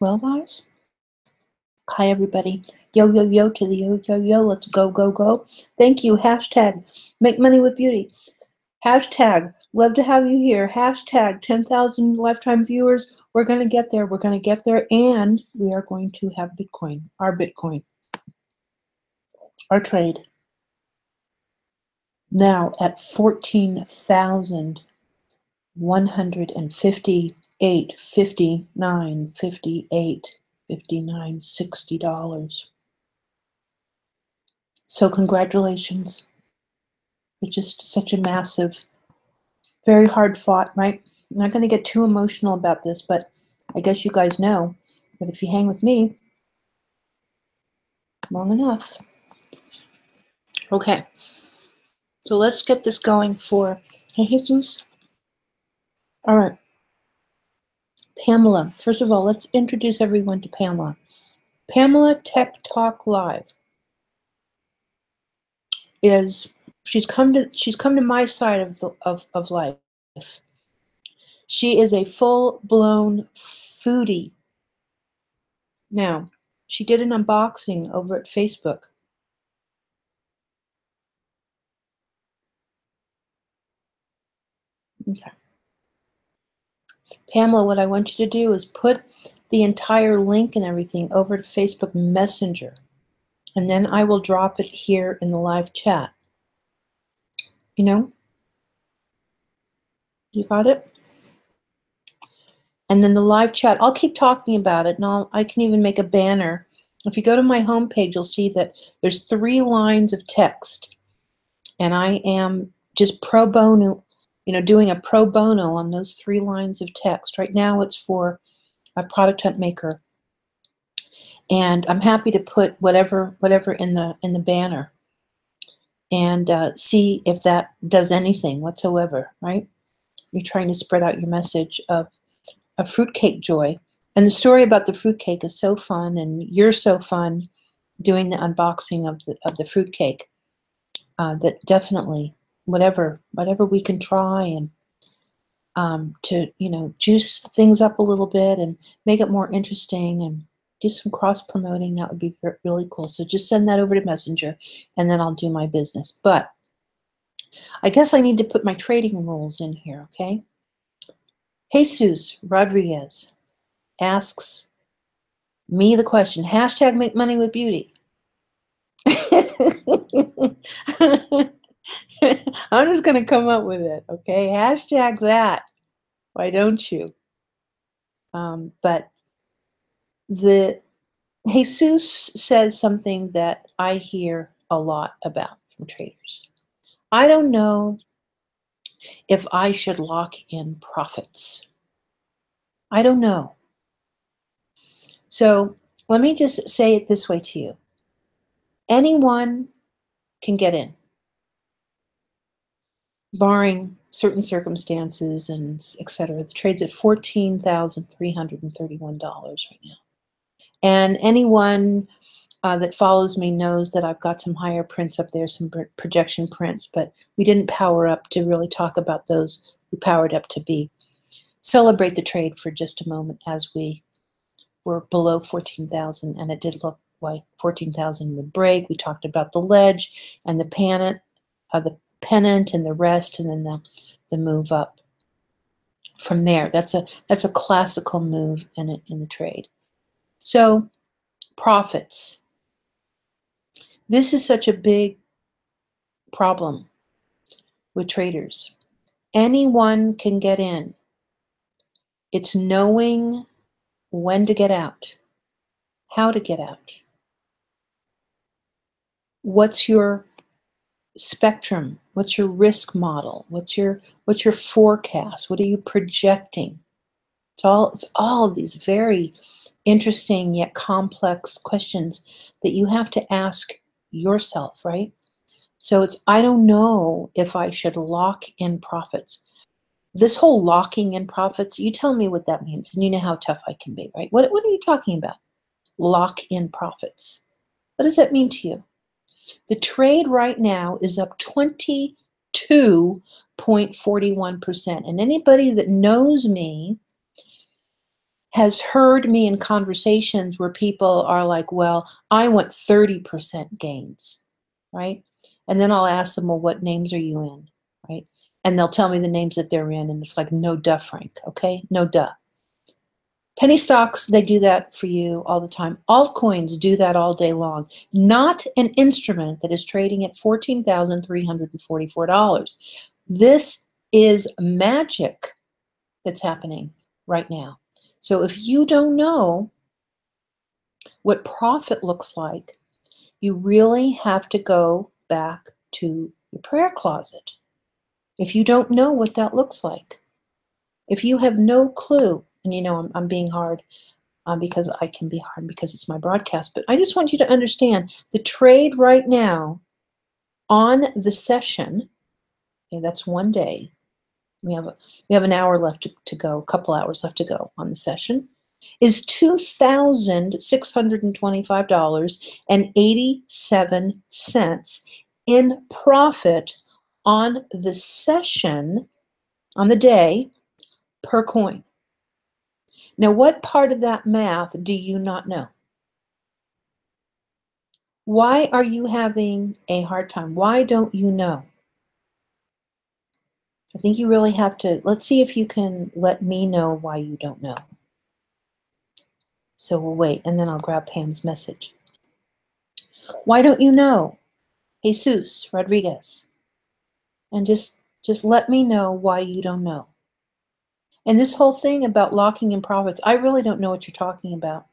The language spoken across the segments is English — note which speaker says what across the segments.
Speaker 1: Well, guys, hi everybody. Yo, yo, yo to the yo, yo, yo. Let's go, go, go. Thank you. Hashtag make money with beauty. Hashtag love to have you here. Hashtag 10,000 lifetime viewers. We're going to get there. We're going to get there. And we are going to have Bitcoin, our trade. Now at 14,158, 59, 58, 59, $60. So congratulations. It's just such a massive, very hard fought, right? I'm not going to get too emotional about this, but I guess you guys know that if you hang with me long enough. Okay, so let's get this going for, hey, Jesus. All right, Pamela. First of all, let's introduce everyone to Pamela. Pamela Tech Talk Live is, she's come to my side of life. She is a full-blown foodie. Now, she did an unboxing over at Facebook. Okay. Pamela, what I want you to do is put the entire link and everything over to Facebook Messenger, and then I will drop it here in the live chat. You know? You got it? And then the live chat, I'll keep talking about it, and I can even make a banner. If you go to my homepage, you'll see that there's 3 lines of text, and I am just pro bono, doing a pro bono on those 3 lines of text. Right now it's for a product hunt maker, and I'm happy to put whatever in the banner, and see if that does anything whatsoever, right? You're trying to spread out your message of fruitcake joy. And the story about the fruitcake is so fun, and you're so fun doing the unboxing of the fruitcake, that definitely whatever we can try and to juice things up a little bit and make it more interesting and do some cross promoting, that would be really cool. So just send that over to Messenger, and then I'll do my business. But I guess I need to put my trading rules in here, okay? Jesus Rodriguez asks me the question, hashtag make money with beauty. I'm just going to come up with it, okay? Hashtag that. Why don't you? But the Jesus says something that I hear a lot about from traders. I don't know if I should lock in profits. I don't know. So let me just say it this way to you. Anyone can get in, barring certain circumstances and et cetera. The trade's at $14,331 right now. And anyone that follows me knows that I've got some higher prints up there, some projection prints, but we didn't power up to really talk about those. We powered up to celebrate the trade for just a moment as we were below 14,000, and it did look like 14,000 would break. We talked about the ledge and the pennant and the rest, and then the move up from there. That's a classical move in the trade. So profits. This is such a big problem with traders. Anyone can get in. It's knowing when to get out, how to get out. What's your spectrum? What's your risk model? What's your forecast? What are you projecting? It's all of these very interesting yet complex questions that you have to ask yourself, right? So I don't know if I should lock in profits. This whole locking in profits, you tell me what that means, and you know how tough I can be, right? What are you talking about? Lock in profits. What does that mean to you? The trade right now is up 22.41%. And anybody that knows me has heard me in conversations where people are like, well, I want 30% gains, right? And then I'll ask them, well, what names are you in, right? And they'll tell me the names that they're in, and it's like, no duh, Frank, okay? No duh. Penny stocks, they do that for you all the time. Altcoins do that all day long. Not an instrument that is trading at $14,344. This is magic that's happening right now. So if you don't know what profit looks like, you really have to go back to your prayer closet. If you don't know what that looks like, if you have no clue, and you know I'm being hard because I can be hard because it's my broadcast, but I just want you to understand the trade right now on the session, okay, that's one day. We have an hour left to go, a couple hours left to go on the session, is $2,625.87 in profit on the session, on the day, per coin. Now, what part of that math do you not know? Why are you having a hard time? Why don't you know? I think you really have to, let's see if you can let me know why you don't know. So we'll wait, and then I'll grab Pam's message. Why don't you know? Jesus Rodriguez. And just let me know why you don't know. And this whole thing about locking in profits, I really don't know what you're talking about.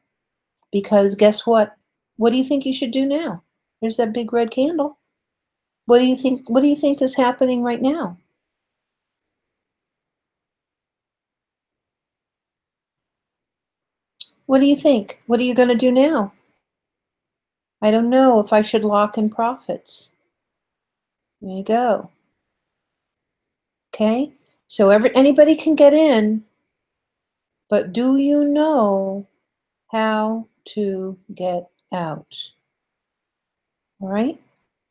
Speaker 1: Because guess what? What do you think you should do now? There's that big red candle. What do you think is happening right now? What do you think? What are you going to do now? I don't know if I should lock in profits. There you go. Okay? So anybody can get in, but do you know how to get out? All right?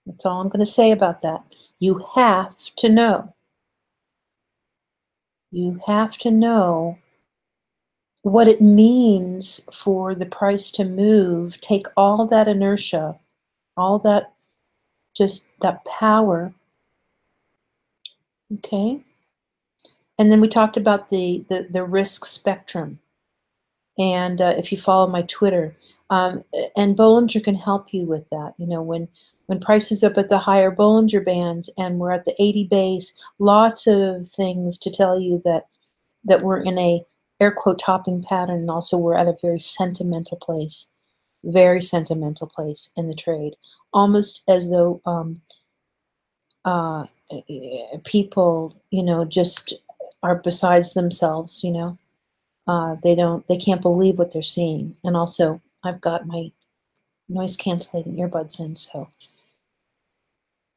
Speaker 1: That's all I'm going to say about that. You have to know. You have to know what it means for the price to move, take all that inertia, all that, just that power, okay? And then we talked about the risk spectrum. And if you follow my Twitter, and Bollinger can help you with that. You know, when price is up at the higher Bollinger Bands and we're at the 80 base, lots of things to tell you that we're in a air quote topping pattern, and also we're at a very sentimental place in the trade, almost as though people, you know, just are besides themselves, you know. They can't believe what they're seeing. And also, I've got my noise canceling earbuds in, so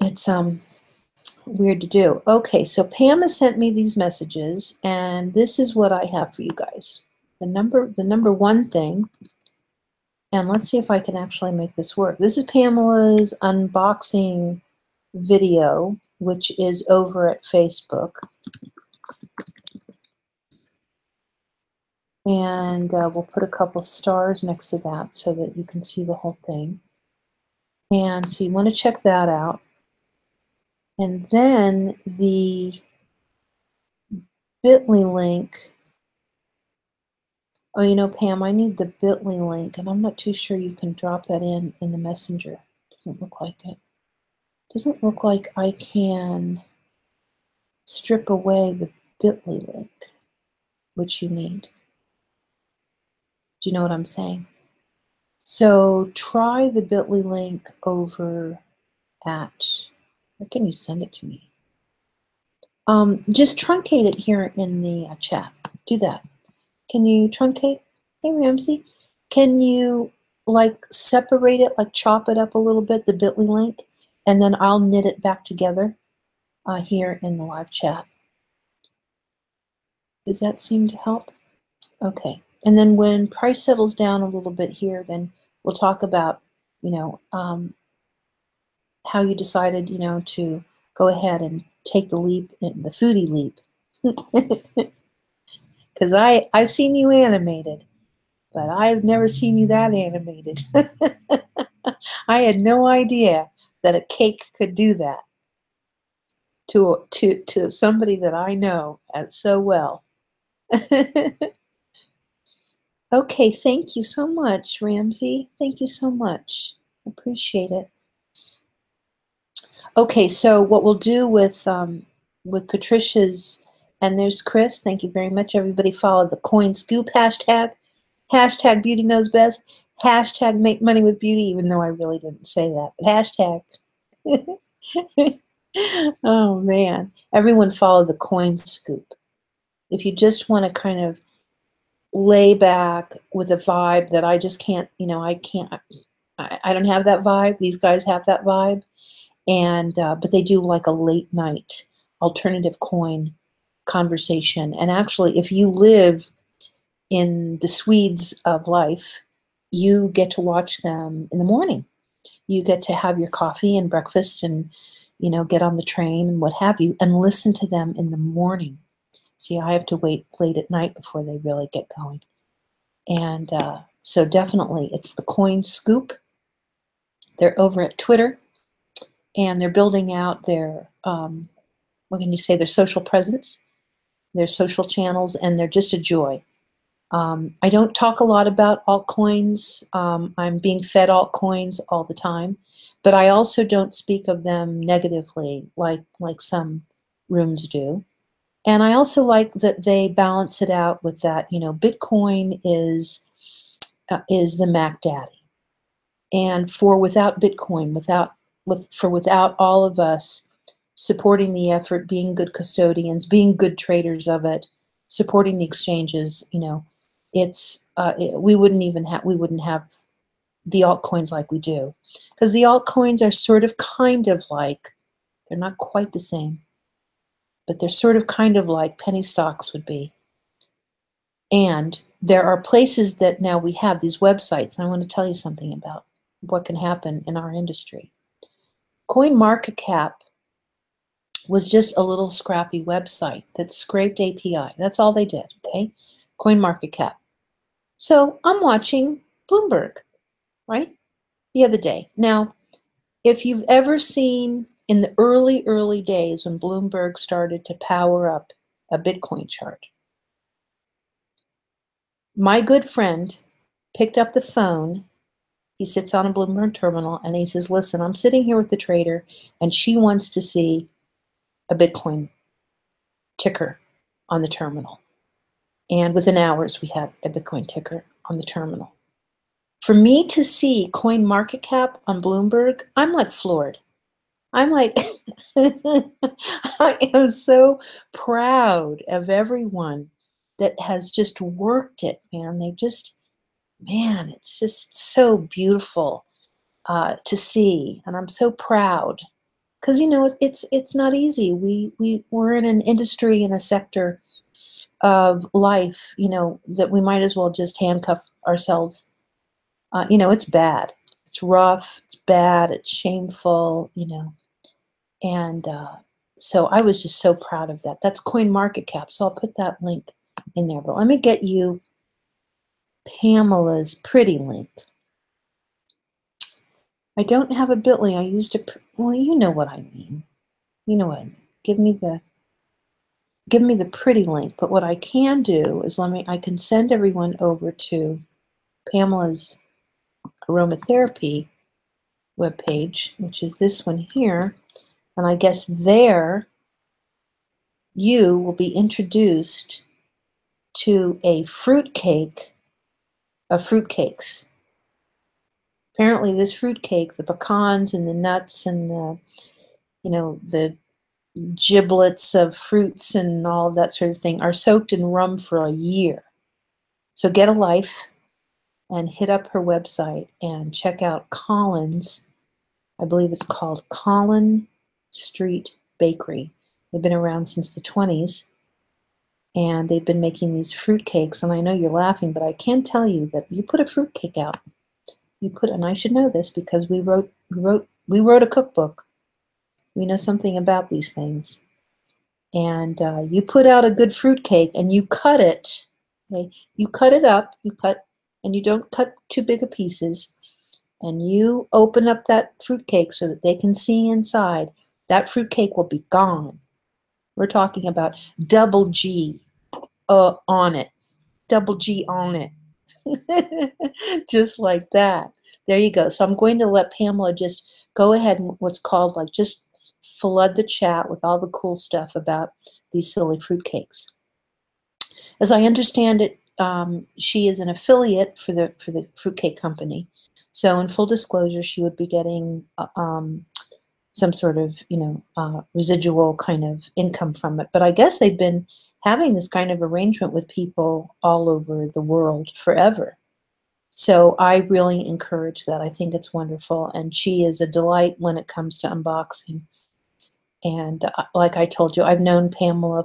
Speaker 1: it's weird to do. Okay, so Pam has sent me these messages, and this is what I have for you guys. The number one thing, and let's see if I can actually make this work. This is Pamela's unboxing video, which is over at Facebook. And we'll put a couple stars next to that so that you can see the whole thing. And so you want to check that out. And then the bit.ly link. Oh, you know, Pam, I need the bit.ly link, and I'm not too sure you can drop that in the messenger. Doesn't look like it. Doesn't look like I can strip away the bit.ly link, which you need. Do you know what I'm saying? So try the bit.ly link over at, where can you send it to me? Just truncate it here in the chat. Do that. Can you truncate? Hey, Ramsey, can you like separate it, like chop it up a little bit, the bit.ly link, and then I'll knit it back together here in the live chat. Does that seem to help? Okay. And then when price settles down a little bit here, then we'll talk about, you know, how you decided, you know, to go ahead and take the leap, the foodie leap. because I've seen you animated, but I've never seen you that animated. I had no idea that a cake could do that to somebody that I know so well. Okay, thank you so much, Ramsey. Thank you so much. Appreciate it. Okay, so what we'll do with Patricia's, and there's Chris. Thank you very much. Everybody follow the Coin Scoop hashtag. Hashtag Beauty Knows Best. Hashtag Make Money with Beauty, even though I really didn't say that. But hashtag. Oh man, everyone follow the Coin Scoop. If you just want to kind of lay back with a vibe that I just can't, I don't have that vibe. These guys have that vibe. And but they do like a late night alternative coin conversation. And actually, if you live in the Swedes of life, you get to watch them in the morning. You get to have your coffee and breakfast and, get on the train and what have you, and listen to them in the morning. See, I have to wait late at night before they really get going. And so definitely, it's the Coin Scoop. They're over at Twitter, and they're building out their, what can you say, their social presence, their social channels, and they're just a joy. I don't talk a lot about altcoins. I'm being fed altcoins all the time, but I also don't speak of them negatively like some rooms do. And I also like that they balance it out with that, Bitcoin is the Mac Daddy. And without Bitcoin, without all of us supporting the effort, being good custodians, being good traders of it, supporting the exchanges, we wouldn't have the altcoins like we do, because the altcoins are sort of kind of like, they're not quite the same, but they're sort of kind of like penny stocks would be. And there are places that now we have these websites. I want to tell you something about what can happen in our industry. CoinMarketCap was just a little scrappy website that scraped API. That's all they did, okay? CoinMarketCap. So I'm watching Bloomberg, right? The other day. Now, if you've ever seen in the early days when Bloomberg started to power up a Bitcoin chart, my good friend picked up the phone. He sits on a Bloomberg terminal and he says, listen, I'm sitting here with the trader and she wants to see a Bitcoin ticker on the terminal. And within hours, we had a Bitcoin ticker on the terminal. For me to see CoinMarketCap on Bloomberg, I'm like floored. I'm like, I am so proud of everyone that has just worked it, man. It's just so beautiful to see. And I'm so proud because, it's not easy. We're in an industry, in a sector of life, that we might as well just handcuff ourselves. It's bad. It's rough. It's bad. It's shameful, And so I was just so proud of that. That's CoinMarketCap. So I'll put that link in there. But let me get you Pamela's pretty link. I don't have a Bitly. I used a, well, you know what I mean. You know what I mean. Give me the pretty link. But what I can do is I can send everyone over to Pamela's aromatherapy webpage, which is this one here. And I guess there you will be introduced to a fruitcake of fruitcakes. Apparently this fruitcake, the pecans and the nuts and the giblets of fruits and all of that sort of thing are soaked in rum for a year. So get a life and hit up her website and check out Collins. I believe it's called Collin Street Bakery. They've been around since the 20s. And they've been making these fruitcakes. And I know you're laughing, but I can tell you that you put a fruitcake out. And I should know this because we wrote a cookbook. We know something about these things. And you put out a good fruitcake and you cut it Okay, you cut it up, and you don't cut too big of pieces, and you open up that fruitcake so that they can see inside. That fruitcake will be gone. We're talking about double G on it, double G on it. Just like that. There you go. So I'm going to let Pamela just go ahead and what's called like just flood the chat with all the cool stuff about these silly fruitcakes. As I understand it, she is an affiliate for the fruitcake company. So in full disclosure, she would be getting some sort of residual kind of income from it. But I guess they've been having this kind of arrangement with people all over the world forever. So I really encourage that. I think it's wonderful. And she is a delight when it comes to unboxing. And like I told you, I've known Pamela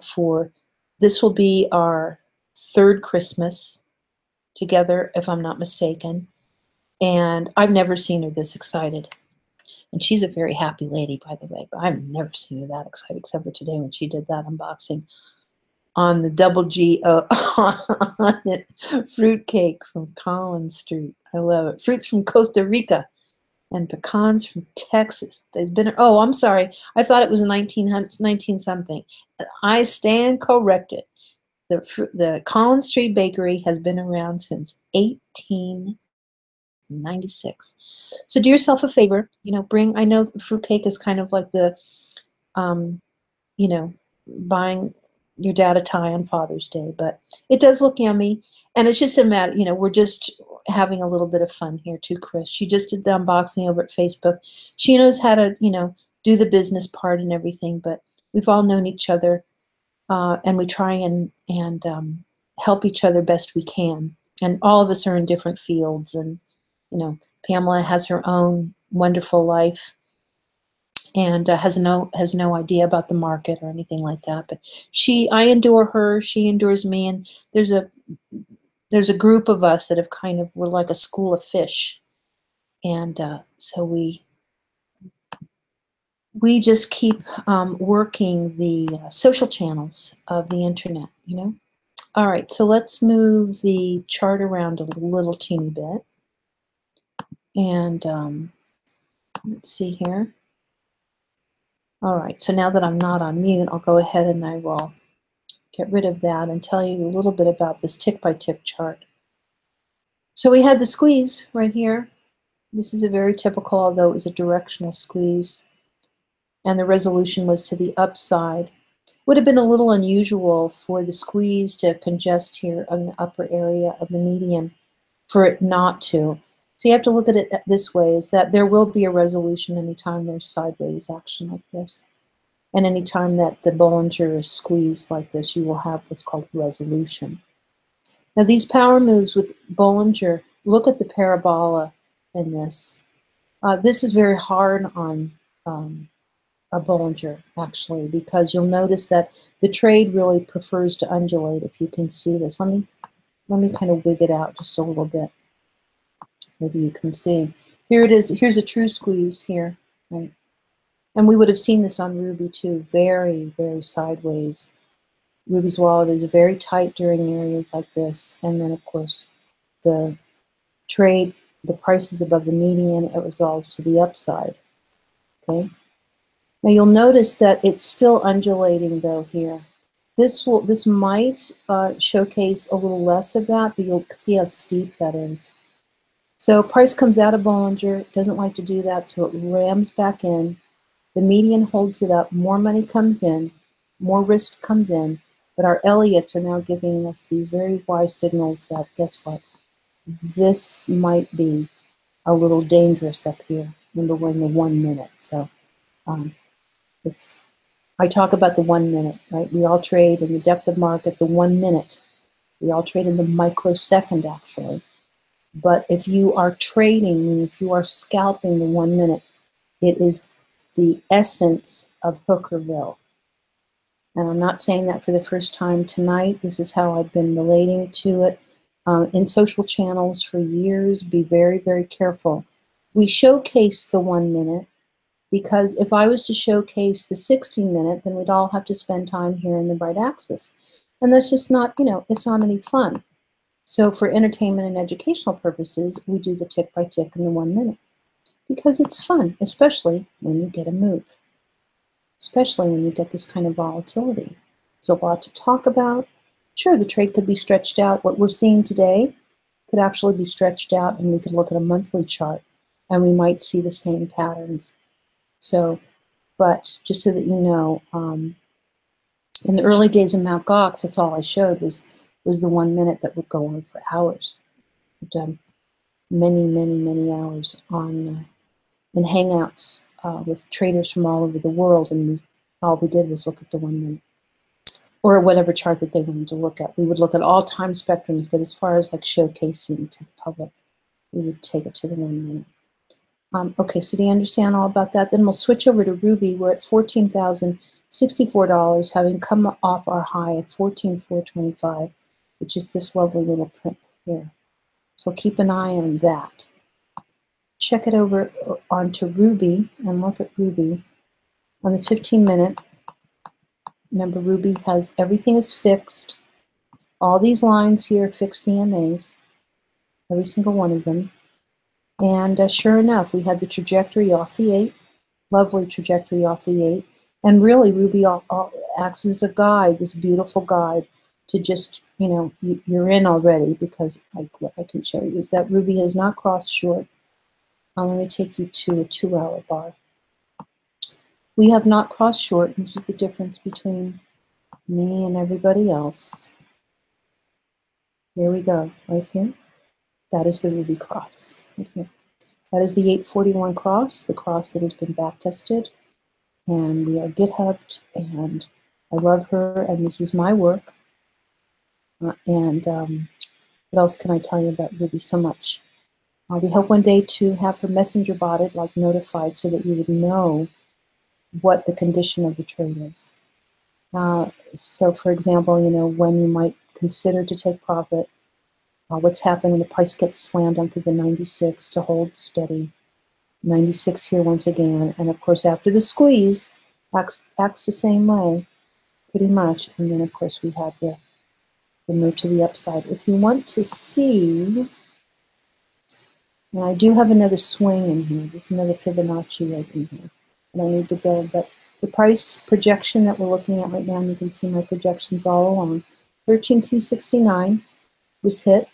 Speaker 1: this will be our third Christmas together, if I'm not mistaken. And I've never seen her this excited. And she's a very happy lady, by the way, but I've never seen her that excited except for today when she did that unboxing on the double G on it, fruitcake from Collins Street. I love it. Fruits from Costa Rica and pecans from Texas. There's been, oh, I'm sorry. I thought it was 19 something. I stand corrected. The Collins Street Bakery has been around since 1896. So do yourself a favor, I know fruitcake is kind of like the, buying your dad a tie on Father's Day, but it does look yummy. And it's just a matter, we're just having a little bit of fun here too, Chris. She just did the unboxing over at Facebook. She knows how to, do the business part and everything, but we've all known each other, and we try and help each other best we can. And all of us are in different fields, and, Pamela has her own wonderful life and has no idea about the market or anything like that. But I endure her, she endures me, and there's a group of us that have we're like a school of fish, and so we just keep working the social channels of the internet. All right, so let's move the chart around a little teeny bit, and let's see here. All right, so now that I'm not on mute, I'll go ahead and I will get rid of that and tell you a little bit about this tick-by-tick chart. So we had the squeeze right here. This is a very typical, although it was a directional squeeze, and the resolution was to the upside. Would have been a little unusual for the squeeze to congest here on the upper area of the median, for it not to. So you have to look at it this way, is that there will be a resolution anytime there's sideways action like this. And anytime that the Bollinger is squeezed like this, you will have what's called resolution. Now these power moves with Bollinger, look at the parabola in this. This is very hard on a Bollinger, actually, because you'll notice that the trade really prefers to undulate, if you can see this. Let me kind of wig it out just a little bit. Maybe you can see. Here it is. Here's a true squeeze here, right? And we would have seen this on Ruby too, very, very sideways. Ruby's wallet is very tight during areas like this. And then, of course, the trade, the price is above the median, it resolves to the upside, okay? Now you'll notice that it's still undulating though here. This might showcase a little less of that, but you'll see how steep that is. So price comes out of Bollinger, doesn't like to do that, so it rams back in. The median holds it up, more money comes in, more risk comes in, but our Elliots are now giving us these very wise signals that, guess what? This might be a little dangerous up here. Remember, we're in the 1 minute, so if I talk about the 1 minute, right? We all trade in the depth of market, the 1 minute. We all trade in the microsecond, actually. But if you are trading, if you are scalping the 1 minute, it is the essence of Hookerville. And I'm not saying that for the first time tonight. This is how I've been relating to it in social channels for years. Be very, very careful. We showcase the 1 minute because if I was to showcase the 16 minute, then we'd all have to spend time here in the right axis. And that's just not, it's not any fun. So for entertainment and educational purposes, we do the tick by tick in the 1 minute because it's fun, especially when you get a move, especially when you get this kind of volatility. There's a lot to talk about. Sure, the trade could be stretched out. What we're seeing today could actually be stretched out, and we could look at a monthly chart and we might see the same patterns. So, but just so that you know, in the early days of Mt. Gox, that's all I showed was the 1 minute that would go on for hours. I've done many hours on in Hangouts with traders from all over the world, and all we did was look at the 1 minute, or whatever chart that they wanted to look at. We would look at all time spectrums, but as far as like showcasing to the public, we would take it to the 1 minute. Okay, so do you understand all about that? Then we'll switch over to Ruby. We're at $14,064, having come off our high at 14,425, which is this lovely little print here. So keep an eye on that. Check it over onto Ruby and look at Ruby on the 15-minute. Remember, Ruby has everything is fixed. All these lines here are fixed EMAs, every single one of them. And sure enough, we had the trajectory off the 8, lovely trajectory off the 8. And really, Ruby acts as a guide, this beautiful guide to just, you know, you're in already, because what I can show you is that Ruby has not crossed short. I'm going to take you to a 2-hour bar. We have not crossed short. This is the difference between me and everybody else. Here we go, right here. That is the Ruby cross. Right here. That is the 841 cross, the cross that has been back tested. And we are GitHubbed, and I love her, and this is my work. What else can I tell you about Ruby? So much. We hope one day to have her messenger botted, like notified, so that you would know what the condition of the trade is. So for example, you know, when you might consider to take profit, what's happening when the price gets slammed onto the 96 to hold steady. 96 here once again, and of course after the squeeze, acts the same way, pretty much. And then of course we have the move to the upside. If you want to see, and I do have another swing in here, there's another Fibonacci right in here that I need to build, but the price projection that we're looking at right now, and you can see my projections all along, 13,269 was hit.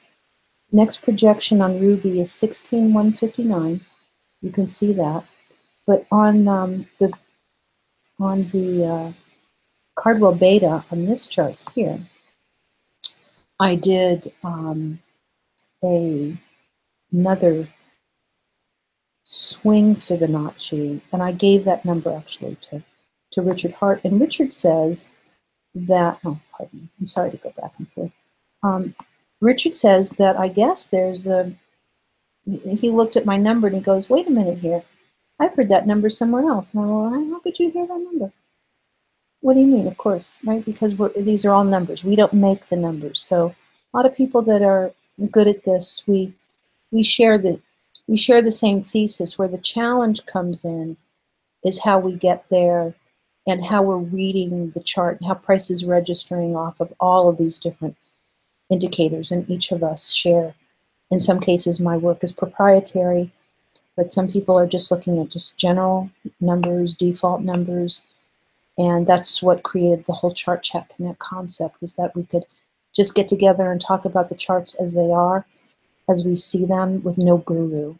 Speaker 1: Next projection on Ruby is 16,159. You can see that. But on the Cardwell Beta on this chart here, I did another swing Fibonacci, and I gave that number actually to Richard Hart, and Richard says that, oh, pardon me, I'm sorry to go back and forth. Richard says that I guess there's he looked at my number and he goes, wait a minute here, I've heard that number somewhere else. And I go, how could you hear that number? What do you mean? Of course, right? Because these are all numbers. We don't make the numbers. So a lot of people that are good at this, we share the same thesis. Where the challenge comes in is how we get there, and how we're reading the chart, and how price is registering off of all of these different indicators, and each of us share. In some cases, my work is proprietary, but some people are just looking at just general numbers, default numbers, and that's what created the whole Chart Chat Connect concept, was that we could just get together and talk about the charts as they are, as we see them, with no guru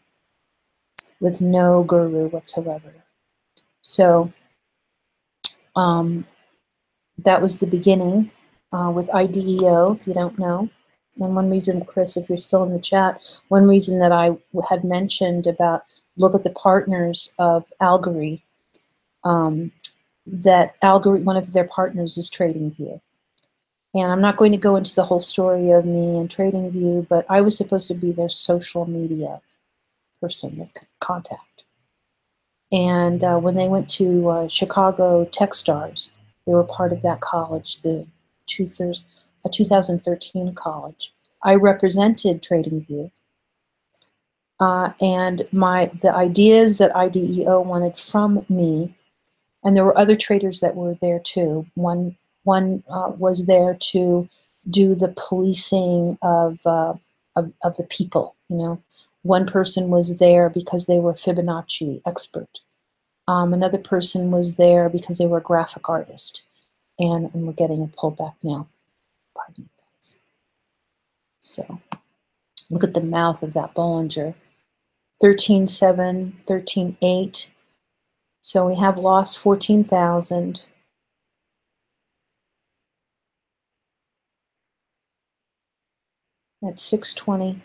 Speaker 1: whatsoever. So that was the beginning with IDEO, if you don't know. And one reason, Chris, if you're still in the chat, one reason that I had mentioned about look at the partners of Algory, that Algory, one of their partners is TradingView. And I'm not going to go into the whole story of me and TradingView, but I was supposed to be their social media person, their contact. And when they went to Chicago Techstars, they were part of that college, the 2013 college. I represented TradingView, and the ideas that IDEO wanted from me, and there were other traders that were there too. One was there to do the policing of the people. One person was there because they were a Fibonacci expert. Another person was there because they were a graphic artist, and we're getting a pullback now. Pardon me, guys. So look at the mouth of that Bollinger. 13.7, 13.8. So we have lost 14,000. At 620.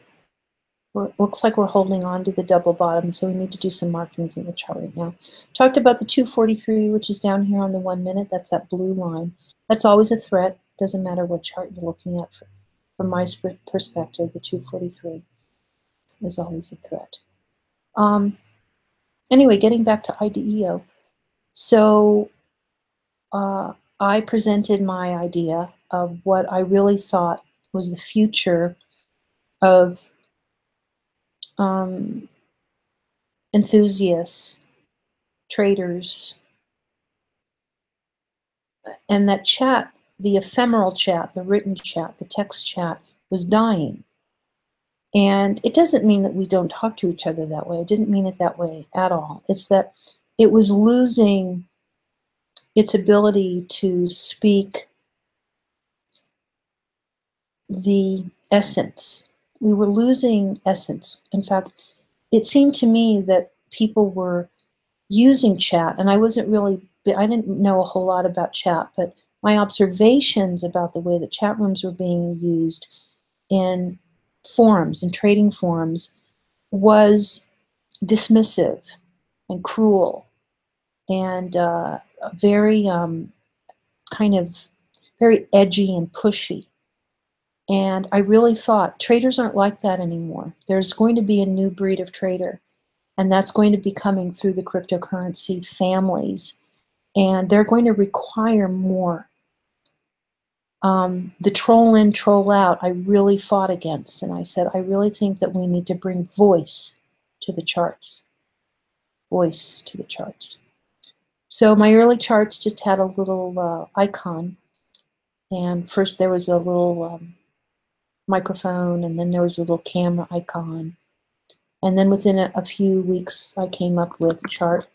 Speaker 1: Looks like we're holding on to the double bottom, so we need to do some markings in the chart right now. Talked about the 243, which is down here on the 1 minute. That's that blue line. That's always a threat. Doesn't matter what chart you're looking at. From my perspective, the 243 is always a threat. Anyway, getting back to IDEO. So I presented my idea of what I really thought was the future of enthusiasts, traders, and that chat, the ephemeral chat, the written chat, the text chat was dying. And it doesn't mean that we don't talk to each other that way. I didn't mean it that way at all. It's that it was losing its ability to speak the essence. We were losing essence. In fact, it seemed to me that people were using chat, and I didn't know a whole lot about chat, but my observations about the way that chat rooms were being used in forums and trading forums was dismissive and cruel and very kind of very edgy and pushy. And I really thought traders aren't like that anymore. There's going to be a new breed of trader, and that's going to be coming through the cryptocurrency families, and they're going to require more. The troll in, troll out, I really fought against, and I said, I really think that we need to bring voice to the charts. Voice to the charts. So my early charts just had a little icon, and first there was a little microphone, and then there was a little camera icon. And then within a few weeks, I came up with Chart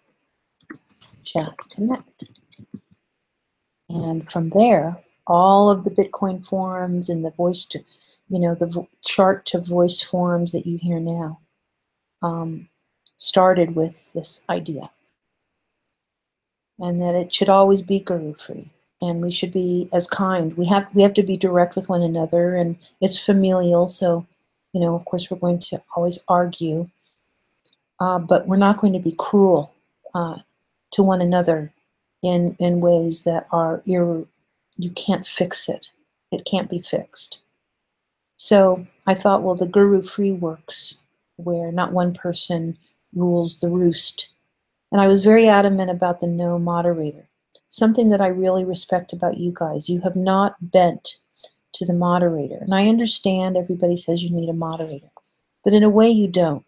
Speaker 1: Chat Connect. And from there, all of the Bitcoin forums and the voice to, the chart to voice forums that you hear now started with this idea. And that it should always be guru free. And we should be as kind. We have to be direct with one another, and it's familial. So, of course, we're going to always argue, but we're not going to be cruel to one another in ways that are you can't fix it. It can't be fixed. So I thought, well, the guru free works, where not one person rules the roost. And I was very adamant about the no moderator. Something that I really respect about you guys. You have not bent to the moderator. And I understand everybody says you need a moderator, but in a way you don't.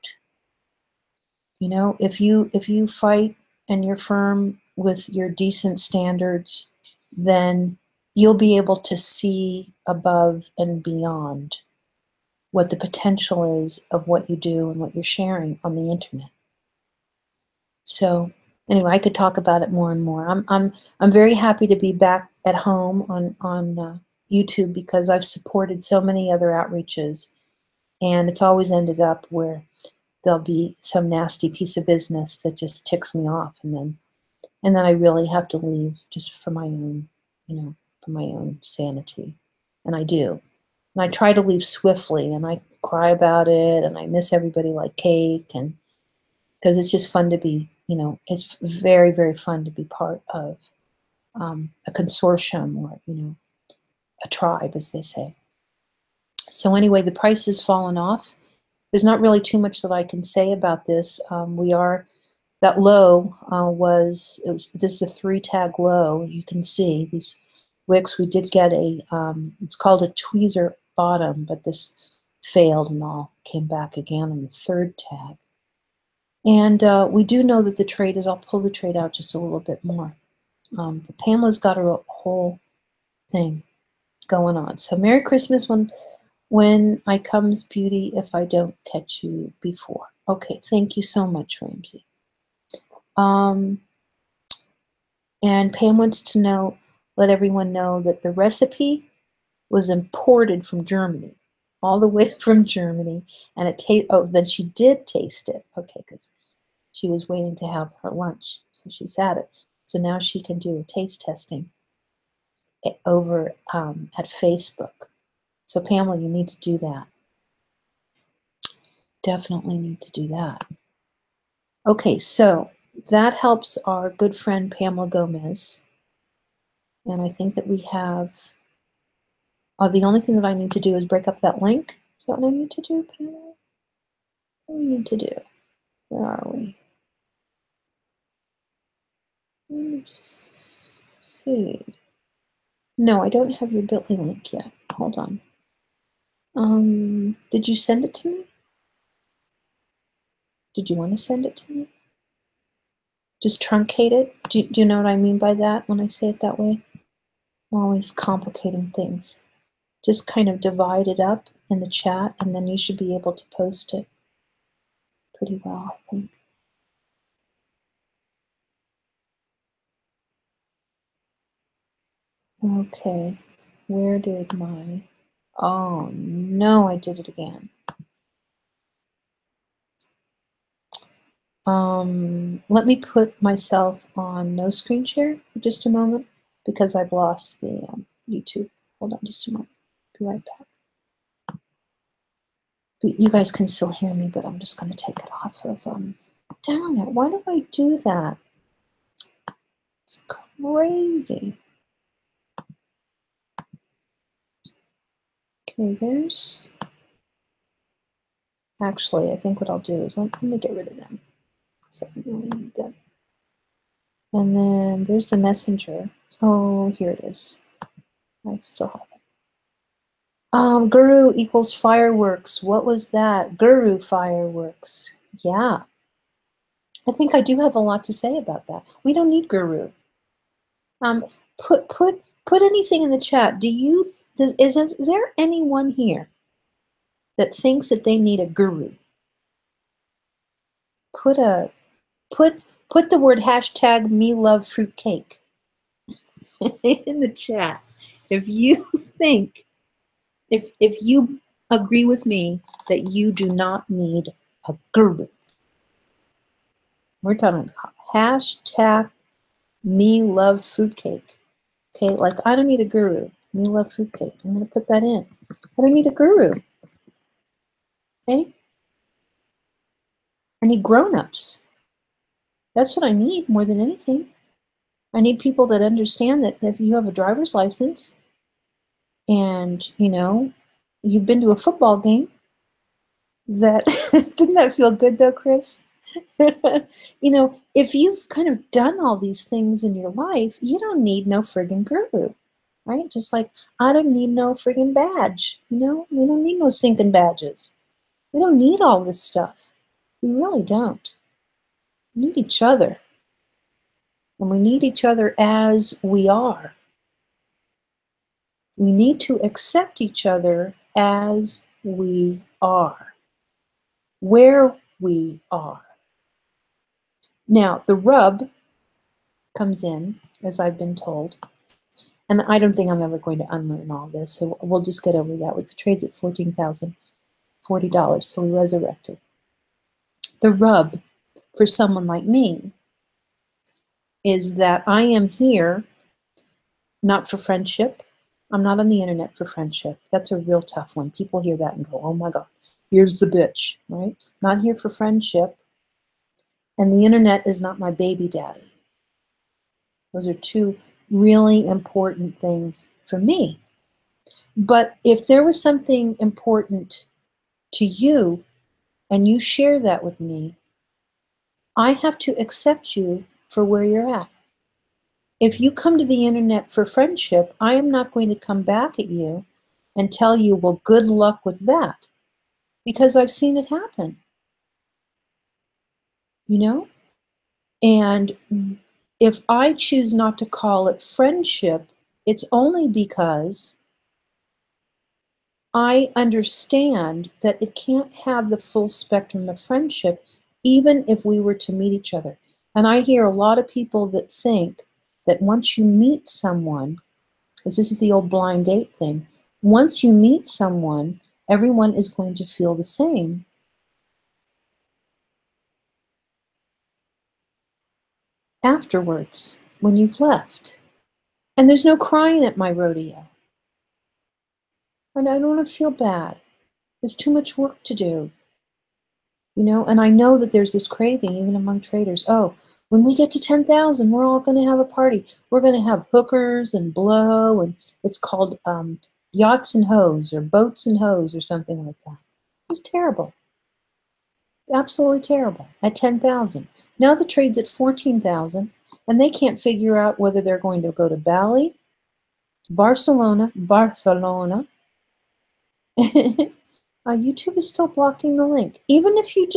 Speaker 1: If you fight and you're firm with your decent standards, then you'll be able to see above and beyond what the potential is of what you do and what you're sharing on the internet. So anyway, I could talk about it more and more. I'm very happy to be back at home on YouTube, because I've supported so many other outreaches, and it's always ended up where there'll be some nasty piece of business that just ticks me off, and then I really have to leave just for my own, for my own sanity, and I do. And I try to leave swiftly, and I cry about it, and I miss everybody like cake, and because it's just fun to be, it's very, very fun to be part of a consortium, or, a tribe, as they say. So anyway, the price has fallen off. There's not really too much that I can say about this. That low this is a 3-tag low. You can see these wicks. We did get it's called a tweezer bottom, but this failed and all came back again on the 3rd tag. And we do know that the trade is, I'll pull the trade out just a little bit more. But Pamela's got her whole thing going on. So Merry Christmas when I comes, beauty, if I don't catch you before. Okay, thank you so much, Ramsey. And Pam wants to know, let everyone know that the recipe was imported from Germany, all the way from Germany, and then she did taste it. Okay, because she was waiting to have her lunch, so she's had it. So now she can do a taste testing over at Facebook. So Pamela, you need to do that. Definitely need to do that. Okay, so that helps our good friend Pamela Gomez. And I think that we have, the only thing that I need to do is break up that link. Is that what I need to do, Pamela? What do we need to do? Where are we? Let me see. No, I don't have your Bitly link yet. Hold on. Did you send it to me? Did you want to send it to me? Just truncate it? Do you know what I mean by that when I say it that way? I'm always complicating things. Just kind of divide it up in the chat, and then you should be able to post it pretty well, I think. Okay, where did my... Oh, no, I did it again. Let me put myself on no screen share for just a moment because I've lost the YouTube. Hold on just a moment. Be right back. You guys can still hear me, but I'm just going to take it off of... Darn it, why do I do that? It's crazy. Okay, there's... Actually, I think what I'll do is let me get rid of them. So I really need them. And then there's the messenger. Oh, here it is. I still have it. Guru equals fireworks. What was that? Guru fireworks. Yeah. I think I do have a lot to say about that. We don't need guru. Put anything in the chat. Is there anyone here that thinks that they need a guru? Put the word hashtag me love fruitcake in the chat. If you think, if you agree with me that you do not need a guru, we're talking hashtag me love fruitcake. Okay, like I don't need a guru. Me love fruitcake. I'm gonna put that in. I don't need a guru. Okay? I need grown-ups. That's what I need more than anything. I need people that understand that if you have a driver's license and, you know, you've been to a football game, that didn't that feel good though, Chris? You know, if you've kind of done all these things in your life, you don't need no friggin' guru, right? Just like I don't need no friggin' badge, you know? We don't need no stinking badges. We don't need all this stuff. We really don't. We need each other. And we need each other as we are. We need to accept each other as we are, where we are. Now, the rub comes in, as I've been told, and I don't think I'm ever going to unlearn all this, so we'll just get over that. With the trades at $14,040, so we resurrected. The rub for someone like me is that I am here not for friendship. I'm not on the internet for friendship. That's a real tough one. People hear that and go, oh my God, here's the bitch, right? Not here for friendship. And the internet is not my baby daddy. Those are two really important things for me. But if there was something important to you and you share that with me, I have to accept you for where you're at. If you come to the internet for friendship, I am not going to come back at you and tell you, well, good luck with that, because I've seen it happen, you know? And if I choose not to call it friendship, it's only because I understand that it can't have the full spectrum of friendship, even if we were to meet each other. And I hear a lot of people that think that once you meet someone, because this is the old blind date thing, once you meet someone, everyone is going to feel the same. Afterwards, when you've left. And there's no crying at my rodeo. And I don't want to feel bad. There's too much work to do. You know, and I know that there's this craving even among traders. Oh, when we get to 10,000, we're all going to have a party. We're going to have hookers and blow, and it's called yachts and hoes or boats and hoes or something like that. It's terrible. Absolutely terrible at 10,000. Now the trade's at 14,000, and they can't figure out whether they're going to go to Bali, Barcelona. YouTube is still blocking the link. Even if you,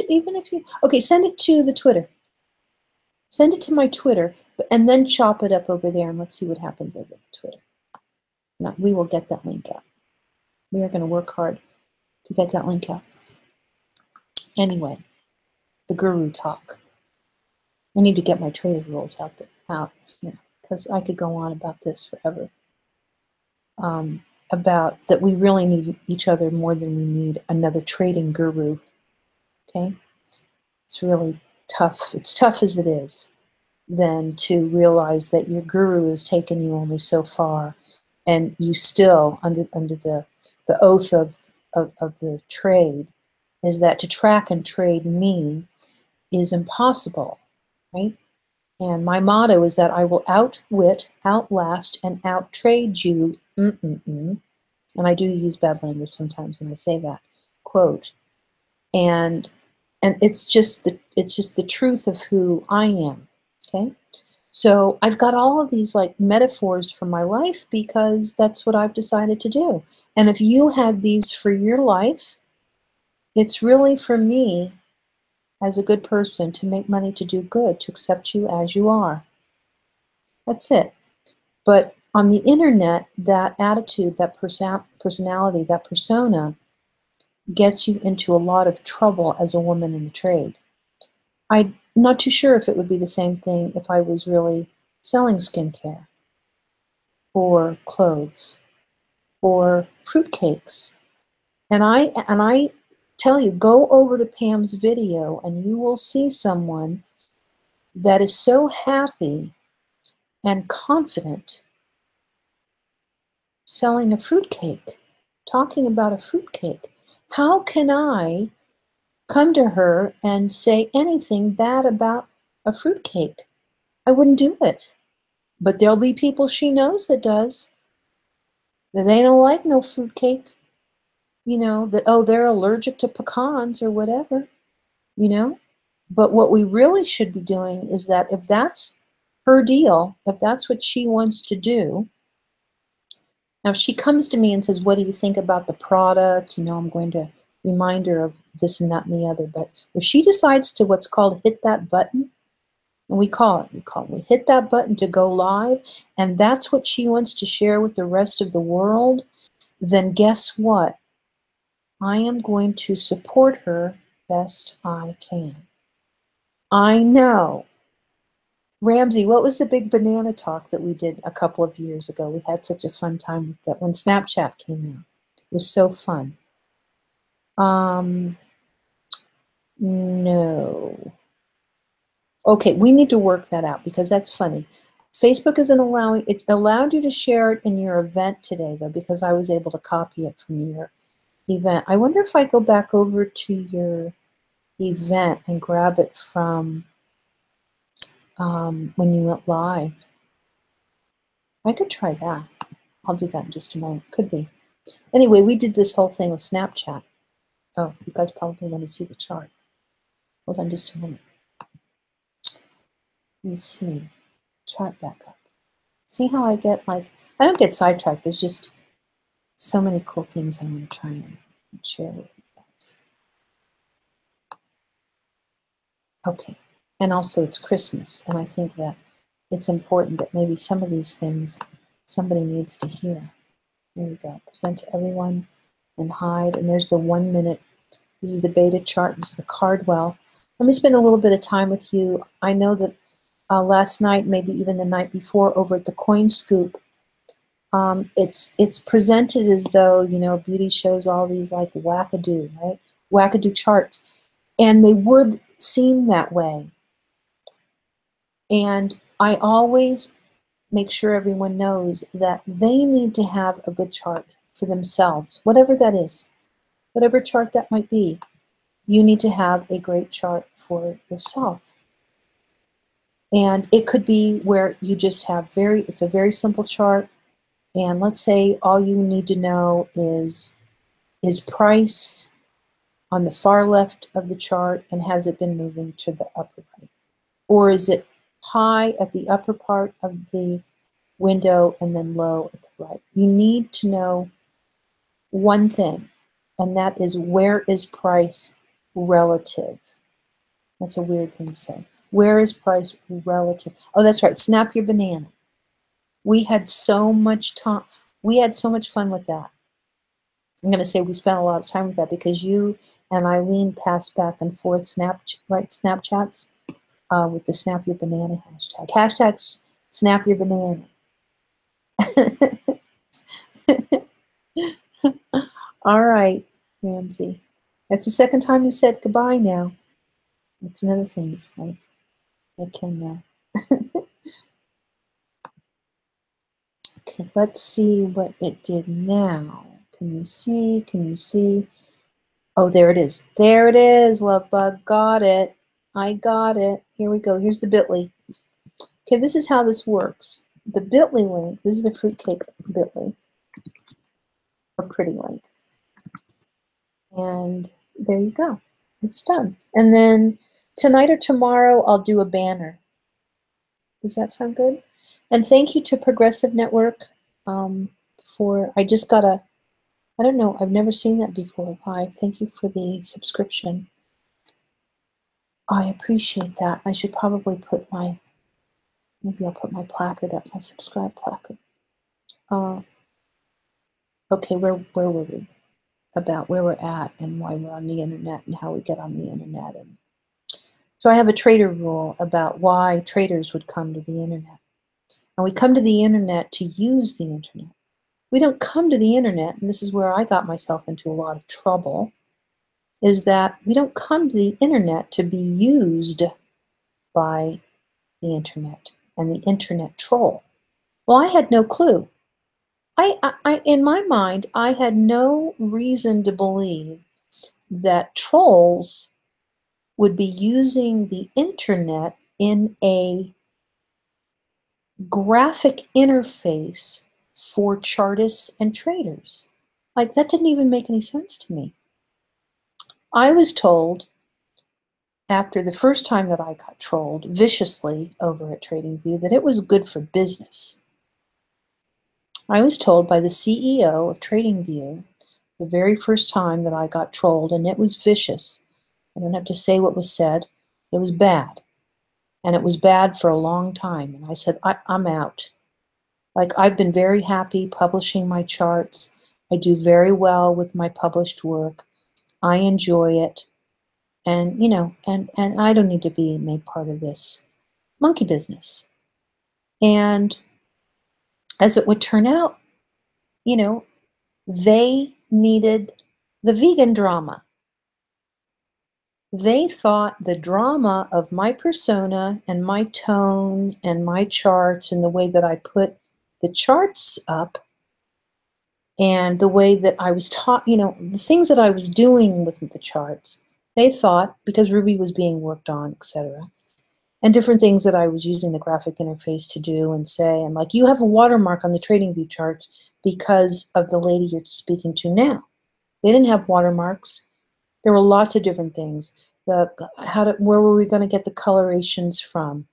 Speaker 1: okay, send it to the Twitter. Send it to my Twitter, and then chop it up over there, and let's see what happens over the Twitter. Now, we will get that link out. We are going to work hard to get that link out. Anyway, the guru talk. I need to get my trader rules out here, because I could go on about this forever. About that we really need each other more than we need another trading guru. Okay? It's really tough. It's tough as it is, then to realize that your guru has taken you only so far, and you still, under the oath of the trade, is that to track and trade me is impossible, right? And my motto is that I will outwit, outlast, and outtrade you. And I do use bad language sometimes when I say that quote. And it's just the truth of who I am. Okay, so I've got all of these like metaphors for my life because that's what I've decided to do. And if you had these for your life, it's really for me as a good person to make money, to do good, to accept you as you are. That's it. But on the internet, that attitude, that personality, that persona gets you into a lot of trouble as a woman in the trade. I'm not too sure if it would be the same thing if I was really selling skincare or clothes or fruitcakes. And I tell you, go over to Pam's video and you will see someone that is so happy and confident selling a fruitcake, talking about a fruitcake. How can I come to her and say anything bad about a fruitcake? I wouldn't do it. But there'll be people she knows that does. That they don't like no fruitcake. You know, that, oh, they're allergic to pecans or whatever, you know? But what we really should be doing is that if that's her deal, if that's what she wants to do, now if she comes to me and says, what do you think about the product? You know, I'm going to remind her of this and that and the other. But if she decides to what's called hit that button, and we hit that button to go live, and that's what she wants to share with the rest of the world, then guess what? I am going to support her best I can. I know. Ramsey, what was the big banana talk that we did a couple of years ago? We had such a fun time with that when Snapchat came out. It was so fun. No. Okay, we need to work that out because that's funny. Facebook isn't allowing, it allowed you to share it in your event today though, because I was able to copy it from your event. I wonder if I go back over to your event and grab it from when you went live. I could try that. I'll do that in just a moment. Could be. Anyway, we did this whole thing with Snapchat. Oh, you guys probably want to see the chart. Hold on just a minute. Let me see. Chart back up. See how I get like, I don't get sidetracked. There's just so many cool things I'm going to try and share with you guys. Okay. And also it's Christmas. And I think that it's important that maybe some of these things somebody needs to hear. Here we go. Present to everyone. and hide. And there's the 1 minute. This is the beta chart. This is the Cardwell. Let me spend a little bit of time with you. I know that last night, maybe even the night before, over at the Coin Scoop, it's presented as though, you know, beauty shows all these like wackadoo, right? Wackadoo charts. And they would seem that way. And I always make sure everyone knows that they need to have a good chart for themselves, whatever that is, whatever chart that might be. You need to have a great chart for yourself. And it could be where you just have it's a very simple chart. And let's say all you need to know is price on the far left of the chart, and has it been moving to the upper right? Or is it high at the upper part of the window and then low at the right? You need to know one thing, and that is, where is price relative? That's a weird thing to say. Where is price relative? Oh, that's right. Snap your banana. We had so much time. We had so much fun with that. I'm going to say we spent a lot of time with that because you and Eileen passed back and forth Snapchats with the Snap Your Banana hashtag. Hashtag Snap Your Banana. All right, Ramsey. That's the second time you said goodbye now. That's another thing. I can now. Okay, let's see what it did now. Can you see? Can you see? Oh, there it is. There it is, love bug. Got it. I got it. Here we go. Here's the bit.ly. Okay, this is how this works. The bit.ly link, this is the fruitcake bit.ly, a pretty link. And there you go. It's done. And then tonight or tomorrow, I'll do a banner. Does that sound good? And thank you to Progressive Network I just got I don't know, I've never seen that before. Hi, thank you for the subscription. I appreciate that. I should probably put maybe I'll put my placard up, my subscribe placard. Okay, where were we? About where we're at and why we're on the internet and how we get on the internet. And so I have a trader rule about why traders would come to the internet. And we come to the internet to use the internet. We don't come to the internet, and this is where I got myself into a lot of trouble, is that we don't come to the internet to be used by the internet and the internet troll. Well, I had no clue. In my mind, I had no reason to believe that trolls would be using the internet in a graphic interface for chartists and traders. Like, that didn't even make any sense to me. I was told after the first time that I got trolled viciously over at TradingView that it was good for business. I was told by the CEO of TradingView the very first time that I got trolled, and it was vicious. I don't have to say what was said. It was bad. And it was bad for a long time. And I said, I'm out. Like, I've been very happy publishing my charts. I do very well with my published work. I enjoy it. And, you know, and I don't need to be made part of this monkey business. And as it would turn out, you know, they needed the vegan drama. They thought the drama of my persona and my tone and my charts and the way that I put the charts up and the way that I was taught, you know, the things that I was doing with the charts, they thought, because Ruby was being worked on, etc., and different things that I was using the graphic interface to do and say, and like, you have a watermark on the TradingView charts because of the lady you're speaking to now. They didn't have watermarks. There were lots of different things. Where were we going to get the colorations from?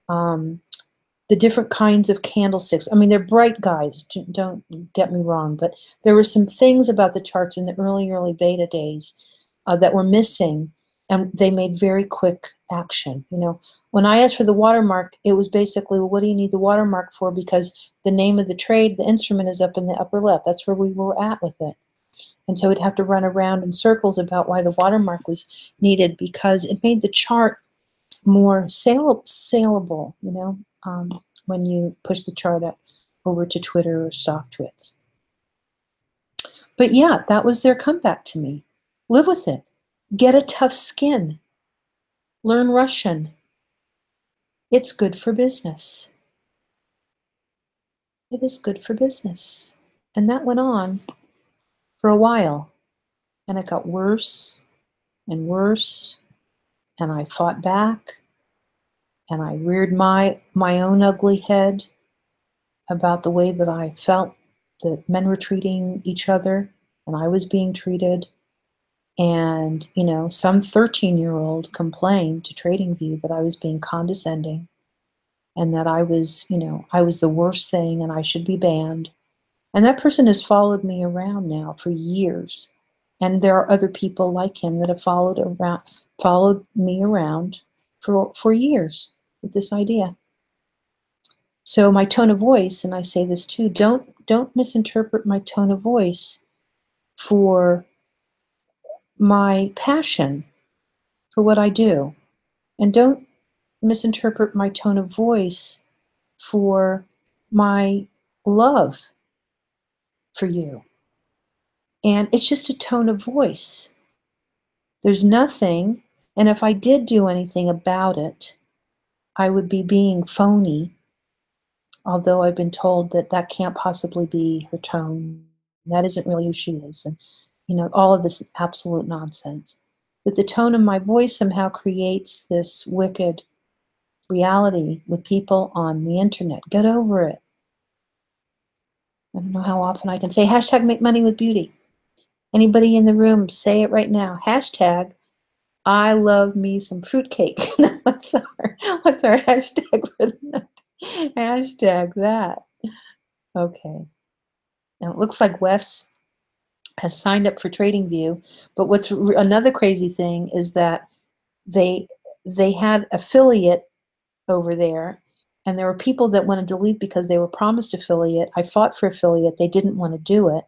Speaker 1: The different kinds of candlesticks. I mean, they're bright guys, don't get me wrong, but there were some things about the charts in the early beta days that were missing, and they made very quick action. You know, when I asked for the watermark, it was basically, well, what do you need the watermark for? Because the name of the trade, the instrument, is up in the upper left. That's where we were at with it. And so we'd have to run around in circles about why the watermark was needed, because it made the chart more saleable, you know, when you push the chart up over to Twitter or StockTwits. But yeah, that was their comeback to me. Live with it. Get a tough skin. Learn Russian. It's good for business. It is good for business. And that went on for a while. And it got worse and worse. And I fought back. And I reared my own ugly head about the way that I felt that men were treating each other and I was being treated. And, you know, some 13-year-old complained to TradingView that I was being condescending and that I was, you know, I was the worst thing and I should be banned. And that person has followed me around now for years. And there are other people like him that have followed me around for years with this idea. So my tone of voice, and I say this too, don't misinterpret my tone of voice for my passion for what I do. And don't misinterpret my tone of voice for my love for you. And it's just a tone of voice. There's nothing, and if I did do anything about it, I would be being phony, although I've been told that that can't possibly be her tone. That isn't really who she is. And, you know, all of this absolute nonsense. But the tone of my voice somehow creates this wicked reality with people on the internet. Get over it. I don't know how often I can say hashtag make money with beauty. Anybody in the room, say it right now. Hashtag I love me some fruitcake. what's our hashtag for the night? Hashtag that. Okay. Now it looks like Wes has signed up for TradingView, but what's another crazy thing is that they had affiliate over there, and there were people that want to delete because they were promised affiliate. I fought for affiliate. They didn't want to do it.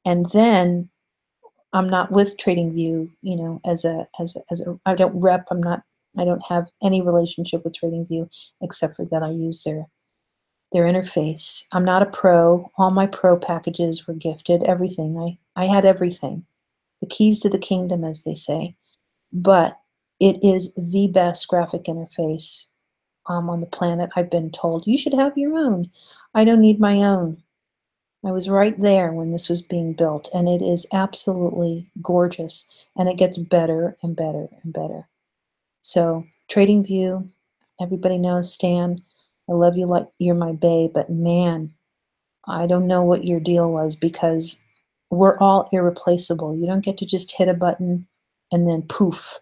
Speaker 1: And then I'm not with TradingView, you know, I don't rep, I don't have any relationship with TradingView except for that I use their interface. I'm not a pro. All my pro packages were gifted, everything. I had everything. The keys to the kingdom, as they say. But it is the best graphic interface on the planet. I've been told, you should have your own. I don't need my own. I was right there when this was being built, and it is absolutely gorgeous, and it gets better and better and better. So TradingView, everybody knows Stan, I love you like you're my bae, but man, I don't know what your deal was, because we're all irreplaceable. You don't get to just hit a button and then poof,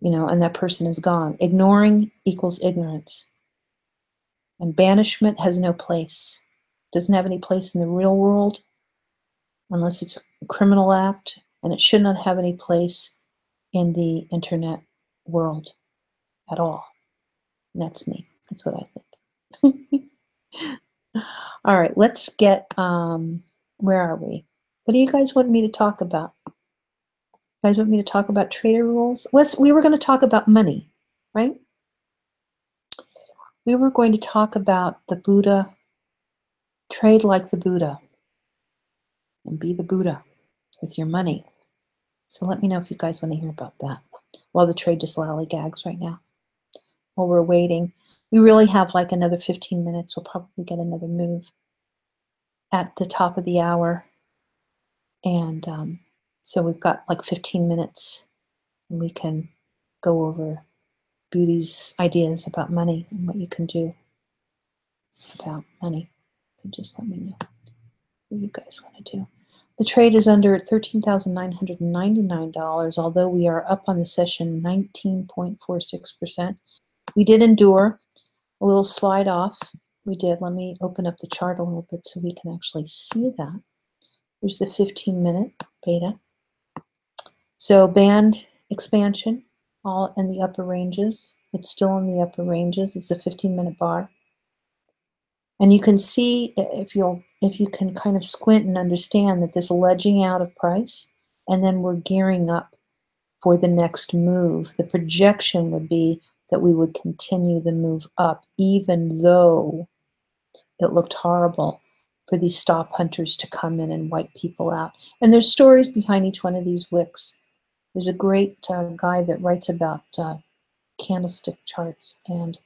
Speaker 1: you know, and that person is gone. Ignoring equals ignorance. And banishment has no place. Doesn't have any place in the real world unless it's a criminal act, and it should not have any place in the internet world at all. And that's me. That's what I think. All right, let's get, where are we? What do you guys want me to talk about? You guys want me to talk about trader rules? We were going to talk about money, right? We were going to talk about the Buddha, trade like the Buddha, and be the Buddha with your money. So let me know if you guys want to hear about that while the trade just lollygags right now. While we're waiting, we really have like another 15 minutes. We'll probably get another move at the top of the hour. And so we've got like 15 minutes, and we can go over Beauty's ideas about money and what you can do about money. So just let me know what you guys want to do. The trade is under at $13,999, although we are up on the session 19.46%. We did endure a little slide off. We did. Let me open up the chart a little bit so we can actually see that. Here's the 15-minute beta. So band expansion, all in the upper ranges. It's still in the upper ranges. It's a 15-minute bar. And you can see, if you'll if you can kind of squint and understand that this ledging out of price, and then we're gearing up for the next move, the projection would be that we would continue the move up, even though it looked horrible for these stop hunters to come in and wipe people out. And there's stories behind each one of these wicks. There's a great guy that writes about candlestick charts, and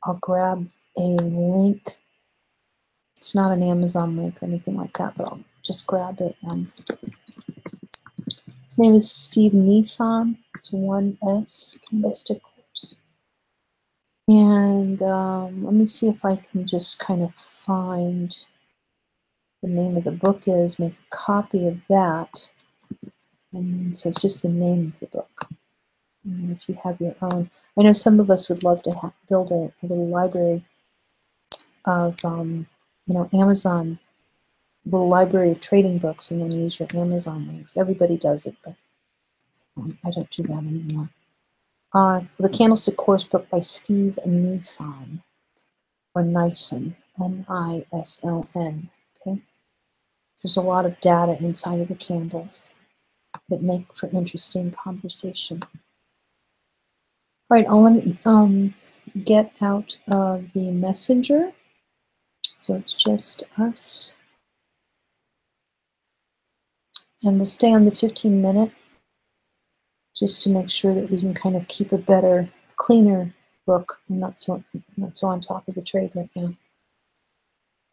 Speaker 1: I'll grab a link. It's not an Amazon link or anything like that, but I'll just grab it. His name is Steve Nissan. It's 1S, Candlestick Course. And let me see if I can just kind of find the name of the book is, make a copy of that. And so it's just the name of the book. And if you have your own, I know some of us would love to build a little library of, Amazon, little library of trading books, and then use your Amazon links. Everybody does it, but I don't do that anymore. The Candlestick Course book by Steve Nisson, or Nison, N-I-S-O-N. Okay, so there's a lot of data inside of the candles that make for interesting conversation. All right, I'll let me get out of the messenger, so it's just us, and we'll stay on the 15-minute just to make sure that we can kind of keep a better, cleaner book. I'm not so on top of the trade right now.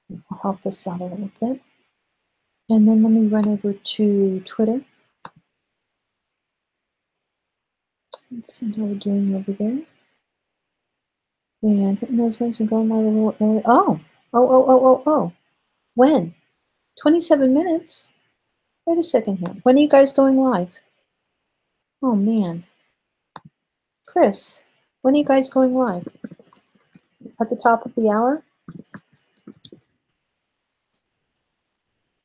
Speaker 1: It'll help us out a little bit. And then let me run over to Twitter. Let's see how we're doing over there. And hitting those ways and going live a little early. Oh. When? 27 minutes? Wait a second here. When are you guys going live? Oh, man. Chris, when are you guys going live? At the top of the hour?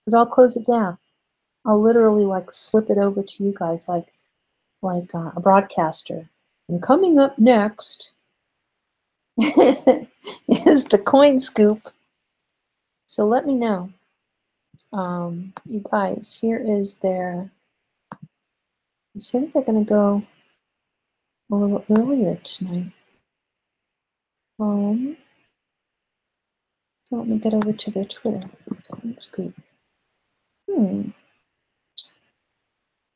Speaker 1: Because I'll close it down. I'll literally like slip it over to you guys like a broadcaster. And coming up next is the coin scoop. So let me know. You guys, here is their, you say that they're going to go a little earlier tonight. Let me get over to their Twitter. Coin scoop.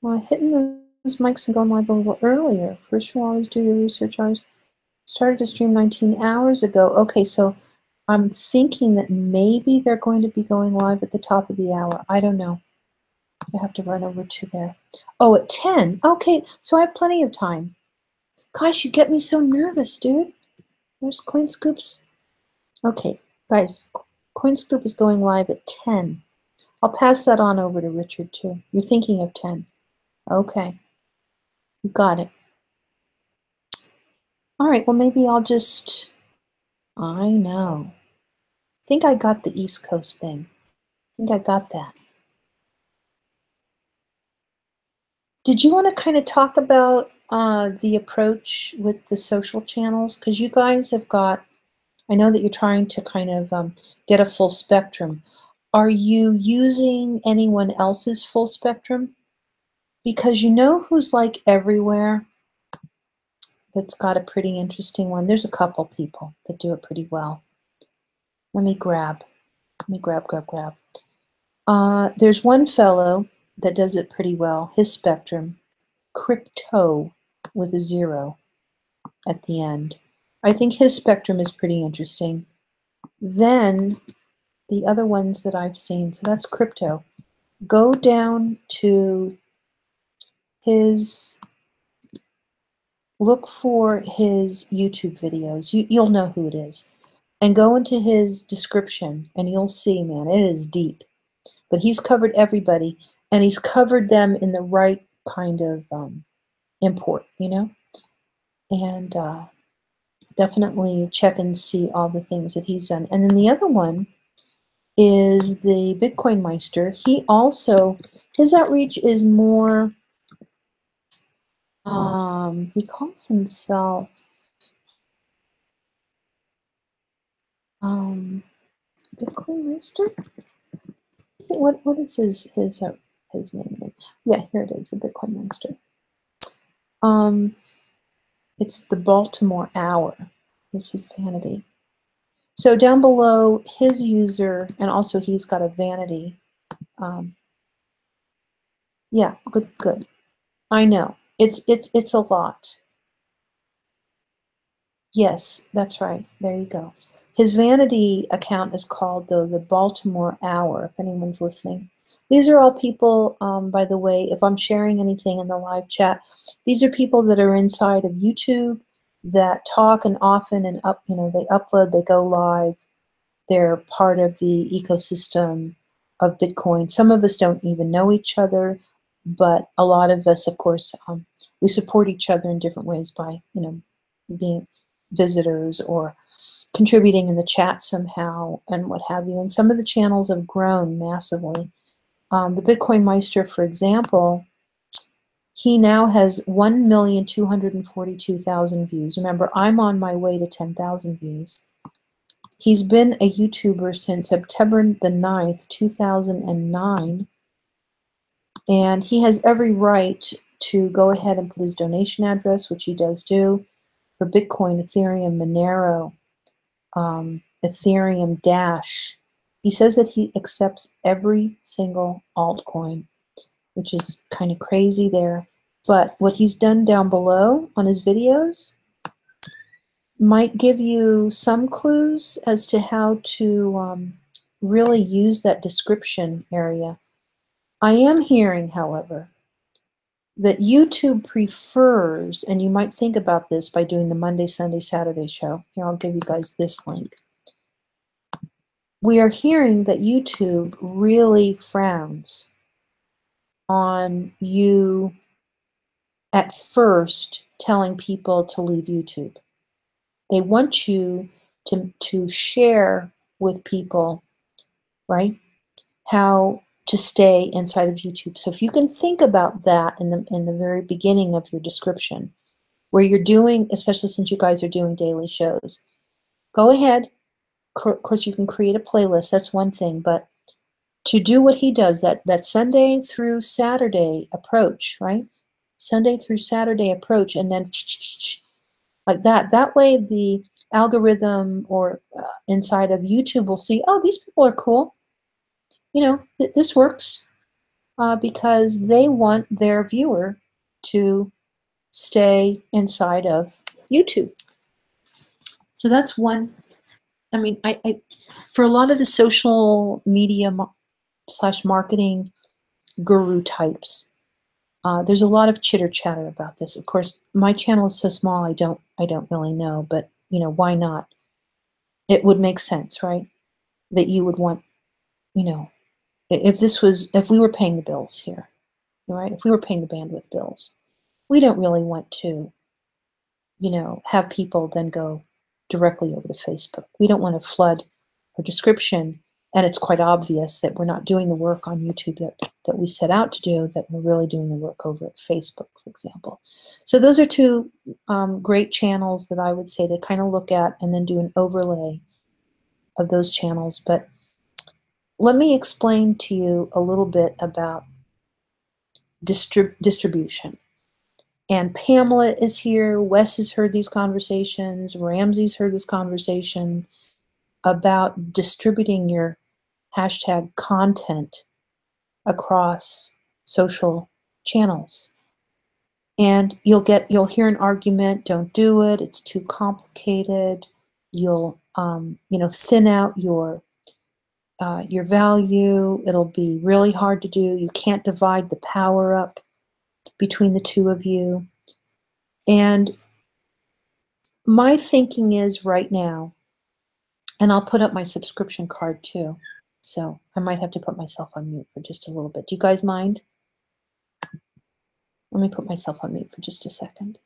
Speaker 1: Well, hitting those mics and going live a little earlier. First, you'll always do your research. I started to stream 19 hours ago. Okay, so I'm thinking that maybe they're going to be going live at the top of the hour. I don't know. I have to run over to there. Oh, at 10. Okay, so I have plenty of time. Gosh, you get me so nervous, dude. There's Coin Scoops. Okay, guys, Coin Scoop is going live at 10. I'll pass that on over to Richard, too. You're thinking of 10. Okay, you got it. All right, well, maybe I'll just, I know. I think I got the East Coast thing. I think I got that. Did you want to kind of talk about the approach with the social channels? Because you guys have got, I know that you're trying to kind of get a full spectrum. Are you using anyone else's full spectrum? Because you know who's like everywhere that's got a pretty interesting one. There's a couple people that do it pretty well. Let me grab. There's one fellow that does it pretty well. His spectrum, Crypto with a 0 at the end. I think his spectrum is pretty interesting. Then the other ones that I've seen, so that's Crypto. Go down to his, look for his YouTube videos. You'll know who it is. And go into his description and you'll see, man, it is deep. But he's covered everybody, and he's covered them in the right kind of import, you know? And definitely check and see all the things that he's done. And then the other one is the Bitcoin Meister. He also, his outreach is more, he calls himself, Bitcoin Meister? What is his name? Yeah, here it is, the Bitcoin Monster. It's the Baltimore Hour. Is his vanity. So down below his user, and also he's got a vanity. Yeah, good. I know it's a lot. Yes, that's right. There you go. His vanity account is called the Baltimore Hour, if anyone's listening. These are all people, by the way, if I'm sharing anything in the live chat, these are people that are inside of YouTube that talk and often and they upload, they go live. They're part of the ecosystem of Bitcoin. Some of us don't even know each other, but a lot of us, of course, we support each other in different ways by, being visitors or contributing in the chat somehow and what have you. And some of the channels have grown massively. The Bitcoin Meister, for example, he now has 1,242,000 views. Remember, I'm on my way to 10,000 views. He's been a YouTuber since September the 9th, 2009, and he has every right to go ahead and put his donation address, which he does do, for Bitcoin, Ethereum, Monero, Ethereum Dash. He says that he accepts every single altcoin, which is kind of crazy there. But what he's done down below on his videos might give you some clues as to how to really use that description area. I am hearing, however, that YouTube prefers, and you might think about this by doing the Monday, Sunday, Saturday show. Here, I'll give you guys this link. We are hearing that YouTube really frowns on you at first telling people to leave YouTube. They want you to share with people, right, how to stay inside of YouTube. So if you can think about that in the very beginning of your description, where you're doing, especially since you guys are doing daily shows, go ahead. Of course, you can create a playlist. That's one thing, but to do what he does, that Sunday through Saturday approach, right? Sunday through Saturday approach, and then like that. That way, the algorithm or inside of YouTube will see, oh, these people are cool. This works because they want their viewer to stay inside of YouTube. So that's one. I mean, I for a lot of the social media / marketing guru types, there's a lot of chitter chatter about this. Of course, my channel is so small, I don't really know, but why not? It would make sense, right? That you would want, if we were paying the bills here, right? If we were paying the bandwidth bills, we don't really want to, have people then go directly over to Facebook. We don't want to flood our description, and it's quite obvious that we're not doing the work on YouTube that we set out to do, that we're really doing the work over at Facebook, for example. So those are two great channels that I would say to kind of look at and then do an overlay of those channels. But let me explain to you a little bit about distribution. And Pamela is here. Wes has heard these conversations. Ramsey's heard this conversation about distributing your hashtag content across social channels. And you'll hear an argument, don't do it, it's too complicated. You'll thin out your value. It'll be really hard to do. You can't divide the power up between the two of you. And my thinking is right now, and I'll put up my subscription card too. So I might have to put myself on mute for just a little bit. Do you guys mind? Let me put myself on mute for just a second.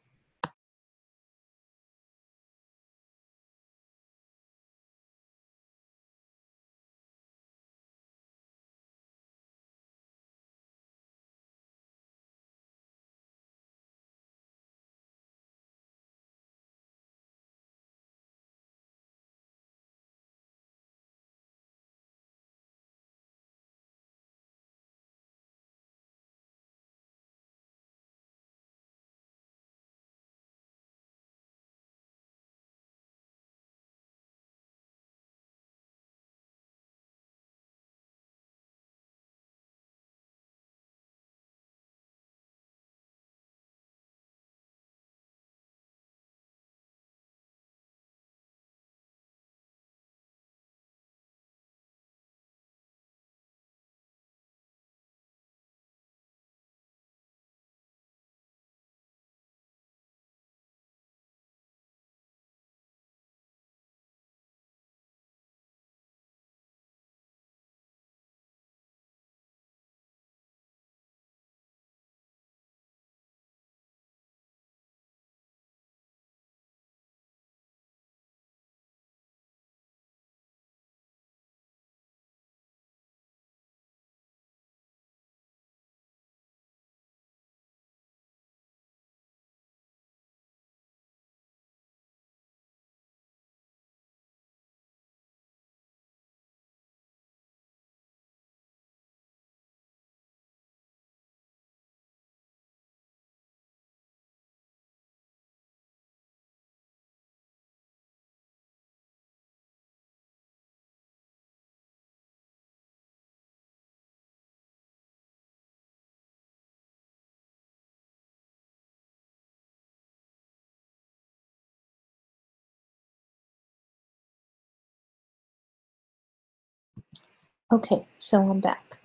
Speaker 1: Okay, so I'm back.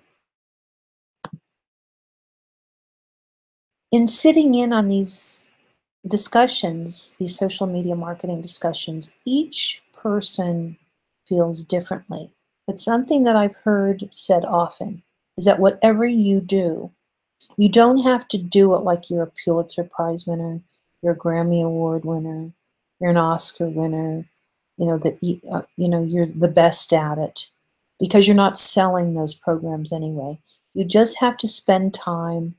Speaker 1: In sitting in on these discussions, these social media marketing discussions, each person feels differently. But something that I've heard said often is that whatever you do, you don't have to do it like you're a Pulitzer Prize winner, you're a Grammy Award winner, you're an Oscar winner, that you're the best at it, because you're not selling those programs anyway. You just have to spend time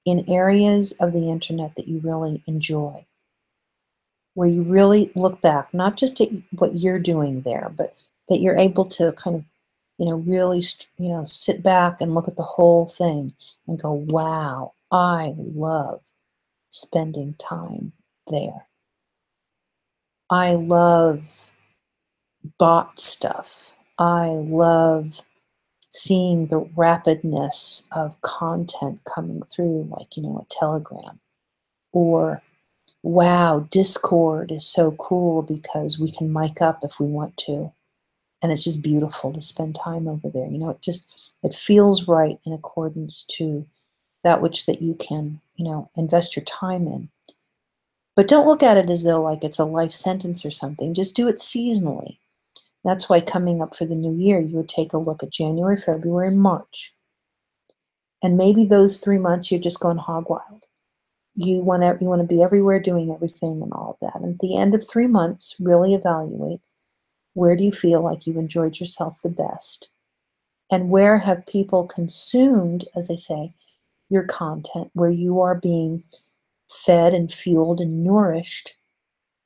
Speaker 1: in areas of the internet that you really enjoy, where you really look back, not just at what you're doing there, but that you're able to kind of, really, sit back and look at the whole thing and go, wow, I love spending time there. I love bot stuff. I love seeing the rapidness of content coming through, like, a Telegram. Or, wow, Discord is so cool because we can mic up if we want to. And it's just beautiful to spend time over there. It feels right in accordance to that which that you can, invest your time in. But don't look at it as though like it's a life sentence or something. Just do it seasonally. That's why coming up for the new year, you would take a look at January, February, and March. And maybe those 3 months you're just going hog wild. You want to be everywhere doing everything and all of that. And at the end of 3 months, really evaluate, where do you feel like you enjoyed yourself the best? And where have people consumed, as I say, your content, where you are being fed and fueled and nourished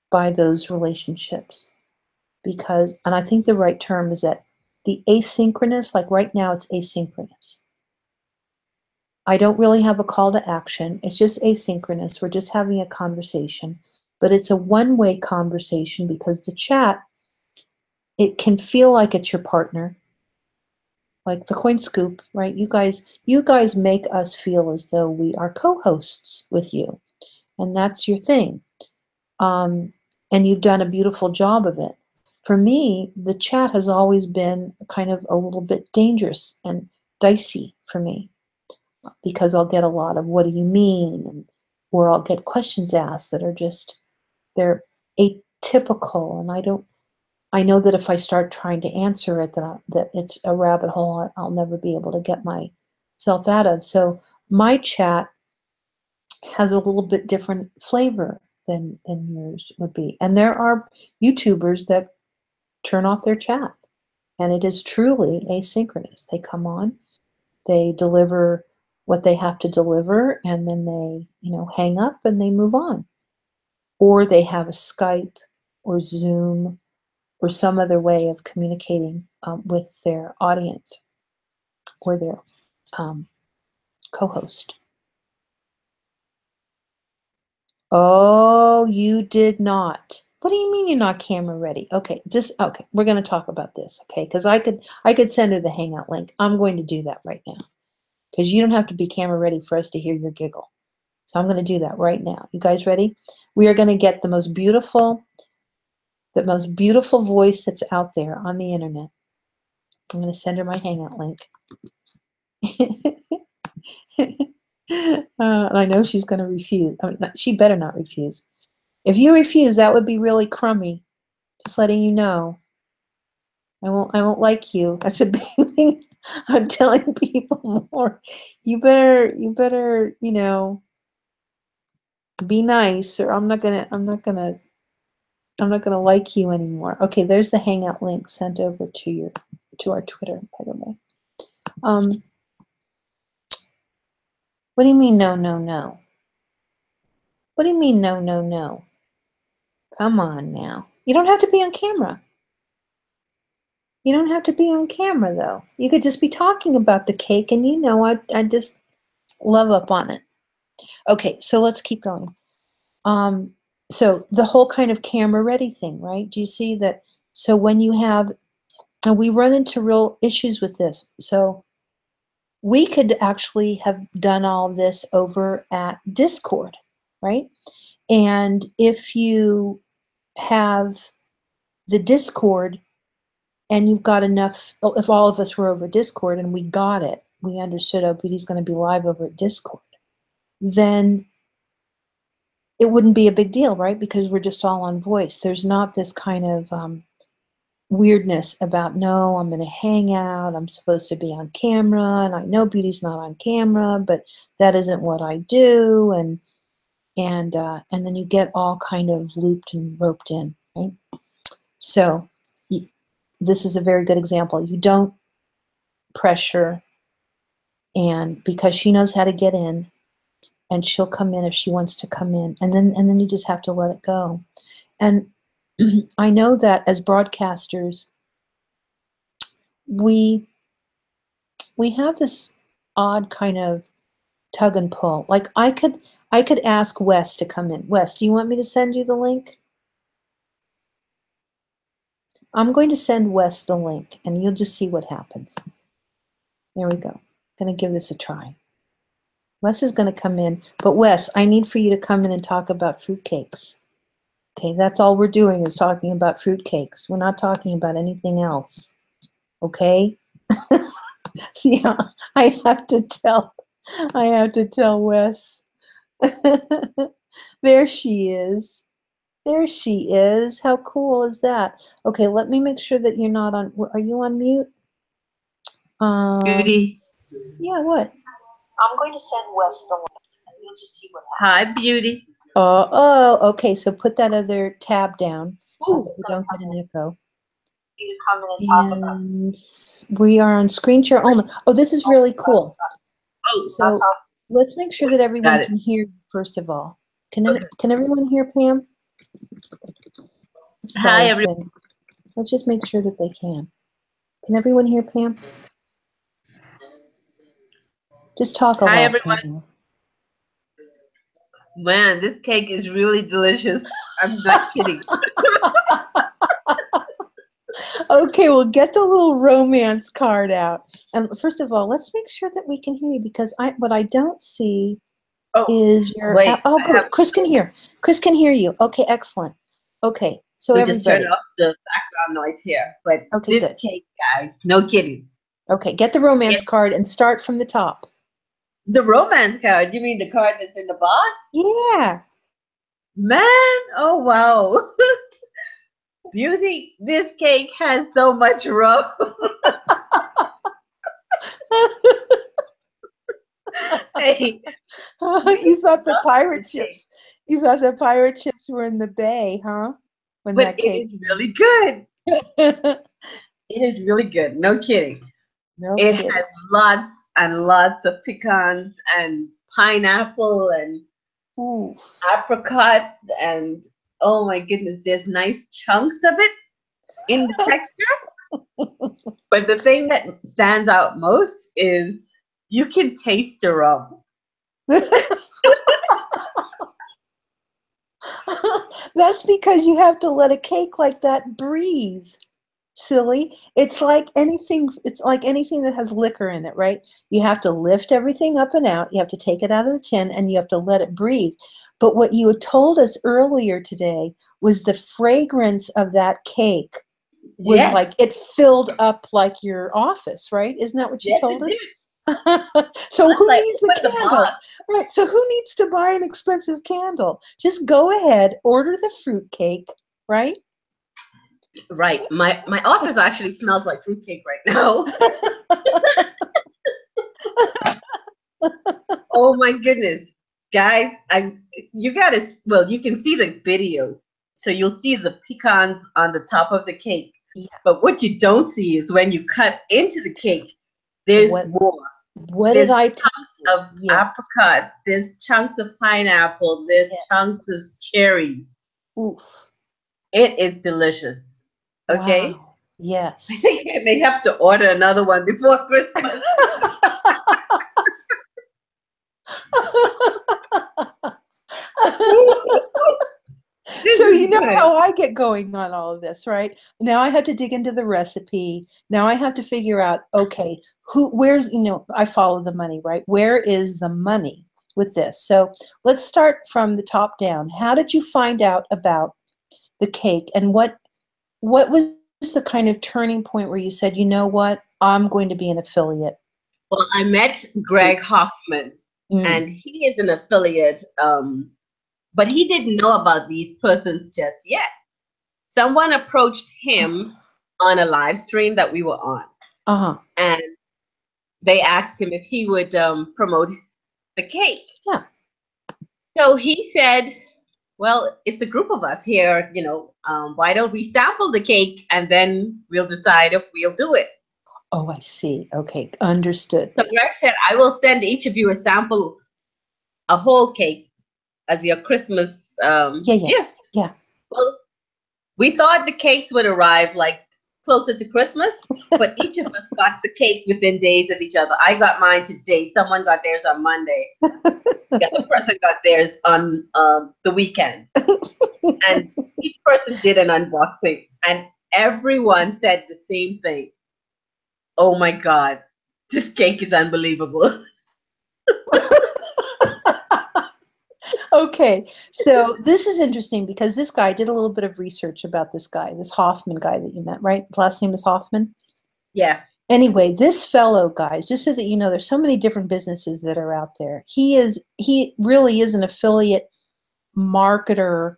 Speaker 1: by those relationships? And I think the right term is that the asynchronous, like right now it's asynchronous. I don't really have a call to action. It's just asynchronous. We're just having a conversation, but it's a one-way conversation because the chat, it can feel like it's your partner, like the Coin Scoop, right? You guys make us feel as though we are co-hosts with you, and that's your thing. And you've done a beautiful job of it. For me, the chat has always been kind of a little bit dangerous and dicey for me, because I'll get a lot of "what do you mean?" or I'll get questions asked that are just, they're atypical, and I know that if I start trying to answer it, that it's a rabbit hole I'll never be able to get myself out of. So my chat has a little bit different flavor than yours would be. And there are YouTubers that turn off their chat, and it is truly asynchronous. They come on, they deliver what they have to deliver, and then they, hang up and they move on. Or they have a Skype or Zoom or some other way of communicating with their audience or their um, co-host. Oh, you did not. What do you mean you're not camera ready? Okay, okay. We're going to talk about this, okay? Because I could send her the Hangout link. I'm going to do that right now because you don't have to be camera ready for us to hear your giggle. So I'm going to do that right now. You guys ready? We are going to get the most beautiful voice that's out there on the internet. I'm going to send her my Hangout link. And I know she's going to refuse. She better not refuse. If you refuse, that would be really crummy. Just letting you know. I won't like you. That's a big thing I'm telling people more. You better, be nice, or I'm not gonna like you anymore. Okay, there's the Hangout link sent over to our Twitter, by the way. What do you mean no, no, no? What do you mean no, no, no? Come on now. You don't have to be on camera. You don't have to be on camera, though. You could just be talking about the cake, and I just love up on it. Okay, so let's keep going. So the whole kind of camera ready thing, right? Do you see that? So when you have, and we run into real issues with this. So we could actually have done all of this over at Discord, right? And if you have the Discord and you've got enough, if all of us were over Discord and we got it, we understood, oh, Beauty's going to be live over at Discord, then it wouldn't be a big deal, right? Because we're just all on voice. There's not this kind of weirdness about, no, I'm going to hang out, I'm supposed to be on camera, and I know Beauty's not on camera, but that isn't what I do, and then you get all kind of looped and roped in, right? So this is a very good example. You don't pressure, and because she knows how to get in, and she'll come in if she wants to come in, and then you just have to let it go. And I know that as broadcasters, we have this odd kind of tug and pull. Like I could ask Wes to come in. Wes, do you want me to send you the link? I'm going to send Wes the link, and you'll just see what happens. There we go. I'm going to give this a try. Wes is going to come in, but Wes, I need for you to come in and talk about fruitcakes. Okay, that's all we're doing is talking about fruitcakes. We're not talking about anything else. Okay? See, I have to tell Wes. There she is. There she is. How cool is that? Okay, let me make sure that you're not on. Are you on mute?
Speaker 2: Beauty.
Speaker 1: Yeah, what? I'm going to send Wes the link, and you'll just see what
Speaker 2: happens. Hi, Beauty.
Speaker 1: Oh, okay. So put that other tab down so that we don't get an echo. And we are on screen share only. Oh, this is really cool. So let's make sure that everyone can hear first of all. Can everyone hear Pam?
Speaker 2: Hi, everyone.
Speaker 1: Let's just make sure that they can. Can everyone hear Pam? Just talk a lot.
Speaker 2: Hi, everyone. Man, this cake is really delicious. I'm not kidding.
Speaker 1: Okay, we'll get the little romance card out. And first of all, let's make sure that we can hear you, because what I don't see is your...
Speaker 2: Wait,
Speaker 1: good. Chris can hear. Chris can hear you. Okay, excellent. Okay, so everybody...
Speaker 2: just turn off the background noise here. But
Speaker 1: okay,
Speaker 2: this cake, guys, no kidding.
Speaker 1: Okay, get the romance card and start from the top.
Speaker 2: The romance card? You mean the card that's in the box?
Speaker 1: Yeah.
Speaker 2: Man, oh, wow. Beauty, this cake has so much rum. Hey.
Speaker 1: You thought the pirate chips. You thought the pirate chips were in the bay, huh?
Speaker 2: But it is really good. It is really good. No kidding. It has lots and lots of pecans and pineapple and apricots, and oh my goodness, there's nice chunks of it in the texture. But the thing that stands out most is you can taste the rum.
Speaker 1: That's because you have to let a cake like that breathe. Silly. It's like anything that has liquor in it, right? You have to lift everything up and out. You have to take it out of the tin, and you have to let it breathe. But what you had told us earlier today was the fragrance of that cake was like it filled up like your office, right? Isn't that what you told us? So who needs a candle? Right. So who needs to buy an expensive candle? Just go ahead, order the fruitcake, right?
Speaker 2: Right. My office actually smells like fruitcake right now. Oh my goodness. Guys, you can see the video. So you'll see the pecans on the top of the cake. Yeah. But what you don't see is when you cut into the cake, there's more.
Speaker 1: There's
Speaker 2: chunks of apricots, there's chunks of pineapple, there's chunks of cherries.
Speaker 1: Oof.
Speaker 2: It is delicious. Okay?
Speaker 1: Wow. Yes.
Speaker 2: I may have to order another one before Christmas.
Speaker 1: So you know how I get going on all of this, right? Now I have to dig into the recipe. Now I have to figure out, okay, where's, I follow the money, right? Where is the money with this? So let's start from the top down. How did you find out about the cake, and what was the kind of turning point where you said, you know what, I'm going to be an affiliate?
Speaker 2: Well, I met Greg Hoffman,
Speaker 1: Mm.
Speaker 2: and he is an affiliate, but he didn't know about these persons just yet. Someone approached him on a live stream that we were on, and they asked him if he would promote the cake.
Speaker 1: Yeah.
Speaker 2: So he said, well, it's a group of us here, why don't we sample the cake and then we'll decide if we'll do it.
Speaker 1: Oh, I see. Okay, understood.
Speaker 2: So Greg said, I will send each of you a sample, a whole cake as your Christmas gift.
Speaker 1: Yeah.
Speaker 2: Well, we thought the cakes would arrive like closer to Christmas, but each of us got the cake within days of each other. I got mine today. Someone got theirs on Monday. The other person got theirs on the weekend. And each person did an unboxing, and everyone said the same thing. Oh my God, this cake is unbelievable.
Speaker 1: Okay, so this is interesting because this guy did a little bit of research about this guy, this Hoffman guy that you met, right? Last name is Hoffman?
Speaker 2: Yeah.
Speaker 1: Anyway, this fellow, guys, just so that you know, there's so many different businesses that are out there. He really is an affiliate marketer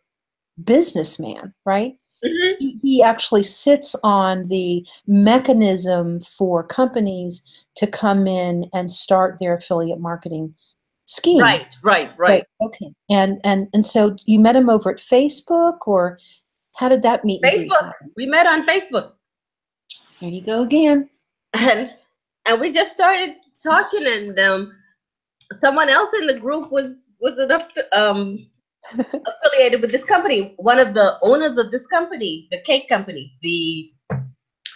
Speaker 1: businessman, right?
Speaker 2: Mm-hmm.
Speaker 1: He actually sits on the mechanism for companies to come in and start their affiliate marketing scheme.
Speaker 2: Right.
Speaker 1: Okay. And so you met him over at Facebook, or how did that meet?
Speaker 2: Facebook. We met on Facebook.
Speaker 1: There you go again.
Speaker 2: And we just started talking, and someone else in the group was affiliated with this company. One of the owners of this company, the cake company, the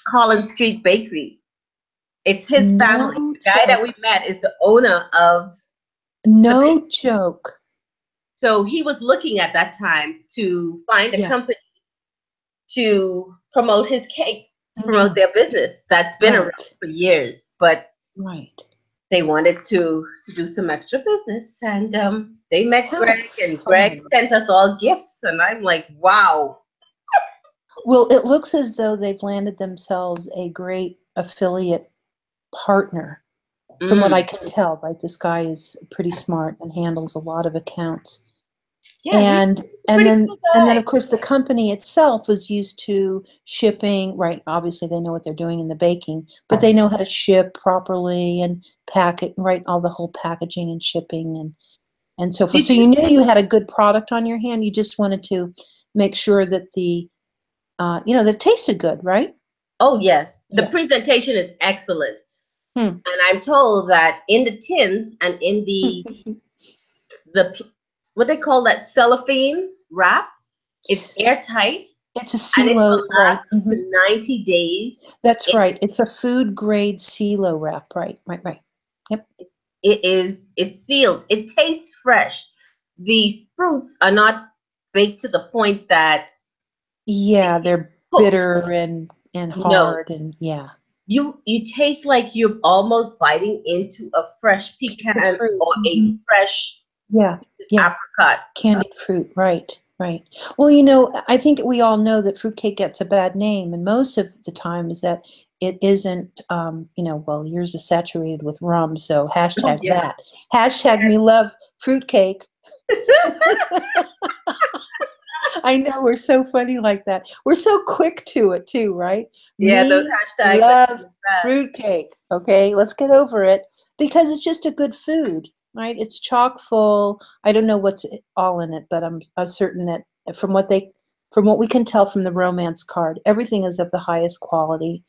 Speaker 2: Collins Street Bakery. It's his family. The guy that we met is the owner of.
Speaker 1: No joke.
Speaker 2: So he was looking at that time to find a company to promote his cake, to promote their business that's been around for years, but they wanted to do some extra business, and they met Greg, and Greg sent us all gifts, and I'm like, wow.
Speaker 1: Well, it looks as though they've landed themselves a great affiliate partner. From what I can tell, right? This guy is pretty smart and handles a lot of accounts. Yeah, and then of course the company itself was used to shipping, right? Obviously they know what they're doing in the baking, but they know how to ship properly and pack it, right? All the whole packaging and shipping and so forth. So you knew you had a good product on your hand. You just wanted to make sure that that it tasted good, right?
Speaker 2: Oh yes, the presentation is excellent. And I'm told that in the tins and in the what they call that cellophane wrap, it's airtight.
Speaker 1: It's a CeeLo,
Speaker 2: right? 90 days.
Speaker 1: That's right. It's a food grade CeeLo wrap, right? Yep.
Speaker 2: It's sealed. It tastes fresh. The fruits are not baked to the point that
Speaker 1: they're bitter and hard and
Speaker 2: You taste like you're almost biting into a fresh pecan or a fresh apricot.
Speaker 1: Candied fruit, right. Well, I think we all know that fruitcake gets a bad name, and most of the time is that it isn't, yours is saturated with rum, so hashtag that. Hashtag me love fruitcake. I know, we're so funny like that. We're so quick to it too, right?
Speaker 2: Yeah, those hashtags.
Speaker 1: Love fruitcake. Okay, let's get over it because it's just a good food, right? It's chock full. I don't know what's all in it, but I'm certain that from what we can tell from the romance card, everything is of the highest quality.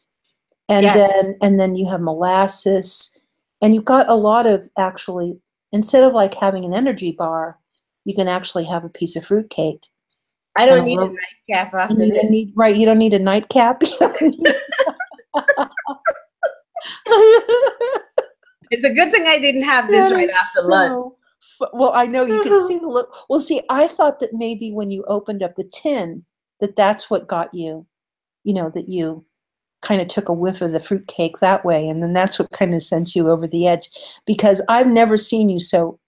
Speaker 1: And then you have molasses, and you've got a lot of actually, instead of like having an energy bar, you can actually have a piece of fruitcake.
Speaker 2: I don't need a nightcap after this.
Speaker 1: You don't need a nightcap.
Speaker 2: It's a good thing I didn't have this right after lunch.
Speaker 1: Well, I know you can see the look. Well, see, I thought that maybe when you opened up the tin, that's what got you, that you kind of took a whiff of the fruitcake that way, and then that's what kind of sent you over the edge. Because I've never seen you so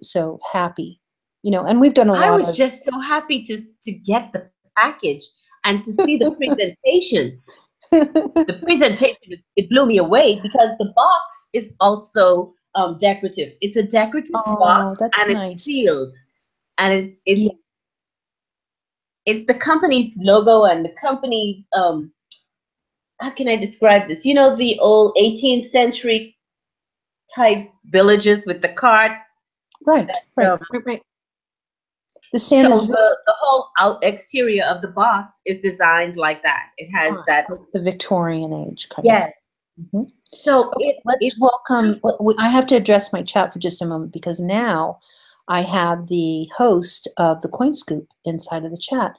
Speaker 1: happy. And we've done a lot.
Speaker 2: I was just so happy to get the package and to see the presentation. The presentation, it blew me away because the box is also decorative. It's a decorative
Speaker 1: Oh,
Speaker 2: box
Speaker 1: that's
Speaker 2: and it's
Speaker 1: nice.
Speaker 2: sealed, and
Speaker 1: Yeah.
Speaker 2: it's the company's logo and the company. How can I describe this? You know, the old 18th century type villages with the cart.
Speaker 1: Right, right,
Speaker 2: Um,
Speaker 1: right, right. The
Speaker 2: so
Speaker 1: stand is very
Speaker 2: the whole out exterior of the box is designed like that. It has that.
Speaker 1: like the Victorian age kind of.
Speaker 2: Yes.
Speaker 1: Mhm.
Speaker 2: So
Speaker 1: Okay, let's
Speaker 2: it's
Speaker 1: welcome.
Speaker 2: beautiful.
Speaker 1: I have to address my chat for just a moment because now I have the host of the Coin Scoop inside of the chat.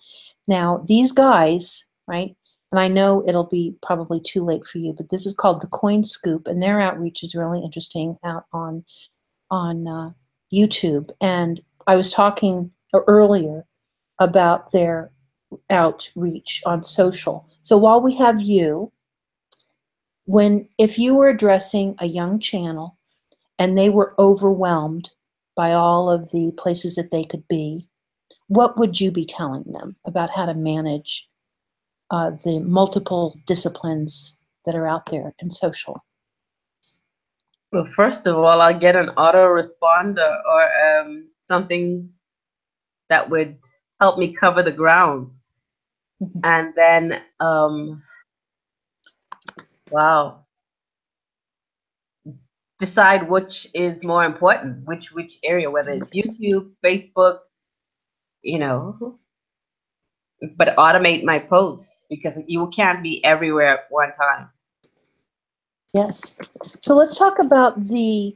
Speaker 1: Now, these guys, right? And I know it'll be probably too late for you, but this is called the Coin Scoop, and their outreach is really interesting out on YouTube. And I was talking earlier about their outreach on social. So while we have you, if you were addressing a young channel and they were overwhelmed by all of the places that they could be, what would you be telling them about how to manage the multiple disciplines that are out there in social?
Speaker 2: Well, first of all, I'll get an autoresponder or something that would help me cover the grounds.
Speaker 1: Mhm.
Speaker 2: And then, wow, decide which is more important, which area, whether it's YouTube, Facebook, you know, but automate my posts because you can't be everywhere at one time.
Speaker 1: Yes. So let's talk about the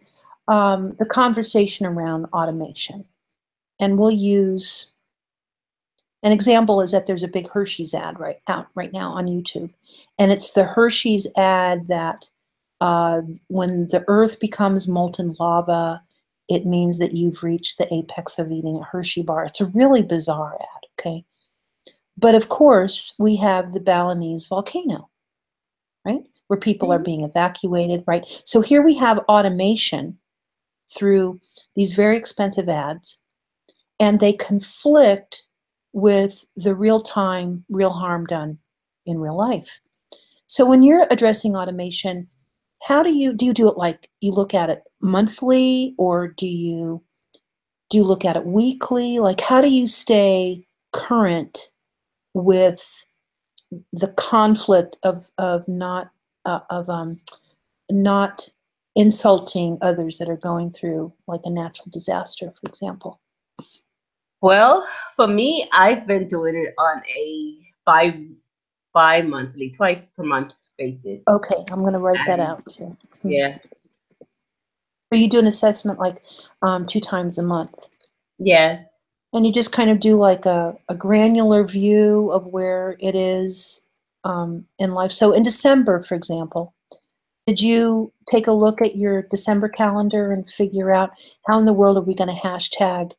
Speaker 1: conversation around automation, and we'll use an example is that there's a big Hershey's ad right now on YouTube, and it's the Hershey's ad that when the Earth becomes molten lava, it means that you've reached the apex of eating a Hershey bar. It's a really bizarre ad, okay? But of course, we have the Balinese volcano, right? Where people are being evacuated, right? So here we have automation through these very expensive ads, and they conflict with the real time, real harm done in real life. So when you're addressing automation, how do you do it? Like you look at it monthly, or do you look at it weekly? Like how do you stay current with the conflict of not insulting others that are going through like a natural disaster, for example?
Speaker 2: Well, for me, I've been doing it on a bi-monthly, twice per month basis.
Speaker 1: Okay, I'm going to write that
Speaker 2: And
Speaker 1: out too.
Speaker 2: yeah,
Speaker 1: So you do an assessment like 2 times a month,
Speaker 2: yes.
Speaker 1: and you just kind of do like a granular view of where it is in life. So in December, for example, did you take a look at your December calendar and figure out how in the world are we going to hashtag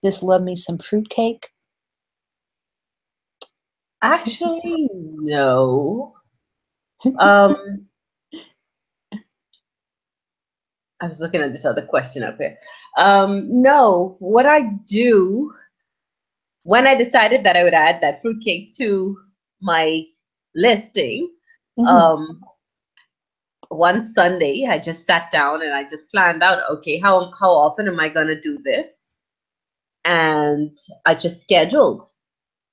Speaker 1: this love me some fruitcake?
Speaker 2: Actually, no. Um, I was looking at this other question up here. No, what I do when I decided that I would add that fruitcake to my listing,
Speaker 1: Mhm.
Speaker 2: um, one Sunday I just sat down and I just planned out, okay, how often am I gonna do this? And I just scheduled.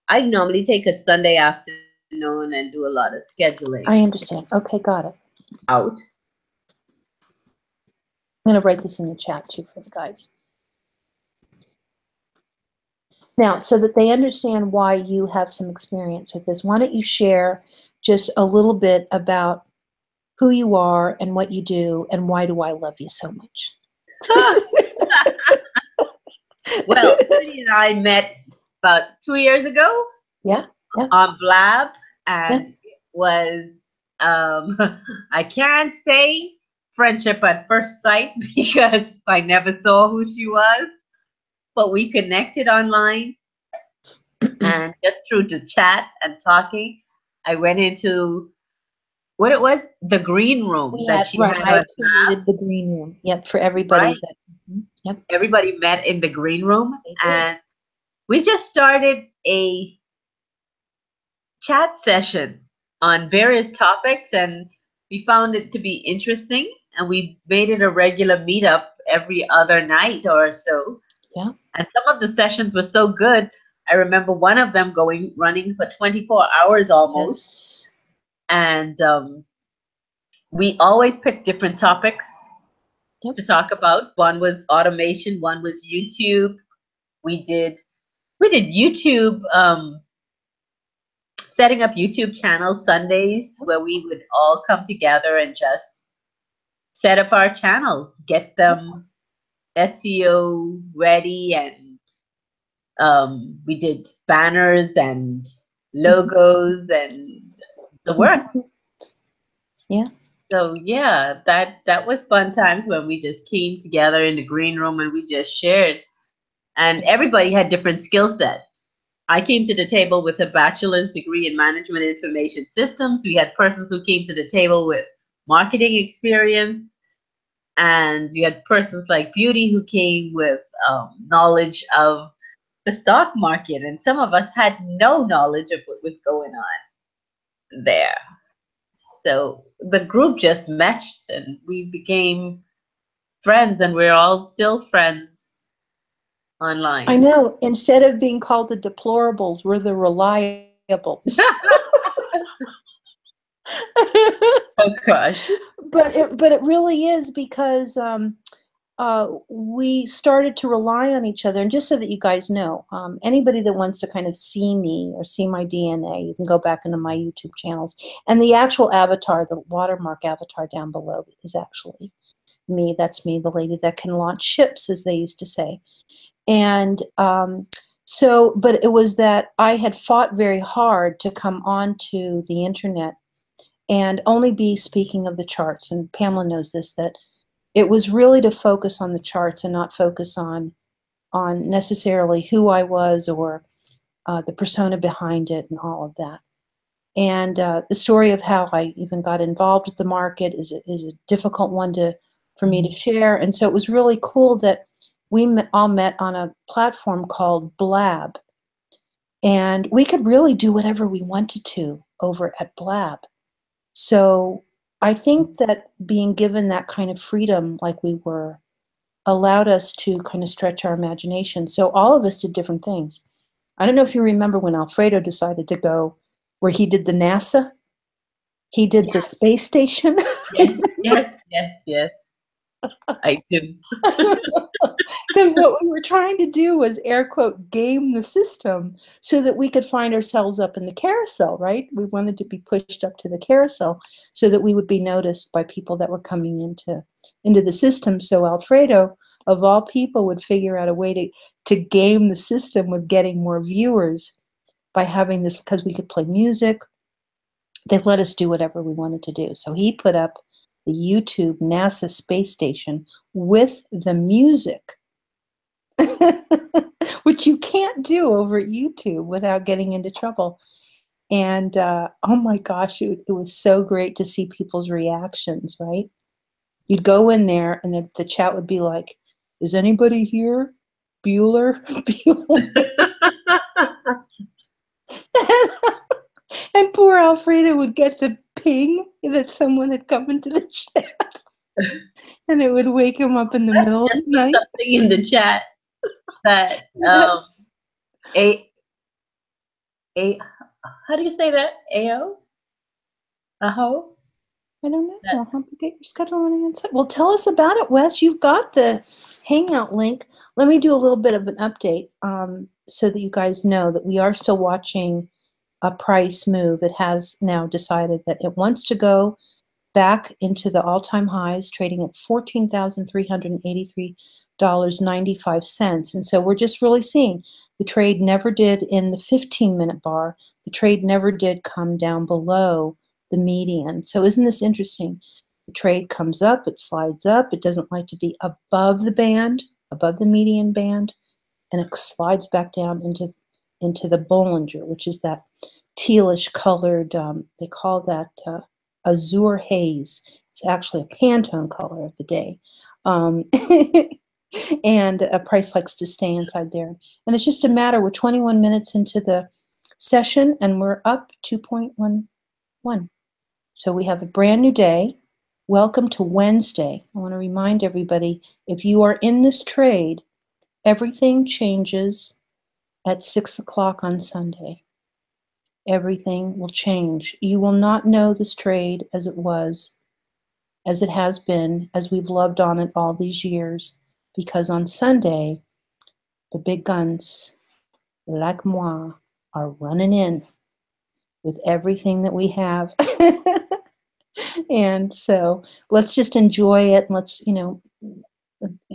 Speaker 2: I normally take a Sunday afternoon and do a lot of scheduling
Speaker 1: I understand. Okay, got it.
Speaker 2: out.
Speaker 1: I'm going to write this in the chat too for the guys. Now, so that they understand why you have some experience with this, why don't you share just a little bit about who you are and what you do and why do I love you so much?
Speaker 2: Well, Cindy and I met about 2 years ago
Speaker 1: Yeah, yeah,
Speaker 2: on Blab,
Speaker 1: yeah.
Speaker 2: and it was I can't say friendship at first sight because I never saw who she was, but we connected online and just through the chat and talking, I went into what it was, the green room
Speaker 1: We
Speaker 2: that
Speaker 1: had,
Speaker 2: she
Speaker 1: right,
Speaker 2: had
Speaker 1: I
Speaker 2: on
Speaker 1: had
Speaker 2: Blab,
Speaker 1: created the green room, yep, for everybody
Speaker 2: right?
Speaker 1: that, yep,
Speaker 2: Everybody met in the green room
Speaker 1: they did.
Speaker 2: and we just started a chat session on various topics, and we found it to be interesting, and we made it a regular meetup every other night or so.
Speaker 1: Yeah.
Speaker 2: And some of the sessions were so good. I remember one of them running for 24 hours almost.
Speaker 1: Yes.
Speaker 2: And we always picked different topics to talk about. One was automation, one was YouTube. We did YouTube, setting up YouTube channels Sundays, where we would all come together and just set up our channels, get them SEO ready, and we did banners and logos and the works.
Speaker 1: Yeah.
Speaker 2: So yeah, that was fun times when we just came together in the green room and we just shared. And everybody had different skill set. I came to the table with a bachelor's degree in management information systems. We had persons who came to the table with marketing experience, and you had persons like Beauty who came with knowledge of the stock market, and some of us had no knowledge of what was going on there. So the group just meshed and we became friends, and we're all still friends online.
Speaker 1: I know. Instead of being called the deplorables, we're the reliables.
Speaker 2: Oh gosh.
Speaker 1: But it really is, because we started to rely on each other. And just so that you guys know, anybody that wants to kind of see me or see my DNA, you can go back into my YouTube channels. And the actual avatar, the watermark avatar down below, is actually me. That's me, the lady that can launch ships, as they used to say. And but it was that I had fought very hard to come onto the internet and only be speaking of the charts. And Pamela knows this, that it was really to focus on the charts and not focus on necessarily who I was or the persona behind it and all of that. And the story of how I even got involved with the market is a difficult one for me to share. And so it was really cool that we all met on a platform called Blab. And we could really do whatever we wanted to over at Blab. So I think that being given that kind of freedom, like we were, allowed us to kind of stretch our imagination. So all of us did different things. I don't know if you remember when Alfredo decided to go where he did the NASA. He did the space station.
Speaker 2: Yes. I do.
Speaker 1: Because what we were trying to do was, air quote, game the system so that we could find ourselves up in the carousel, right? We wanted to be pushed up to the carousel so that we would be noticed by people that were coming into the system. So Alfredo, of all people, would figure out a way to game the system with getting more viewers by having this, because we could play music. They let us do whatever we wanted to do. So he put up the YouTube NASA space station with the music, which you can't do over at YouTube without getting into trouble. And oh my gosh, it was so great to see people's reactions, right? You'd go in there and the chat would be like, is anybody here? Bueller? And poor Alfredo would get the ping that someone had come into the chat. And it would wake him up in the middle of the night.
Speaker 2: Something in the chat that
Speaker 1: Yes.
Speaker 2: how do you say that? AO? Aho?
Speaker 1: I don't know. I'll have to get your schedule running inside. Well, tell us about it, Wes. You've got the Hangout link. Let me do a little bit of an update so that you guys know that we are still watching a price move. It has now decided that it wants to go back into the all-time highs, trading at $14,383.95. And so we're just really seeing the trade never did in the 15-minute bar. The trade never did come down below the median. So isn't this interesting? The trade comes up, it slides up, it doesn't like to be above the band, above the median band, and it slides back down into the Bollinger, which is that tealish colored, they call that azure haze. It's actually a Pantone color of the day. And a price likes to stay inside there. And it's just a matter, we're 21 minutes into the session and we're up 2.1 1. So we have a brand new day. Welcome to Wednesday. I want to remind everybody, if you are in this trade, everything changes at 6 o'clock on Sunday. Everything will change. You will not know this trade as it was, as it has been, as we've loved on it all these years, because on Sunday, the big guns, like moi, are running in with everything that we have. And so let's just enjoy it. And let's,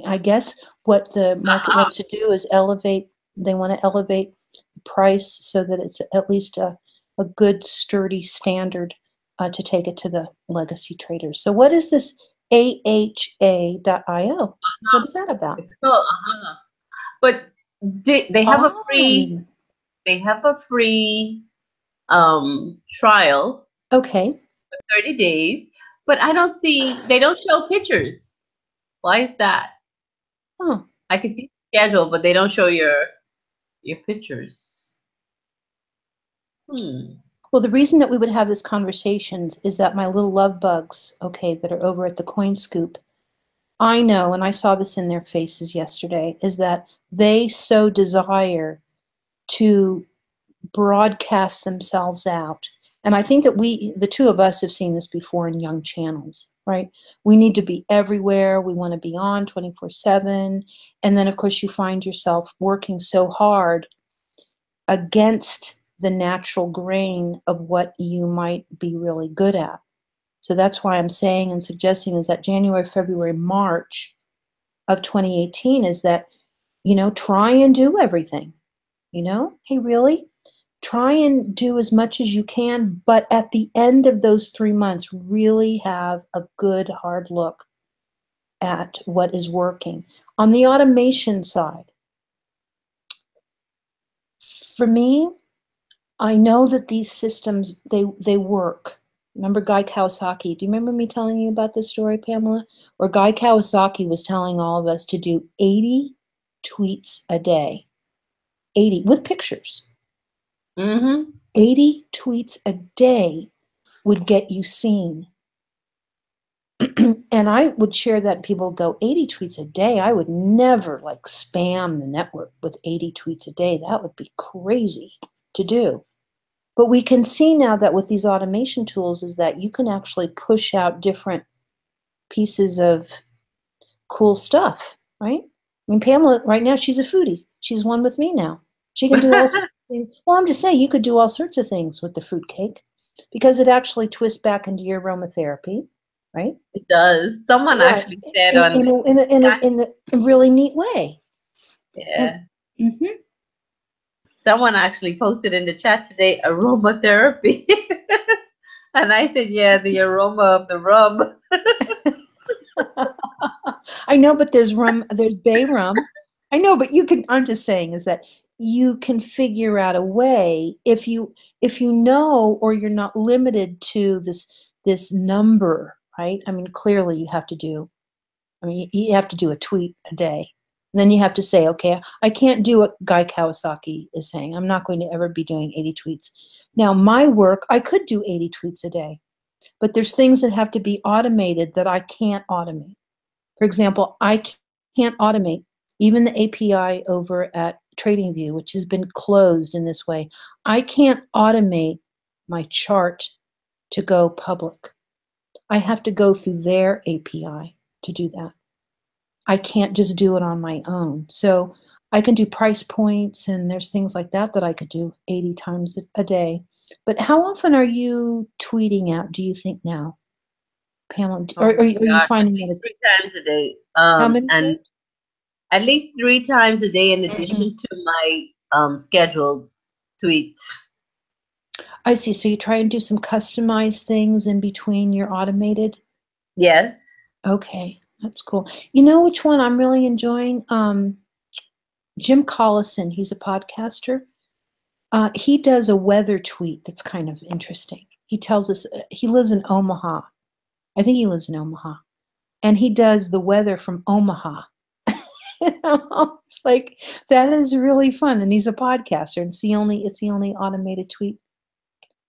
Speaker 1: I guess what the market wants to do is they want to elevate the price so that it's at least a good, sturdy standard to take it to the legacy traders. So what is this AHA.io? What is that about?
Speaker 2: It's called, but they have a free, trial.
Speaker 1: Okay.
Speaker 2: For 30 days, but they don't show pictures. Why is that?
Speaker 1: Oh.
Speaker 2: I can see the schedule, but they don't show your pictures.
Speaker 1: Well, the reason that we would have this conversation is that my little love bugs, okay, that are over at the Coin Scoop, I know, and I saw this in their faces yesterday, is that they so desire to broadcast themselves out. And I think that the two of us have seen this before in young channels, right? We need to be everywhere. We want to be on 24/7. And then, of course, you find yourself working so hard against the natural grain of what you might be really good at. So that's why I'm saying and suggesting is that January, February, March of 2018 is that, try and do everything. Hey, really? Try and do as much as you can, but at the end of those 3 months, really have a good hard look at what is working. On the automation side, for me, I know that these systems, they work. Remember Guy Kawasaki? Do you remember me telling you about this story, Pamela? Where Guy Kawasaki was telling all of us to do 80 tweets a day. 80, with pictures. 80 tweets a day would get you seen. And I would share that and people would go, 80 tweets a day? I would never spam the network with 80 tweets a day. That would be crazy to do. But we can see now that with these automation tools is that you can actually push out different pieces of cool stuff, right? I mean, Pamela, right now, she's a foodie. She's one with me now. She can do all sorts of things. Well, I'm just saying you could do all sorts of things with the fruitcake because it actually twists back into your aromatherapy, right?
Speaker 2: It does. Someone actually said
Speaker 1: in a really neat way.
Speaker 2: Yeah. Someone actually posted in the chat today, aromatherapy. And I said, yeah, the aroma of the rum.
Speaker 1: I know, but there's rum, there's bay rum. I know, but I'm just saying is that you can figure out a way if you know, or you're not limited to this number, right? I mean, clearly you have to do a tweet a day. And then you have to say, okay, I can't do what Guy Kawasaki is saying. I'm not going to ever be doing 80 tweets. Now, my work, I could do 80 tweets a day, but there's things that have to be automated that I can't automate. For example, I can't automate even the API over at TradingView, which has been closed in this way. I can't automate my chart to go public. I have to go through their API to do that. I can't just do it on my own. So I can do price points, and there's things like that I could do 80 times a day. But how often are you tweeting out, do you think now, Pamela? Are you finding that
Speaker 2: 3 times a day?
Speaker 1: How many?
Speaker 2: And at least 3 times a day in addition to my scheduled tweets.
Speaker 1: I see. So you try and do some customized things in between your automated?
Speaker 2: Yes.
Speaker 1: Okay, that's cool. You know which one I'm really enjoying? Jim Collison, he's a podcaster. He does a weather tweet that's kind of interesting. He tells us, he lives in Omaha. I think he lives in Omaha. And he does the weather from Omaha. It's like, that is really fun. And he's a podcaster. And it's the only automated tweet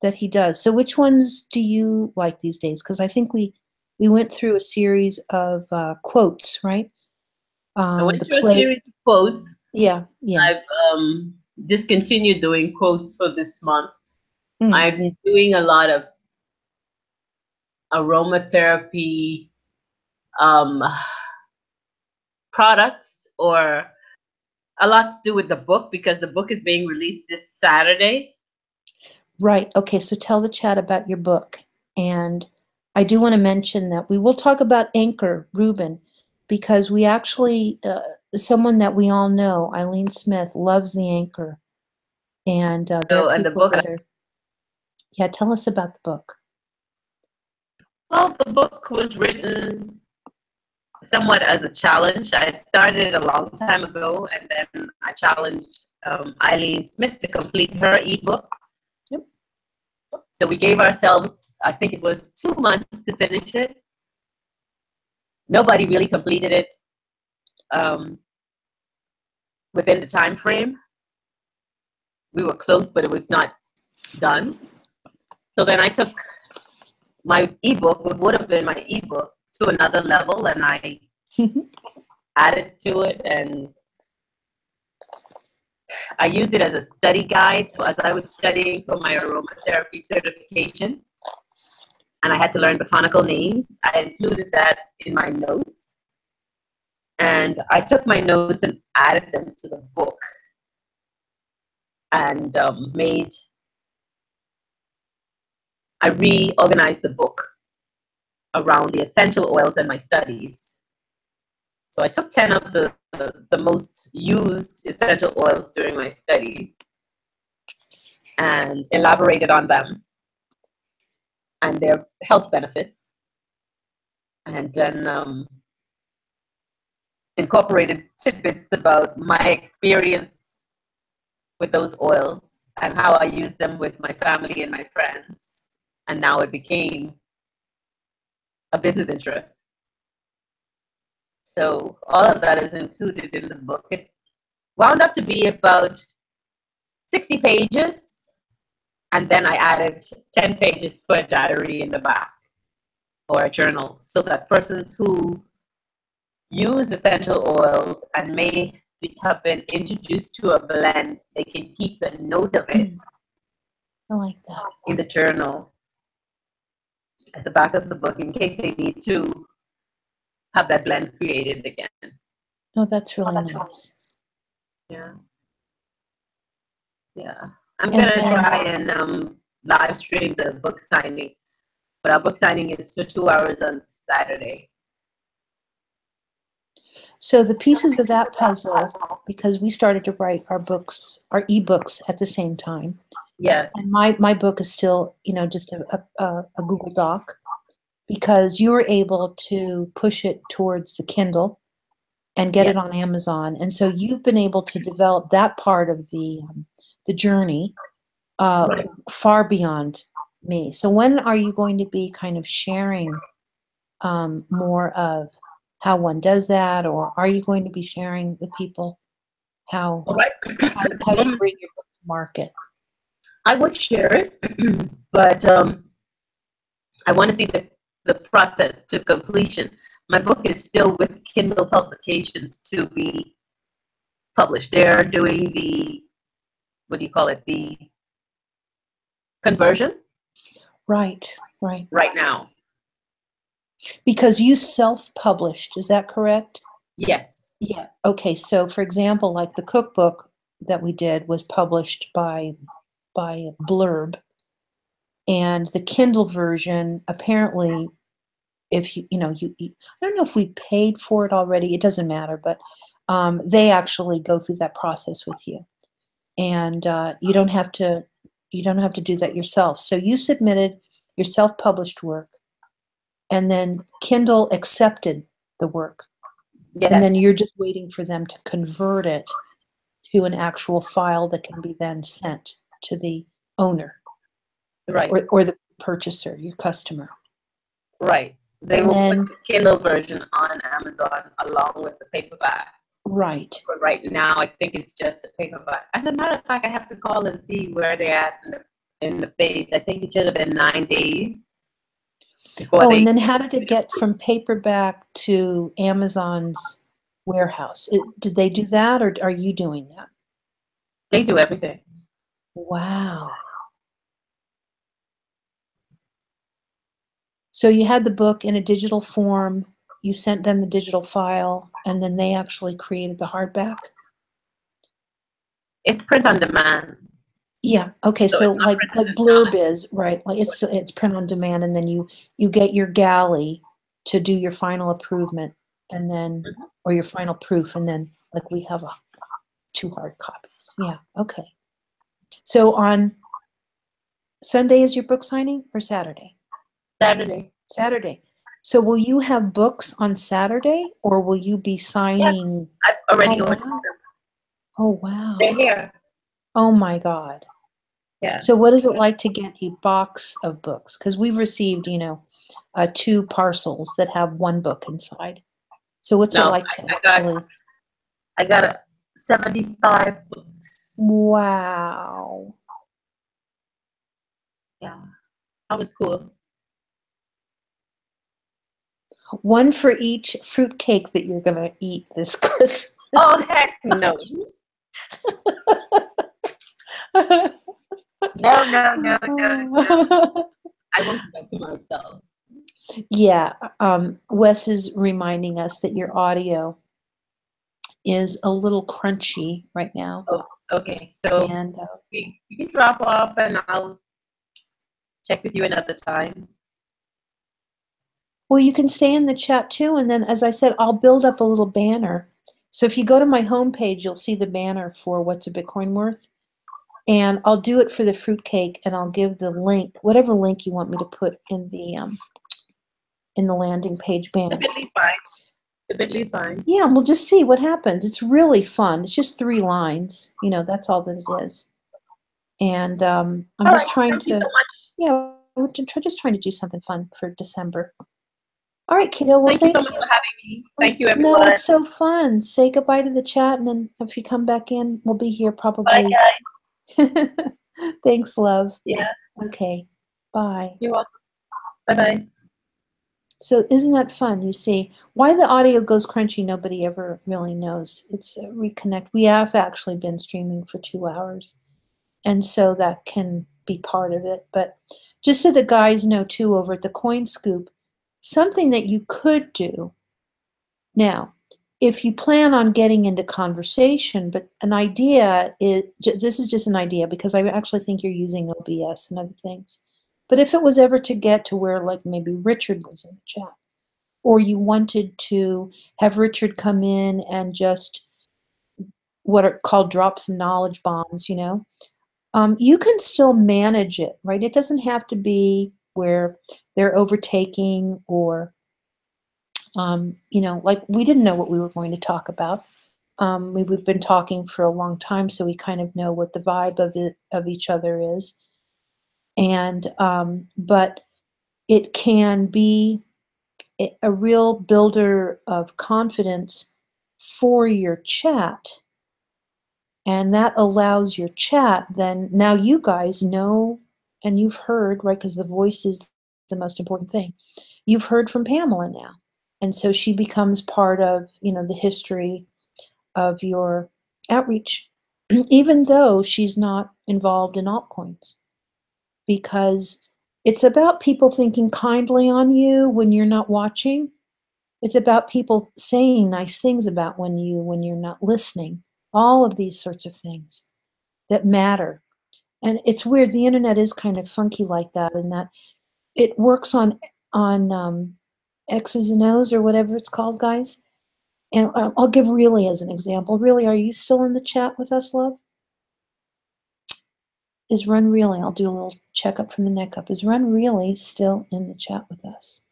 Speaker 1: that he does. So which ones do you like these days? Because I think we went through a series of quotes, right?
Speaker 2: I went
Speaker 1: The
Speaker 2: through a
Speaker 1: play.
Speaker 2: series of quotes.
Speaker 1: Yeah, yeah.
Speaker 2: I've discontinued doing quotes for this month.
Speaker 1: Mm,
Speaker 2: I've been doing a lot of aromatherapy um, products, or a lot to do with the book, because the book is being released this Saturday.
Speaker 1: right. Okay. So tell the chat about your book. And I do want to mention that we will talk about Anchor, Ruben, because we actually, someone that we all know, Eileen Smith, loves the Anchor. And there
Speaker 2: So,
Speaker 1: are
Speaker 2: and the
Speaker 1: people
Speaker 2: book,
Speaker 1: that are, yeah, tell us about the book.
Speaker 2: well, the book was written somewhat as a challenge. I had started a long time ago, and then I challenged Eileen Smith to complete her ebook.
Speaker 1: Yep.
Speaker 2: So we gave ourselves, I think it was 2 months to finish it. Nobody really completed it within the time frame. We were close, but it was not done. So then I took my ebook, what would have been my ebook, to another level, and I added to it, and I used it as a study guide. So as I was studying for my aromatherapy certification, and I had to learn botanical names, I included that in my notes. And I took my notes and added them to the book, and I reorganized the book around the essential oils and my studies. So I took 10 of the most used essential oils during my studies and elaborated on them and their health benefits, and then incorporated tidbits about my experience with those oils and how I use them with my family and my friends. And now it became a business interest. So all of that is included in the book. It wound up to be about 60 pages, and then I added 10 pages for a diary in the back, or a journal, so that persons who use essential oils and may have been introduced to a blend, they can keep a note of it
Speaker 1: I like that.
Speaker 2: in the journal at the back of the book, in case they need to have that blend created again.
Speaker 1: Oh, that's really nice.
Speaker 2: Yeah. Yeah. I'm
Speaker 1: And
Speaker 2: gonna
Speaker 1: then,
Speaker 2: try and live stream the book signing, but our book signing is for 2 hours on Saturday.
Speaker 1: so the pieces of that puzzle, because we started to write our books, our ebooks at the same time.
Speaker 2: Yeah.
Speaker 1: And my book is still, just a Google Doc, because you were able to push it towards the Kindle and get
Speaker 2: Yeah.
Speaker 1: it on Amazon. And so you've been able to develop that part of the journey
Speaker 2: Right.
Speaker 1: far beyond me. So when are you going to be kind of sharing more of how one does that, or are you going to be sharing with people how
Speaker 2: All right.
Speaker 1: how you bring your book to market?
Speaker 2: I would share it, but I want to see the process to completion. My book is still with Kindle Publications to be published. They're doing the, what do you call it, the conversion
Speaker 1: Right, right.
Speaker 2: right now.
Speaker 1: Because you self-published, is that correct?
Speaker 2: Yes.
Speaker 1: Yeah. Okay. So, for example, like the cookbook that we did was published by Blurb, and the Kindle version apparently, if I don't know if we paid for it already. It doesn't matter, but they actually go through that process with you, and you don't have to do that yourself. So you submitted your self-published work, and then Kindle accepted the work.
Speaker 2: Yes.
Speaker 1: And then you're just waiting for them to convert it to an actual file that can be then sent to the owner,
Speaker 2: Right.
Speaker 1: or the purchaser, your customer.
Speaker 2: Right. They
Speaker 1: And
Speaker 2: will
Speaker 1: then,
Speaker 2: put the Kindle version on Amazon along with the paperback.
Speaker 1: right.
Speaker 2: But right now, I think it's just a paperback. As a matter of fact, I have to call and see where they're at in the face. I think it should have been 9 days before
Speaker 1: Oh,
Speaker 2: they.
Speaker 1: and then how did it get from paperback to Amazon's warehouse? Did they do that, or are you doing that?
Speaker 2: They do everything.
Speaker 1: Wow. So you had the book in a digital form, you sent them the digital file, and then they actually created the hardback?
Speaker 2: It's print on demand.
Speaker 1: Yeah. Okay.
Speaker 2: So
Speaker 1: So
Speaker 2: it's not
Speaker 1: like
Speaker 2: printed
Speaker 1: Blurb
Speaker 2: electronically.
Speaker 1: is, right? Like it's print on demand, and then you get your galley to do your final improvement, and then or your final proof, and then like we have 2 hard copies. Yeah. Okay. So on Sunday is your book signing or Saturday?
Speaker 2: Saturday.
Speaker 1: Saturday. So will you have books on Saturday, or will you be signing?
Speaker 2: I've already
Speaker 1: Oh
Speaker 2: ordered
Speaker 1: wow.
Speaker 2: them.
Speaker 1: Oh wow.
Speaker 2: They're here.
Speaker 1: Oh my God.
Speaker 2: Yeah.
Speaker 1: So what is it like to get a box of books? Because we've received, 2 parcels that have 1 book inside. So what's it
Speaker 2: No,
Speaker 1: like to
Speaker 2: I
Speaker 1: actually?
Speaker 2: got a 75 books.
Speaker 1: Wow.
Speaker 2: Yeah. That was cool.
Speaker 1: 1 for each fruitcake that you're gonna eat this Christmas.
Speaker 2: Oh heck no. No. I won't do that to myself.
Speaker 1: Yeah, Wes is reminding us that your audio is a little crunchy right now.
Speaker 2: Oh, okay. So
Speaker 1: And
Speaker 2: you can drop off and I'll check with you another time.
Speaker 1: well, you can stay in the chat too, and then as I said, I'll build up a little banner. So if you go to my homepage, you'll see the banner for What's a Bitcoin Worth? And I'll do it for the fruitcake, and I'll give the link, whatever link you want me to put in the landing page banner.
Speaker 2: The Bitly's fine. The Bitly's fine.
Speaker 1: Yeah, we'll just see what happens. It's really fun. It's just 3 lines. That's all that it is. And I'm
Speaker 2: All
Speaker 1: just
Speaker 2: right,
Speaker 1: trying
Speaker 2: thank you
Speaker 1: to,
Speaker 2: so much.
Speaker 1: yeah, we're just trying to do something fun for December. All right, kiddo. Well,
Speaker 2: Thank you
Speaker 1: thank
Speaker 2: so much for having me. Thank you,
Speaker 1: No,
Speaker 2: everyone.
Speaker 1: it's so fun. Say goodbye to the chat, and then if you come back in, we'll be here
Speaker 2: Bye,
Speaker 1: probably.
Speaker 2: guys.
Speaker 1: Thanks, love.
Speaker 2: Yeah,
Speaker 1: Okay. Bye.
Speaker 2: you're welcome. Bye-bye.
Speaker 1: So isn't that fun? You see, why the audio goes crunchy, nobody ever really knows. It's reconnect. We have actually been streaming for 2 hours, and so that can be part of it. But just so the guys know too, over at the Coin Scoop, something that you could do now, if you plan on getting into conversation, but an idea is, this is just an idea because I actually think you're using OBS and other things. But if it was ever to get to where like maybe Richard was in the chat, or you wanted to have Richard come in and just what are called drop some knowledge bombs, you can still manage it, right? It doesn't have to be where they're overtaking or like we didn't know what we were going to talk about. We've been talking for a long time, so we kind of know what the vibe of each other is. And but it can be a real builder of confidence for your chat, and that allows your chat. Then now you guys know, and you've heard, right? Because the voice is the most important thing. You've heard from Pamela now, and so she becomes part of the history of your outreach, even though she's not involved in altcoins, because it's about people thinking kindly on you when you're not watching. It's about people saying nice things about when you're not listening. All of these sorts of things that matter. And it's weird. The internet is kind of funky like that, in that it works on X's and O's or whatever it's called, guys. And I'll give Really as an example. Really, are you still in the chat with us, love? Is Run Really? I'll do a little checkup from the neck up. Is Run Really still in the chat with us?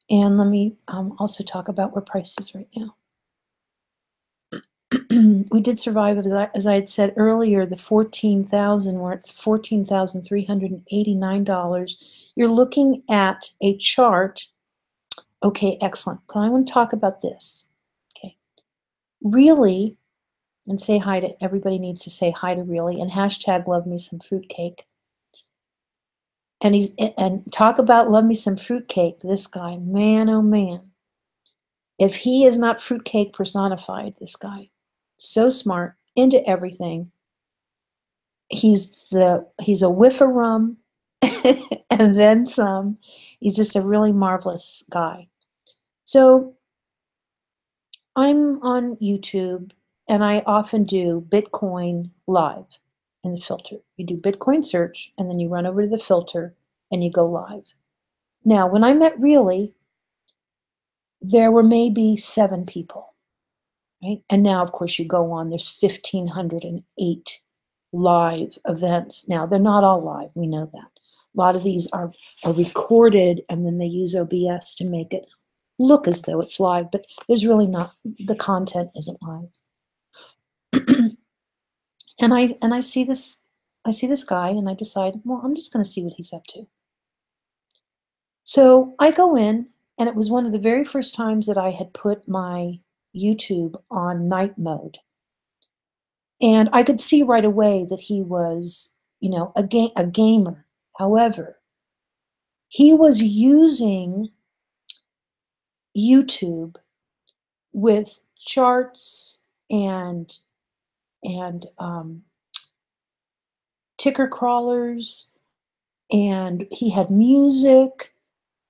Speaker 1: And let me also talk about where price is right now. We did survive, as I had said earlier, the 14,000. We're at $14,389. You're looking at a chart. Okay, excellent. I want to talk about this. Okay. Really, and say hi to, everybody needs to say hi to Really, and hashtag love me some fruitcake. And talk about love me some fruitcake, this guy, man, oh man. If he is not fruitcake personified, this guy, so smart, into everything. He's a whiff of rum and then some. He's just a really marvelous guy. So I'm on YouTube, and I often do Bitcoin live in the filter. You do Bitcoin search, and then you run over to the filter, and you go live. Now, when I met Really, there were maybe 7 people, right? And now, of course, you go on, there's 1,508 live events. Now, they're not all live, we know that. A lot of these are recorded, and then they use OBS to make it look as though it's live, but there's really not, the content isn't live. and I see this guy, and I decide, well, I'm just going to see what he's up to. So I go in, and it was one of the very first times that I had put my YouTube on night mode. And I could see right away that he was, a gamer. However, he was using YouTube with charts and ticker crawlers, and he had music,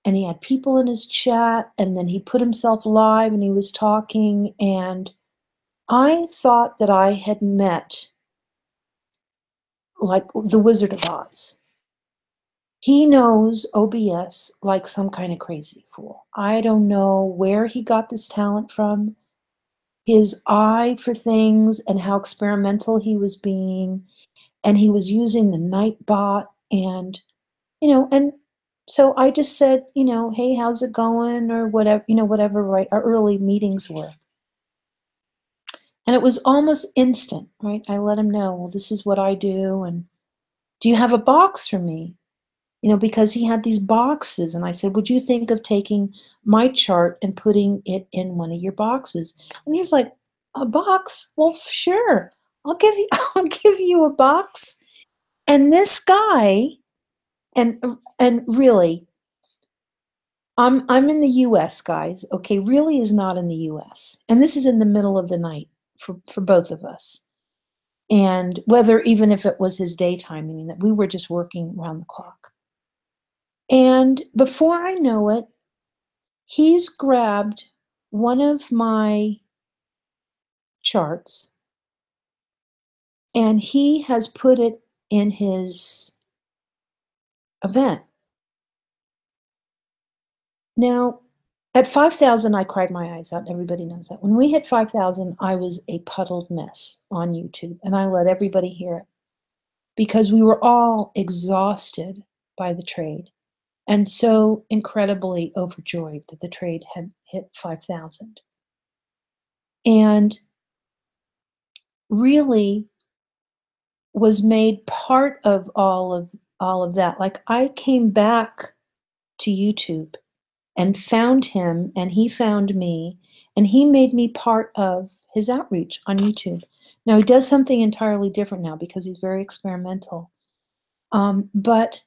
Speaker 1: and he had people in his chat, and then he put himself live and he was talking, and I thought that I had met like the Wizard of Oz. He knows OBS like some kind of crazy fool. I don't know where he got this talent from. His eye for things and how experimental he was being, and he was using the Nightbot, and and so I just said, hey, how's it going, or whatever, whatever, right? Our early meetings were. And it was almost instant, right? I let him know, well, this is what I do, and do you have a box for me? Because he had these boxes, and I said, would you think of taking my chart and putting it in one of your boxes? And he's like, a box? Well, sure. I'll give you a box. And this guy, and Really, I'm in the US, guys. Okay, Really is not in the US. And this is in the middle of the night for both of us. And whether, even if it was his daytime, meaning that we were just working around the clock. And before I know it, he's grabbed one of my charts and he has put it in his event. Now, at 5,000, I cried my eyes out. Everybody knows that. When we hit 5,000, I was a puddled mess on YouTube, and I let everybody hear it because we were all exhausted by the trade and so incredibly overjoyed that the trade had hit 5,000. And Really was made part of all of that. Like, I came back to YouTube and found him, and he found me, and he made me part of his outreach on YouTube. Now, he does something entirely different now because he's very experimental. But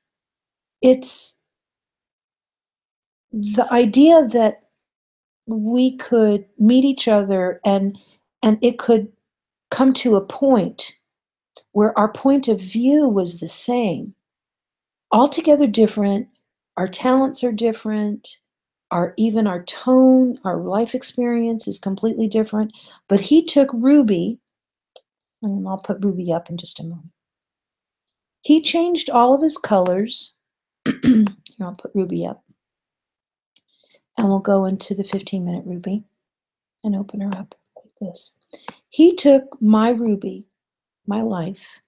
Speaker 1: it's the idea that we could meet each other, and it could come to a point where our point of view was the same, altogether different. Our talents are different. Even our tone, our life experience is completely different. But he took Ruby, and I'll put Ruby up in just a moment. He changed all of his colors. Here, I'll put Ruby up. And we'll go into the 15-minute Ruby and open her up like this. He took my Ruby, my life.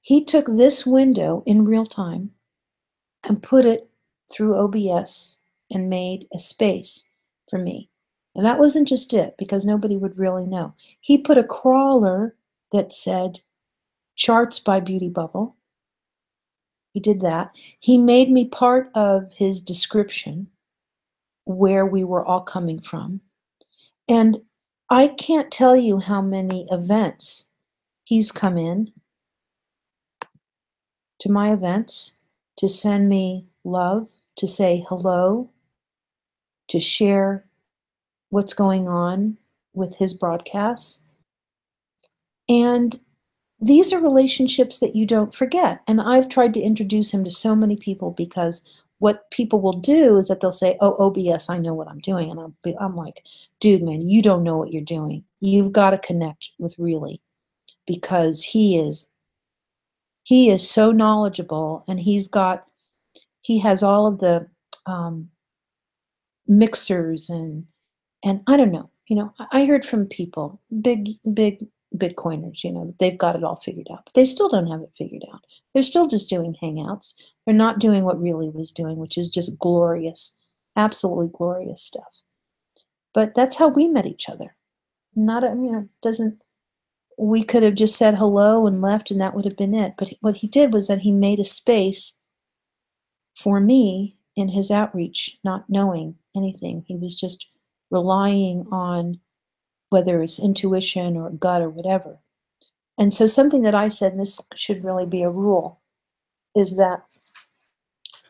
Speaker 1: He took this window in real time and put it through OBS and made a space for me. And that wasn't just it, because nobody would really know. He put a crawler that said Charts by Beauty Bubble. He did that. He made me part of his description, where we were all coming from. And I can't tell you how many events he's come in to my events to send me love, to say hello, to share what's going on with his broadcasts. And these are relationships that you don't forget. And I've tried to introduce him to so many people because what people will do is that they'll say, "Oh, OBS, I know what I'm doing." And I'm like, "Dude, man, you don't know what you're doing. You've got to connect with Really, because he is so knowledgeable, and he has all of the um, mixers and I don't know. I heard from people, big Bitcoiners, that they've got it all figured out, but they still don't have it figured out. They're still just doing Hangouts. They're not doing what Really was doing, which is just glorious, absolutely glorious stuff. But that's how we met each other. Not, doesn't. We could have just said hello and left, and that would have been it. But what he did was that he made a space for me in his outreach, not knowing anything. He was just relying on whether it's intuition or gut or whatever. And so something that I said, and this should really be a rule, is that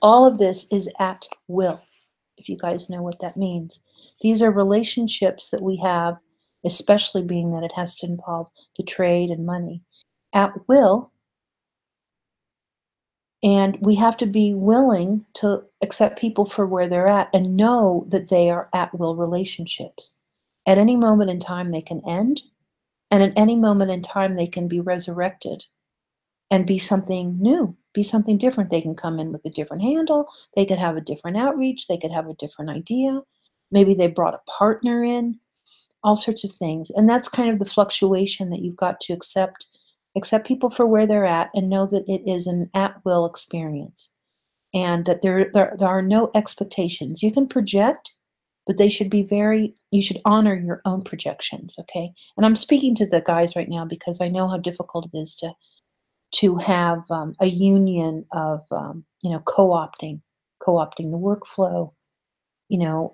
Speaker 1: all of this is at will, if you guys know what that means. These are relationships that we have, especially being that it has to involve the trade and money, at will. And we have to be willing to accept people for where they're at and know that they are at will relationships. At any moment in time, they can end. And at any moment in time, they can be resurrected and be something new, be something different. They can come in with a different handle. They could have a different outreach. They could have a different idea. Maybe they brought a partner in, all sorts of things. And that's kind of the fluctuation that you've got to accept. Accept people for where they're at and know that it is an at-will experience and that there are no expectations. You can project, but they should be you should honor your own projections, okay? And I'm speaking to the guys right now because I know how difficult it is to have a union of, co-opting the workflow,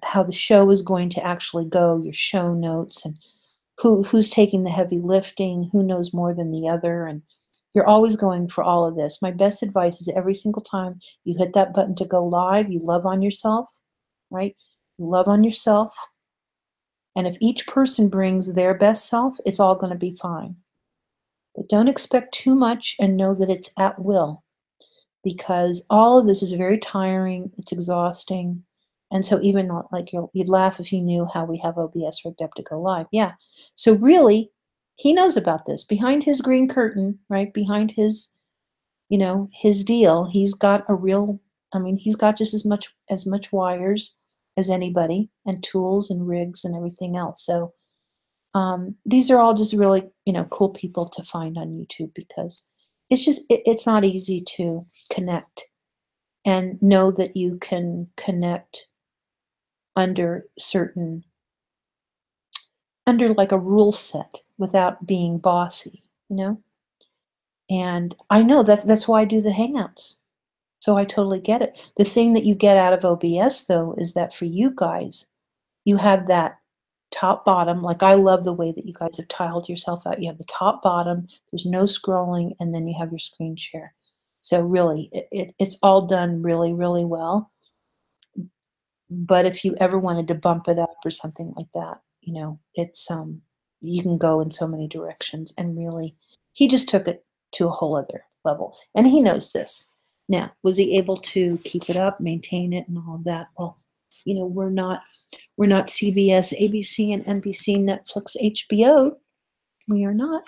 Speaker 1: how the show is going to actually go, your show notes, and who's taking the heavy lifting, who knows more than the other, and you're always going for all of this. My best advice is every single time you hit that button to go live, you love on yourself, right? You love on yourself, and if each person brings their best self, it's all going to be fine. But don't expect too much and know that it's at will, because all of this is very tiring, it's exhausting. And so even not like you'd laugh if you knew how we have OBS rigged up to go live. Yeah. So really, he knows about this. Behind his green curtain, right? Behind his deal, he's got he's got just as much wires as anybody, and tools and rigs and everything else. So these are all just really, cool people to find on YouTube, because it's not easy to connect and know that you can connect under under like a rule set without being bossy. And I know that's why I do the Hangouts. So I totally get it. The thing that you get out of OBS, though, is that for you guys, you have that top bottom. Like, I love the way that you guys have tiled yourself out. You have the top bottom, there's no scrolling, and then you have your screen share. So really, it's all done really, really well. But if you ever wanted to bump it up or something like that, it's you can go in so many directions. And really, he just took it to a whole other level, and he knows this. Now, was he able to keep it up, maintain it, and all of that? Well, we're not CBS, ABC, and NBC, Netflix, HBO. We are not.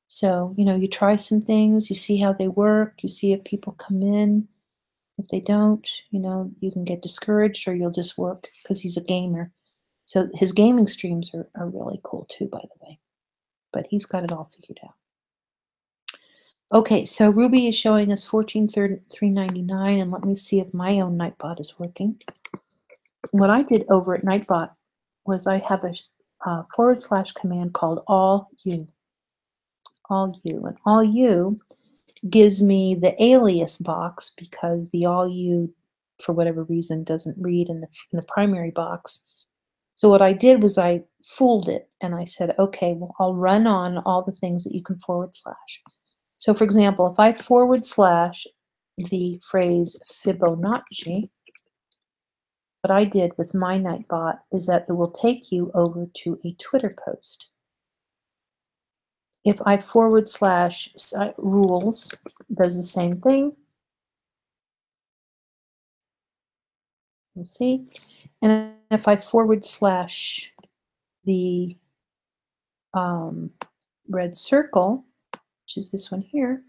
Speaker 1: So, you try some things, you see how they work, you see if people come in. If they don't, you can get discouraged, or you'll just work, because he's a gamer. So his gaming streams are really cool too, by the way. But he's got it all figured out. Okay, so Ruby is showing us $14.399, and let me see if my own Nightbot is working. What I did over at Nightbot was I have a / command called all you. All you. And all you gives me the alias box, because the all you, for whatever reason, doesn't read in the primary box. So what I did was I fooled it and I said, okay, well, I'll run on all the things that you can forward slash. So for example, if I forward slash the phrase Fibonacci, what I did with my Nightbot is that it will take you over to a Twitter post. If I forward slash rules, does the same thing. You'll see. And if I forward slash the red circle, which is this one here,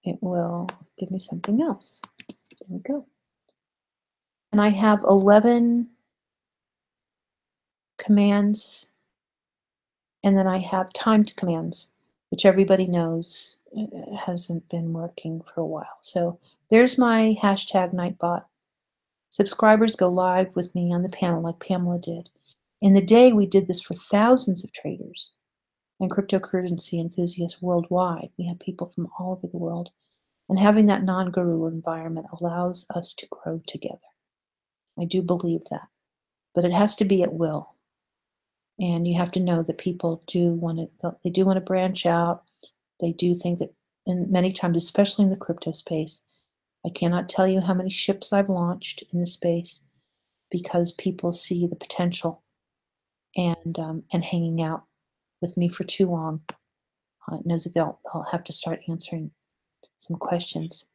Speaker 1: it will give me something else. There we go. And I have 11 commands, and then I have timed commands, which everybody knows hasn't been working for a while. So there's my hashtag Nightbot. Subscribers go live with me on the panel like Pamela did. In the day, we did this for thousands of traders and cryptocurrency enthusiasts worldwide. We have people from all over the world. And having that non-guru environment allows us to grow together. I do believe that. But it has to be at will. And you have to know that people do want to branch out. They do think that, and many times, especially in the crypto space, I cannot tell you how many ships I've launched in the space because people see the potential and hanging out with me for too long knows that they'll have to start answering some questions.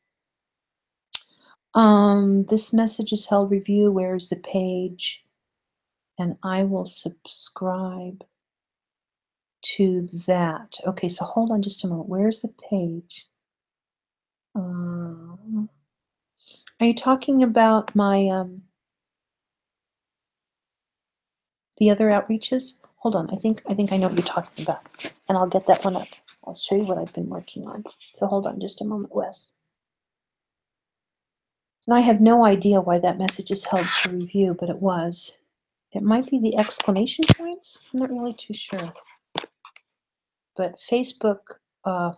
Speaker 1: This message is held review. Where is the page? And I will subscribe to that. Okay, so hold on just a moment. Where's the page? Are you talking about my the other outreaches? Hold on. I think I know what you're talking about, and I'll get that one up. I'll show you what I've been working on. So hold on just a moment, Wes. And I have no idea why that message is held for review, but it was. It might be the exclamation points. I'm not really too sure. But Facebook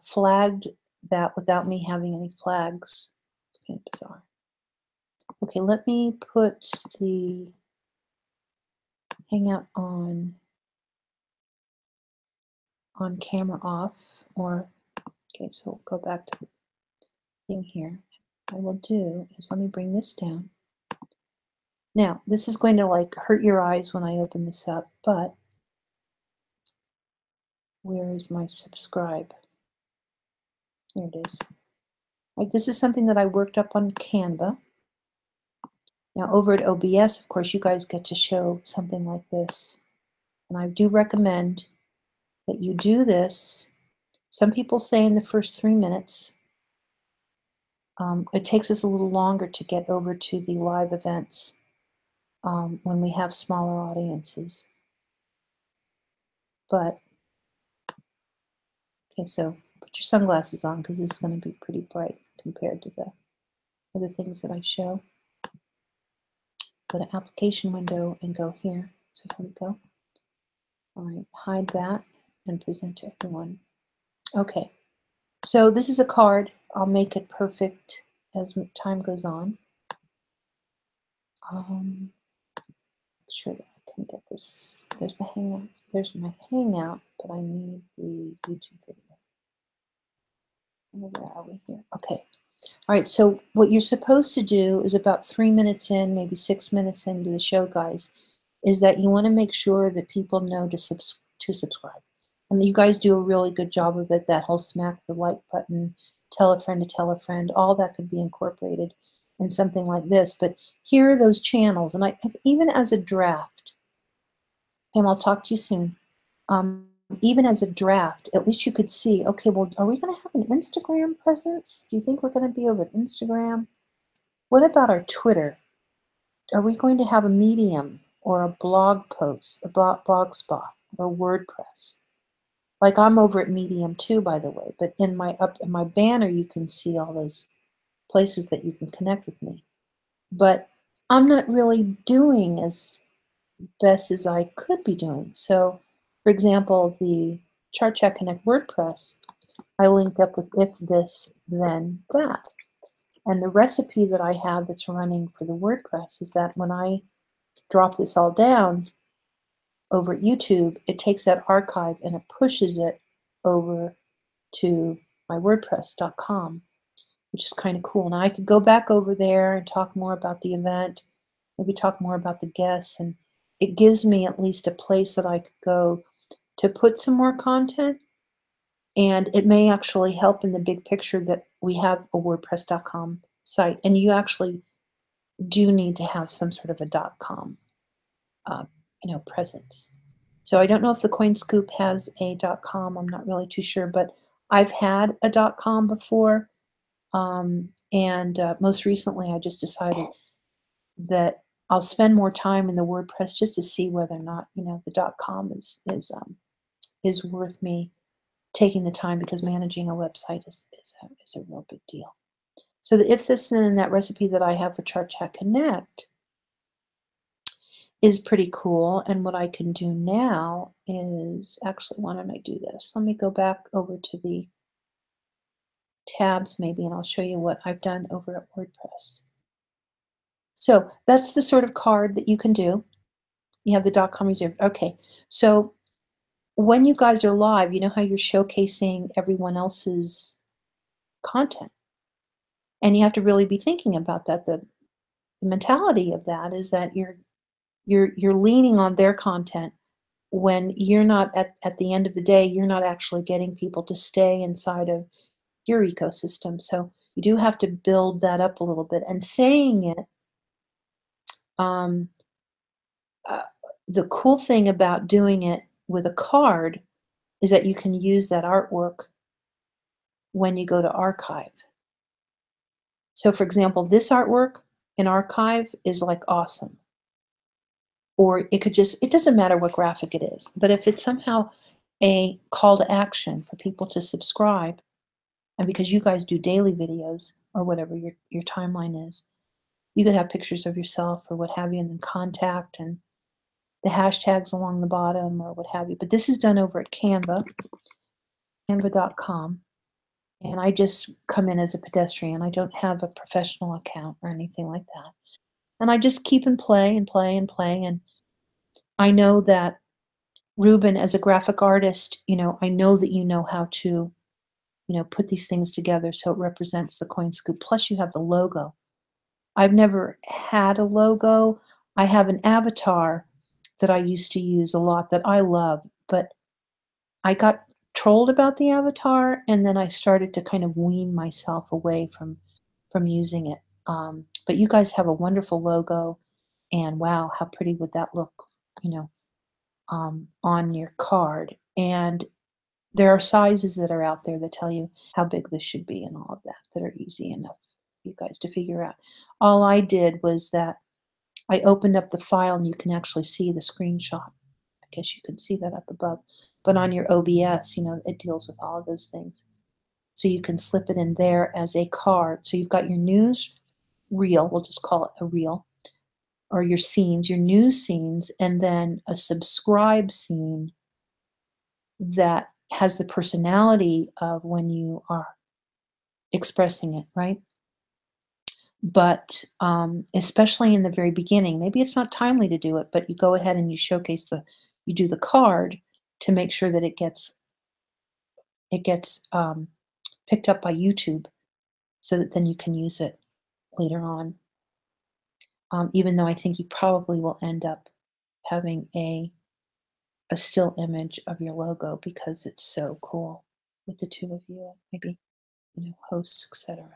Speaker 1: flagged that without me having any flags. It's kind of bizarre. Okay, let me put the Hangout on camera off, or okay, so we'll go back to the thing here. What I will do is let me bring this down. Now, this is going to like hurt your eyes when I open this up, but where is my subscribe? There it is. Right, this is something that I worked up on Canva. Now over at OBS, of course, you guys get to show something like this. And I do recommend that you do this. Some people say in the first 3 minutes. It takes us a little longer to get over to the live events when we have smaller audiences. But, okay, so put your sunglasses on because this is going to be pretty bright compared to the other things that I show. Go to application window and go here. So here we go. All right, hide that and present to everyone. Okay, so this is a card. I'll make it perfect as time goes on. Sure that I can get this. There's the Hangout. There's my Hangout, but I need the YouTube video. Where are we here? Okay. All right, so what you're supposed to do is about 3 minutes in, maybe 6 minutes into the show, guys, is that you want to make sure that people know to subscribe. And you guys do a really good job of it. That whole smack the like button, tell a friend to tell a friend, all that could be incorporated in something like this. But here are those channels. And even as a draft, Pam, I'll talk to you soon. Even as a draft, at least you could see, okay, well, are we going to have an Instagram presence? Do you think we're going to be over at Instagram? What about our Twitter? Are we going to have a Medium or a blog post, a blog spot, or WordPress? Like I'm over at Medium too, by the way, but in my banner, you can see all those places that you can connect with me. But I'm not really doing as best as I could be doing. So, for example, the Chart Chat Connect WordPress, I linked up with if this, then that. And the recipe that I have that's running for the WordPress is that when I drop this all down over at YouTube, it takes that archive and it pushes it over to my WordPress.com, which is kind of cool. Now I could go back over there and talk more about the event, maybe talk more about the guests, and it gives me at least a place that I could go to put some more content, and it may actually help in the big picture that we have a WordPress.com site, and you actually do need to have some sort of a .com, uh, presence. So I don't know if the CoinScoop has a .com. I'm not really too sure, but I've had a .com before, and most recently I just decided that I'll spend more time in the WordPress just to see whether or not the .com is worth me taking the time, because managing a website is a real big deal. So the if this then and that recipe that I have for Chart Chat Connect is pretty cool. And what I can do now is actually, why don't I do this? Let me go back over to the tabs maybe, and I'll show you what I've done over at WordPress. So that's the sort of card that you can do. You have the .com reserved. Okay, so when you guys are live, you know how you're showcasing everyone else's content, and you have to really be thinking about that. The mentality of that is that you're leaning on their content when you're not, at the end of the day, you're not actually getting people to stay inside of your ecosystem. So you do have to build that up a little bit. And saying it, um, uh, the cool thing about doing it with a card is that you can use that artwork when you go to archive. So for example, this artwork in archive is like awesome. Or it could just, it doesn't matter what graphic it is, but if it's somehow a call to action for people to subscribe, and because you guys do daily videos or whatever your timeline is, you could have pictures of yourself or what have you, and then contact and the hashtags along the bottom or what have you. But this is done over at Canva, canva.com. And I just come in as a pedestrian. I don't have a professional account or anything like that. And I just keep and play and play and play. And I know that Ruben, as a graphic artist, I know that you know how to, put these things together so it represents the CoinScoop. Plus you have the logo. I've never had a logo. I have an avatar that I used to use a lot that I love, but I got trolled about the avatar, and then I started to kind of wean myself away from using it. But you guys have a wonderful logo, and wow, how pretty would that look, on your card? And there are sizes that are out there that tell you how big this should be and all of that are easy enough for you guys to figure out. All I did was that I opened up the file and you can actually see the screenshot. I guess you can see that up above. But on your OBS, it deals with all of those things. So you can slip it in there as a card. So you've got your news reel, we'll just call it a reel, or your scenes, your news scenes, and then a subscribe scene that has the personality of when you are expressing it, right? But especially in the very beginning, maybe it's not timely to do it, but you go ahead and you showcase you do the card to make sure that it gets picked up by YouTube, so that then you can use it later on. Even though I think you probably will end up having a still image of your logo because it's so cool with the two of you, maybe hosts, etc.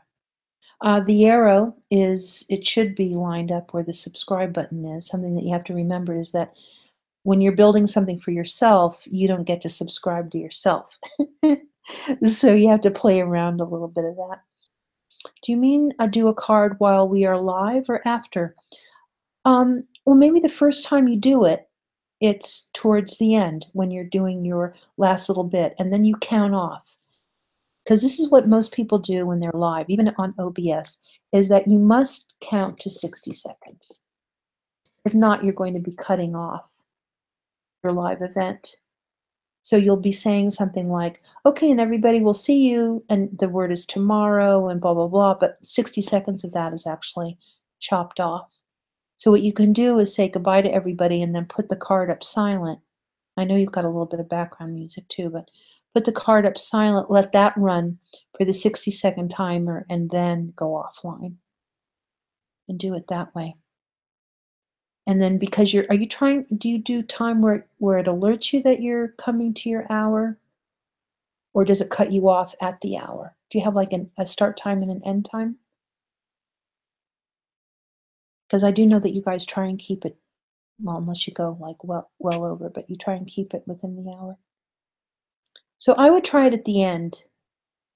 Speaker 1: The arrow it should be lined up where the subscribe button is. Something that you have to remember is that when you're building something for yourself, you don't get to subscribe to yourself. So you have to play around a little bit of that. Do you mean do a card while we are live or after? Well, maybe the first time you do it, it's towards the end when you're doing your last little bit, and then you count off. Because this is what most people do when they're live, even on OBS, is that you must count to 60 seconds. If not, you're going to be cutting off your live event. So you'll be saying something like, okay, and everybody will see you, and the word is tomorrow, and blah, blah, blah. But 60 seconds of that is actually chopped off. So what you can do is say goodbye to everybody and then put the card up silent. I know you've got a little bit of background music too, but put the card up silent, let that run for the 60-second timer, and then go offline and do it that way. And then because are you trying, do you do time where it alerts you that you're coming to your hour? Or does it cut you off at the hour? Do you have like a start time and an end time? Because I do know that you guys try and keep it, well, unless you go like well over, but you try and keep it within the hour. So I would try it at the end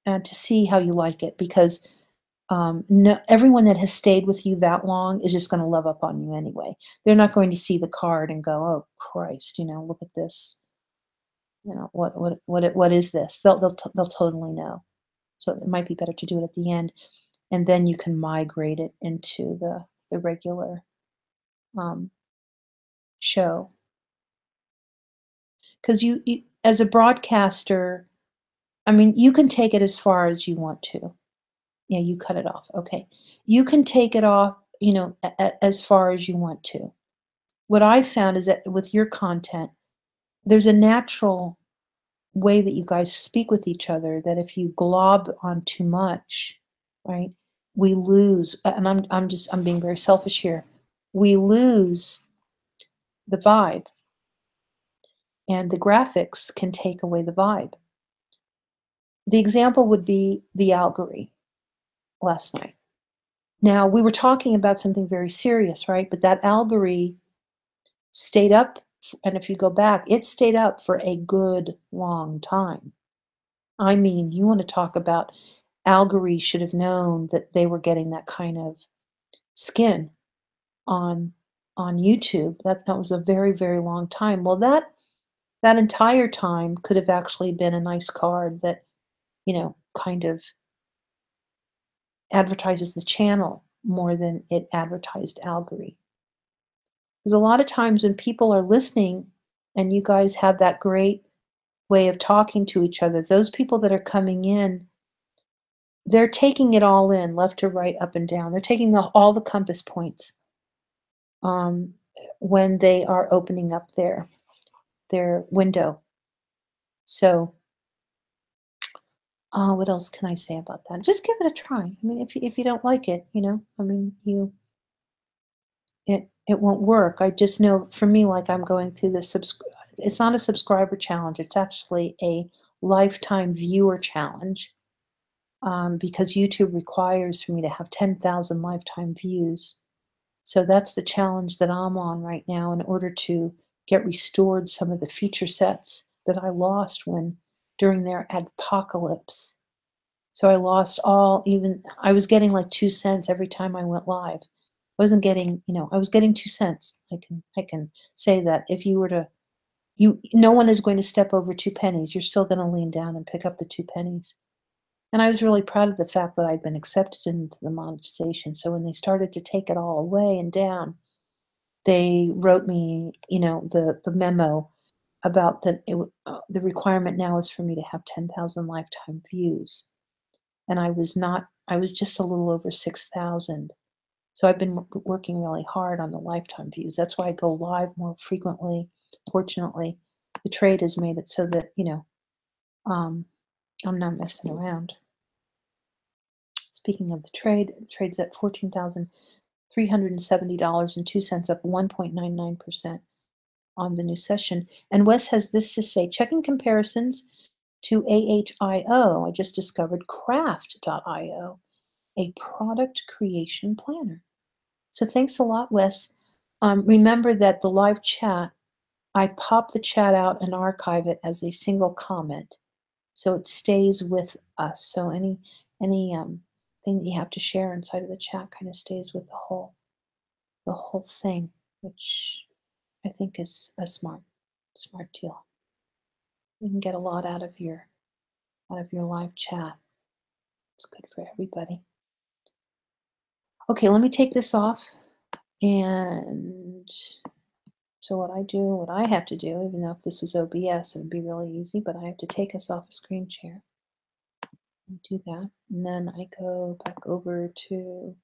Speaker 1: to see how you like it, because no, everyone that has stayed with you that long is just going to love up on you anyway. They're not going to see the card and go, "Oh Christ, look at this. What is this?" They'll totally know. So it might be better to do it at the end, and then you can migrate it into the regular um, show. Because you, as a broadcaster, I mean, you can take it as far as you want to. Yeah, you cut it off. Okay. You can take it off, as far as you want to. What I found is that with your content, there's a natural way that you guys speak with each other that if you glob on too much, right, we lose, and I'm being very selfish here. We lose the vibe, and the graphics can take away the vibe. The example would be the Algory last night. Now, we were talking about something very serious, right? But that Algory stayed up, and if you go back, it stayed up for a good long time. I mean, you want to talk about Algory should have known that they were getting that kind of skin on YouTube. That was a very, very long time. Well, that entire time could have actually been a nice card that, kind of advertises the channel more than it advertised Algory. Because a lot of times when people are listening and you guys have that great way of talking to each other, those people that are coming in, they're taking it all in, left to right, up and down. They're taking all the compass points um, when they are opening up their window. So, what else can I say about that? Just give it a try. I mean, if you don't like it, I mean, it won't work. I just know for me, like I'm going through this it's not a subscriber challenge. It's actually a lifetime viewer challenge, because YouTube requires for me to have 10,000 lifetime views. So that's the challenge that I'm on right now in order to get restored some of the feature sets that I lost during their apocalypse. So I lost I was getting like 2 cents every time I went live. Wasn't getting, I was getting 2 cents. I can say that if you were to, no one is going to step over 2 pennies. You're still going to lean down and pick up the 2 pennies. And I was really proud of the fact that I'd been accepted into the monetization. So when they started to take it all away and down, they wrote me, the memo about that the requirement now is for me to have 10,000 lifetime views. And I was just a little over 6,000. So I've been working really hard on the lifetime views. That's why I go live more frequently. Fortunately, the trade has made it so that, um, I'm not messing around. Speaking of the trade's at $14,370.02, up 1.99% on the new session. And Wes has this to say, checking comparisons to AHIO, I just discovered Craft.io, a product creation planner. So thanks a lot, Wes. Remember that the live chat, I pop the chat out and archive it as a single comment, so it stays with us. So any thing that you have to share inside of the chat kind of stays with the whole thing, which I think is a smart deal. You can get a lot out of your live chat. It's good for everybody. Okay, let me take this off and So what I have to do, even though if this was OBS, it would be really easy, but I have to take us off a screen share. Do that, and then I go back over to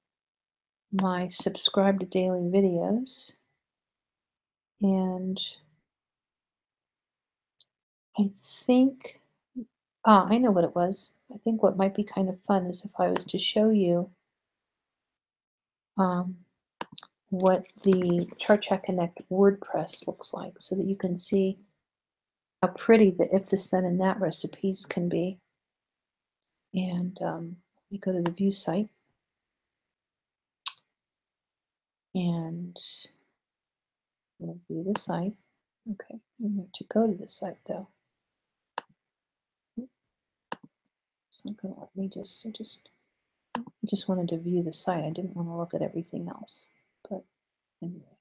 Speaker 1: my subscribe to daily videos, and I think, I know what it was. I think what might be kind of fun is if I was to show you um, what the Chart Chat Connect WordPress looks like, so that you can see how pretty the if this then and that recipes can be. And let me go to the view site, and we'll view the site. Okay, I need to go to the site though. It's not going to let me I just wanted to view the site. I didn't want to look at everything else. But anyway,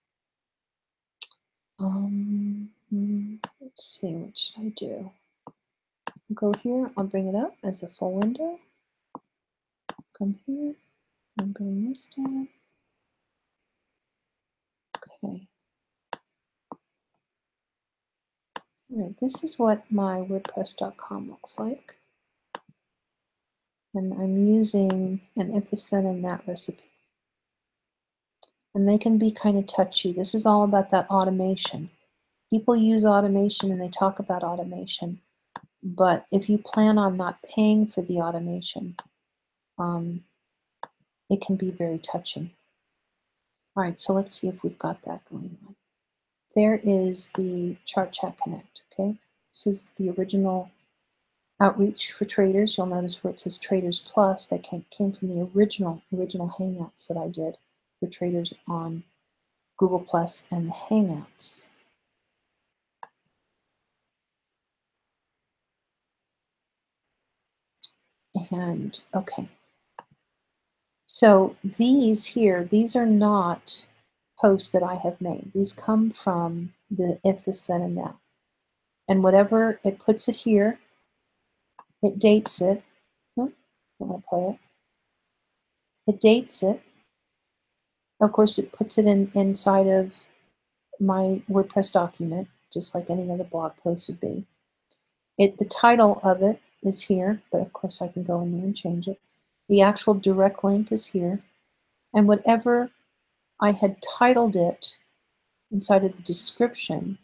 Speaker 1: let's see, what should I do? Go here. I'll bring it up as a full window. Come here and bring this down. Okay. All right. This is what my WordPress.com looks like. And I'm using an if this then and that recipe. And they can be kind of touchy. This is all about that automation. People use automation and they talk about automation. But if you plan on not paying for the automation, it can be very touching. All right, so let's see if we've got that going on. There is the Chart Chat Connect, okay? This is the original outreach for traders. You'll notice where it says Traders Plus, that came from the original Hangouts that I did for traders on Google Plus and Hangouts. And okay, so these here, these are not posts that I have made. These come from the if this then and that. And whatever, it puts it here, it dates it. Oh, I'm going to play it. It dates it. Of course, it puts it inside of my WordPress document, just like any other blog post would be. The title of it is here, but of course I can go in there and change it. The actual direct link is here. And whatever I had titled it inside of the description,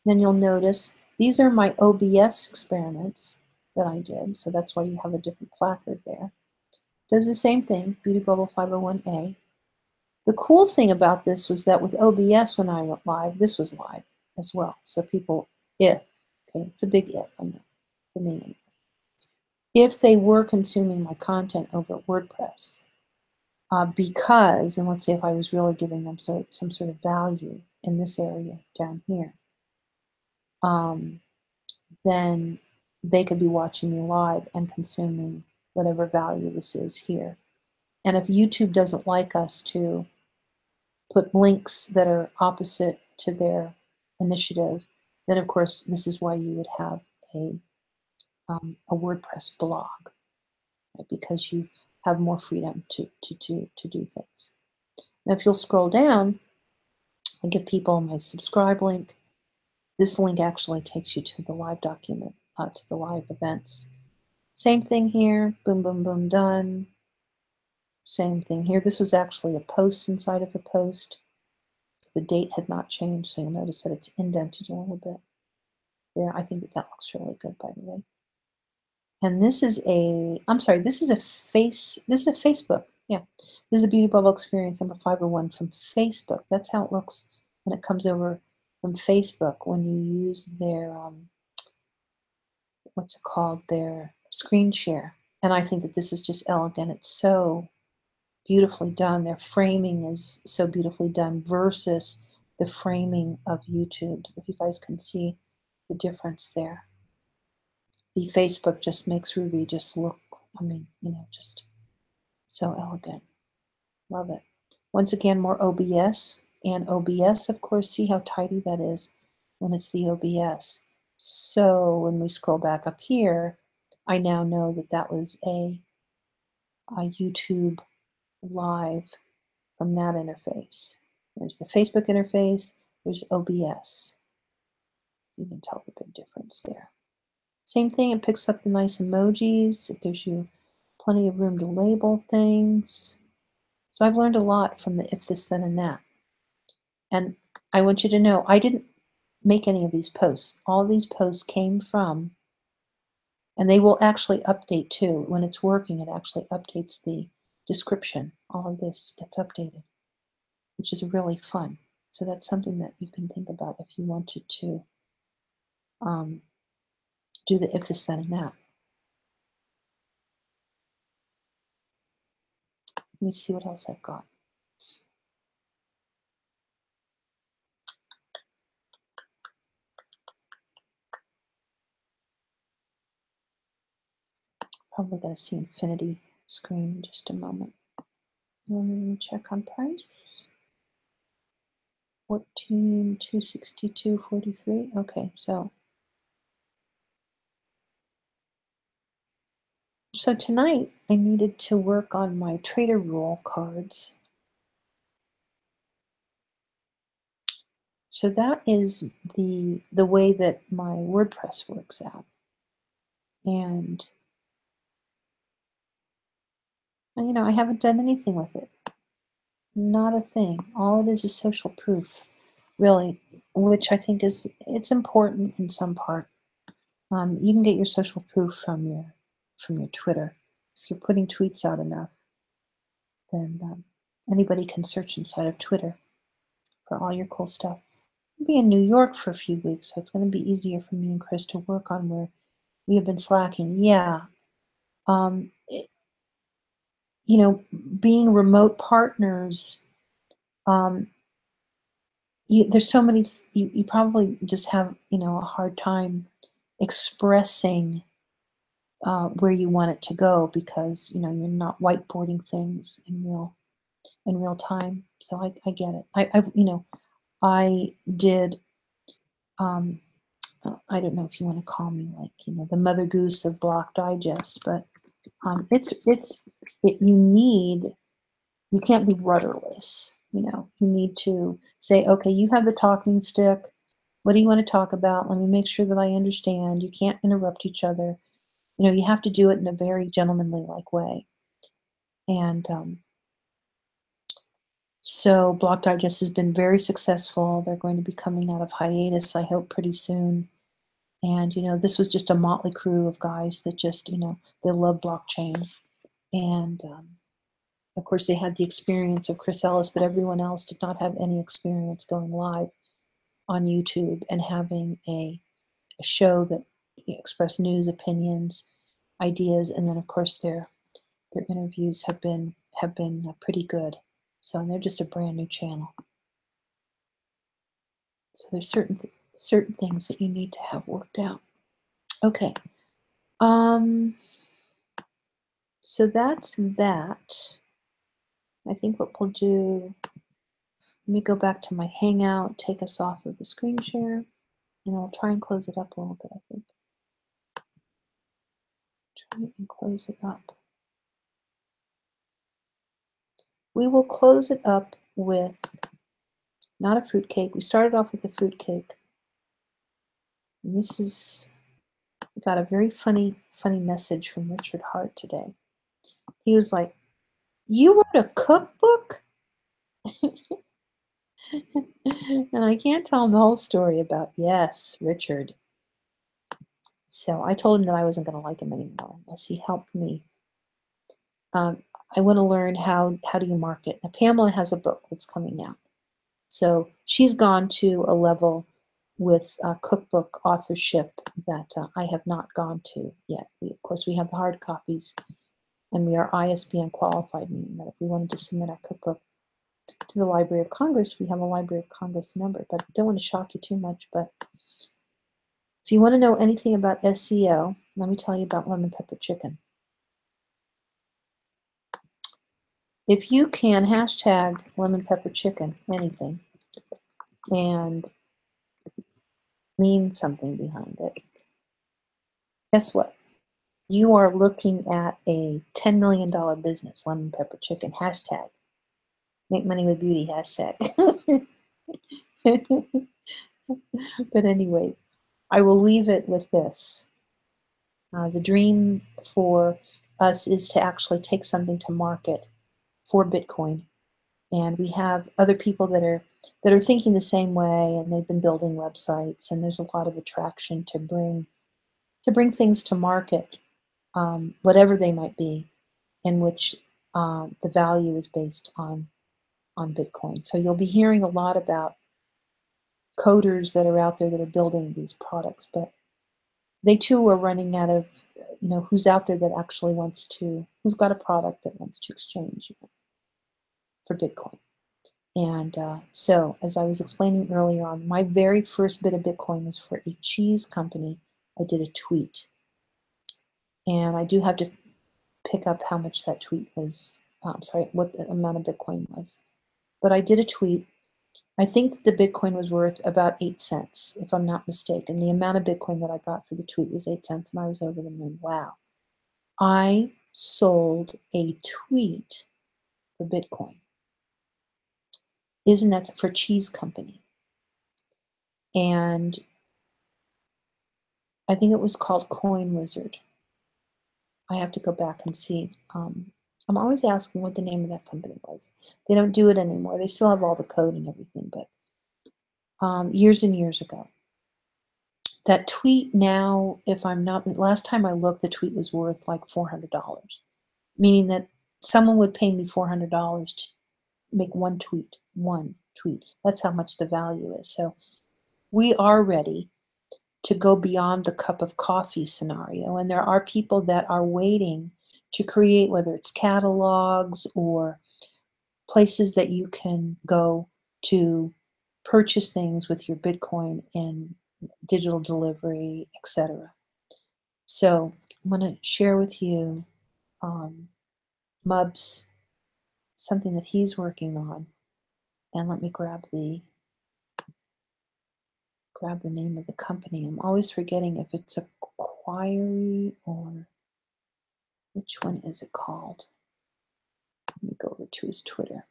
Speaker 1: then you'll notice these are my OBS experiments that I did. So that's why you have a different placard there. Does the same thing, Beauty Bubble 501A. The cool thing about this was that with OBS, when I went live, this was live as well. So people, okay, it's a big if, I know, for me anyway. If they were consuming my content over at WordPress, because, and let's say if I was really giving them some sort of value in this area down here, then they could be watching me live and consuming whatever value this is here. And if YouTube doesn't like us to put links that are opposite to their initiative, then of course this is why you would have a WordPress blog, right? Because you have more freedom to do things. Now if you'll scroll down and give people my subscribe link, this link actually takes you to the live document, to the live events. Same thing here, boom, boom, boom, done. Same thing here. This was actually a post inside of a post. The date had not changed, so you'll notice that it's indented a little bit there. I think that looks really good, by the way. And this is this is a Facebook. Yeah, this is a Beauty Bubble Experience number 501 from Facebook. That's how it looks when it comes over from Facebook when you use their, what's it called, their screen share. And I think that this is just elegant. It's so beautifully done. Their framing is so beautifully done versus the framing of YouTube. If you guys can see the difference there. The Facebook just makes Ruby just look, I mean, just so elegant. Love it. Once again, more OBS. And OBS, of course, see how tidy that is when it's the OBS. So when we scroll back up here, I now know that that was a YouTube live from that interface. There's the Facebook interface, There's OBS. You can tell the big difference there. Same thing, it picks up the nice emojis. It gives you plenty of room to label things. So I've learned a lot from the if this, then, and that. And I want you to know, I didn't make any of these posts. All these posts came from, and they will actually update too. When it's working, it actually updates the description. All of this gets updated, which is really fun. So that's something that you can think about if you wanted to do the if this, then, and that. Let me see what else I've got. Probably going to see infinity screen in just a moment. Check on price. 14,262.43. Okay, so tonight I needed to work on my trader rule cards. So that is the way that my WordPress works out. And you know, I haven't done anything with it. Not a thing. All it is social proof, really, which I think it's important in some part. You can get your social proof from your Twitter. If you're putting tweets out enough, then anybody can search inside of Twitter for all your cool stuff. I'll be in New York for a few weeks, so it's going to be easier for me and Chris to work on where we have been slacking. Yeah. You know, being remote partners, there's so many, you probably just have, you know, a hard time expressing where you want it to go because, you know, you're not whiteboarding things in real time. So I get it. I you know, I did, I don't know if you want to call me like, you know, the mother goose of Block Digest, but you can't be rudderless. You know, you need to say, okay, you have the talking stick. What do you want to talk about? Let me make sure that I understand. You can't interrupt each other. You know, you have to do it in a very gentlemanly-like way. And so Block Digest has been very successful. They're going to be coming out of hiatus, I hope, pretty soon. And, you know, this was just a motley crew of guys that just, you know, they love blockchain. And of course, they had the experience of Chris Ellis, but everyone else did not have any experience going live on YouTube and having a show that expressed news, opinions, ideas, and then of course their interviews have been pretty good. So they're just a brand new channel. So there's certain things that you need to have worked out. Okay. So that's that. I think what we'll do, let me go back to my Hangout, take us off of the screen share, and I'll try and close it up a little bit, I think. Try and close it up. We will close it up with not a fruitcake. We started off with a fruitcake. And this is, we got a very funny message from Richard Hart today. He was like, "You wrote a cookbook?" And I can't tell him the whole story about, yes, Richard. So I told him that I wasn't going to like him anymore unless he helped me. I want to learn how do you market. Now, Pamela has a book that's coming out. So she's gone to a level with cookbook authorship that I have not gone to yet. Of course, we have the hard copies, and we are ISBN qualified, meaning that if we wanted to submit our cookbook to the Library of Congress, we have a Library of Congress number. But I don't want to shock you too much, but if you want to know anything about SEO, let me tell you about lemon pepper chicken. If you can hashtag lemon pepper chicken, anything, and mean something behind it, guess what? You are looking at a $10 million business, lemon pepper chicken, hashtag. Make money with beauty, hashtag. But anyway, I will leave it with this. The dream for us is to actually take something to market for Bitcoin. And we have other people that are thinking the same way, and they've been building websites, and there's a lot of attraction to bring things to market, whatever they might be, in which the value is based on Bitcoin. So you'll be hearing a lot about coders that are out there that are building these products, but they too are running out of, who's out there that actually who's got a product that wants to exchange for Bitcoin. And so, as I was explaining earlier on, my very first bit of Bitcoin was for a cheese company. I did a tweet. And I do have to pick up how much that tweet was. I'm sorry, what the amount of Bitcoin was. But I did a tweet. I think the Bitcoin was worth about 8 cents, if I'm not mistaken. The amount of Bitcoin that I got for the tweet was 8 cents, and I was over the moon. Wow. I sold a tweet for Bitcoin. Isn't that for cheese company? And I think it was called Coin Wizard. I have to go back and see. I'm always asking what the name of that company was. They don't do it anymore. They still have all the code and everything, but years and years ago. That tweet now, if I'm not, last time I looked, the tweet was worth like $400, meaning that someone would pay me $400 to make one tweet. That's how much the value is. So we are ready to go beyond the cup of coffee scenario. And there are people that are waiting to create, whether it's catalogs or places that you can go to purchase things with your Bitcoin in digital delivery, etc. So I'm going to share with you Mub's, something that he's working on. And let me grab the name of the company. I'm always forgetting if it's a Quarry or which one is it called? Let me go over to his Twitter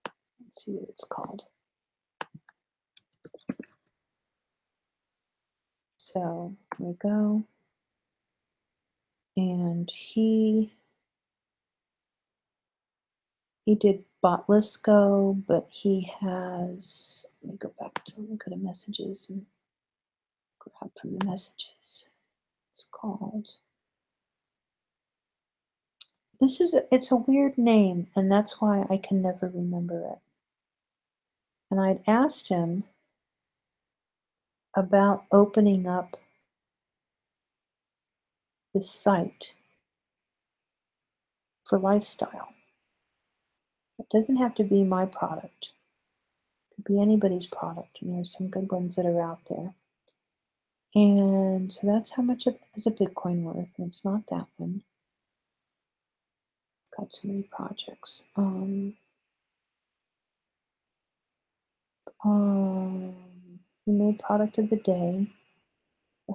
Speaker 1: and see what it's called. So here we go. And he did Botlisco, but he has, let me go back to look at the messages and grab from the messages. It's called, it's a weird name, and that's why I can never remember it. And I'd asked him about opening up this site for lifestyle. It doesn't have to be my product. It could be anybody's product, and there's some good ones that are out there. And so that's how much is a Bitcoin worth, and it's not that one. Got so many projects. We made product of the day.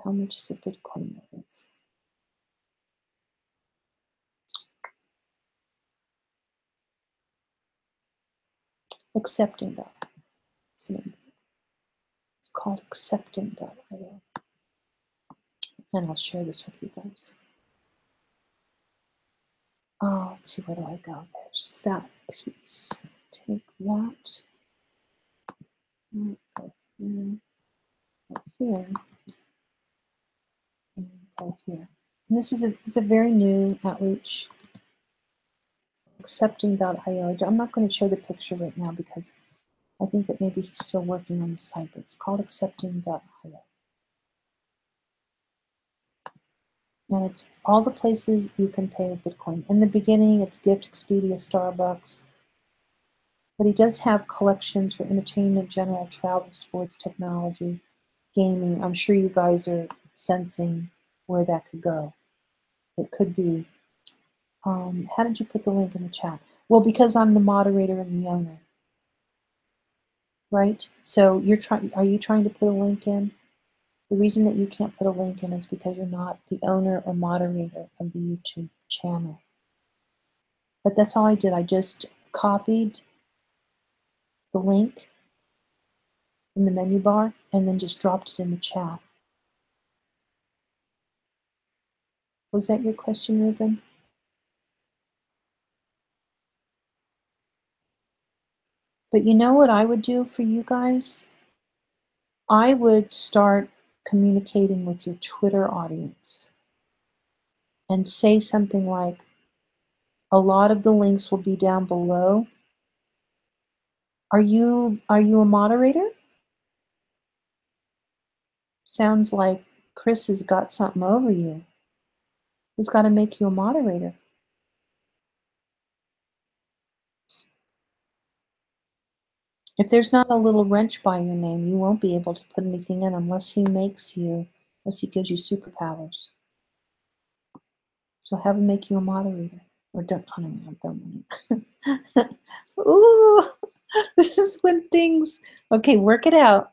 Speaker 1: How much is a Bitcoin worth? Accepting.io. That's the name. It's called Accepting.io. And I'll share this with you guys. Oh, let's see, where do I go? There's that piece. Take that. Go here. And go here. And this is a very new outreach. Accepting.io. I'm not going to show the picture right now because I think that maybe he's still working on the site, but it's called Accepting.io. And it's all the places you can pay with Bitcoin. In the beginning, it's Gift, Expedia, Starbucks. But he does have collections for entertainment, general, travel, sports, technology, gaming. I'm sure you guys are sensing where that could go. It could be, how did you put the link in the chat? Well, because I'm the moderator and the owner, right? So are you trying to put a link in? The reason that you can't put a link in is because you're not the owner or moderator of the YouTube channel. But that's all I did. I just copied the link in the menu bar and then just dropped it in the chat. Was that your question, Ruben? But you know what I would do for you guys? I would start communicating with your Twitter audience and say something like, a lot of the links will be down below. Are you a moderator? Sounds like Chris has got something over you. He's got to make you a moderator. If there's not a little wrench by your name, you won't be able to put anything in unless he gives you superpowers. So have him make you a moderator. Or don't, I don't know. Ooh, this is when things, okay, work it out.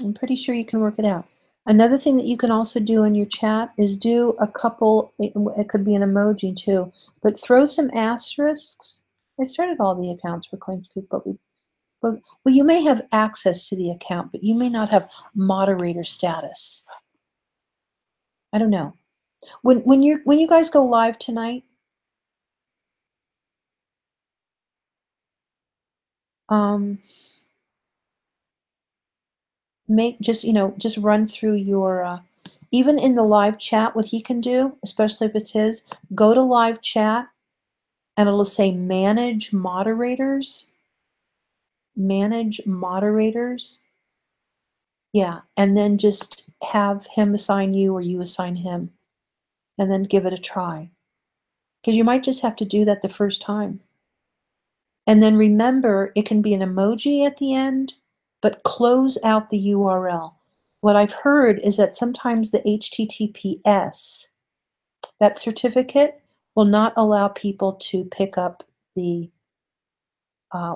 Speaker 1: I'm pretty sure you can work it out. Another thing that you can also do in your chat is do a couple, it could be an emoji too, but throw some asterisks. I started all the accounts for CoinScoop, well, you may have access to the account, but you may not have moderator status. I don't know. When you guys go live tonight, just run through your even in the live chat, what he can do, especially if it's his, go to live chat and it'll say manage moderators. Manage moderators. Yeah, and then just have him assign you or you assign him and then give it a try. Because you might just have to do that the first time. And then remember, it can be an emoji at the end, but close out the URL. What I've heard is that sometimes the HTTPS, that certificate, will not allow people to pick up the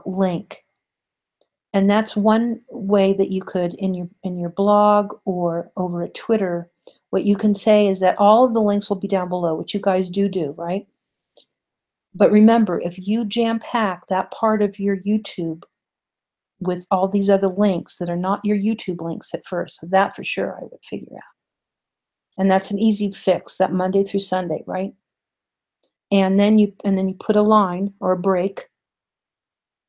Speaker 1: link. And that's one way that you could, in your blog or over at Twitter, what you can say is that all of the links will be down below, which you guys do, right? But remember, if you jam-pack that part of your YouTube with all these other links that are not your YouTube links at first, so that for sure I would figure out. And that's an easy fix, that Monday through Sunday, right? And then you put a line or a break,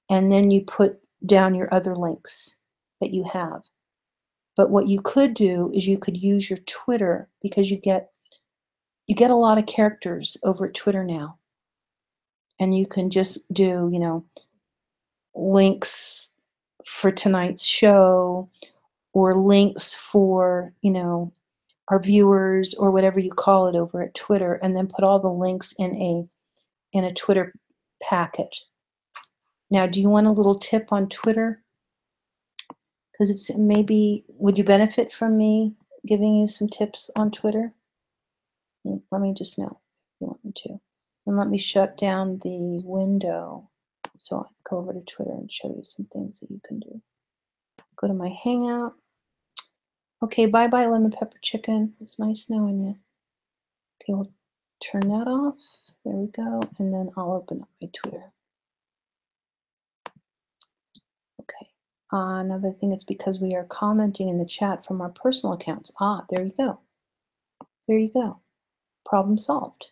Speaker 1: and then you put down your other links that you have. But what you could do is you could use your Twitter, because you get a lot of characters over at Twitter now. And you can just do, links for tonight's show, or links for, our viewers, or whatever you call it over at Twitter, and then put all the links in a Twitter packet. Now, do you want a little tip on Twitter? Because it's maybe, would you benefit from me giving you some tips on Twitter? Let me just know if you want me to. And let me shut down the window so I can go over to Twitter and show you some things that you can do. Go to my Hangout. Okay, bye-bye, Lemon Pepper Chicken. It's nice knowing you. Okay, we'll turn that off. There we go. And then I'll open up my Twitter. Okay. Another thing, it's because we are commenting in the chat from our personal accounts. There you go. There you go. Problem solved.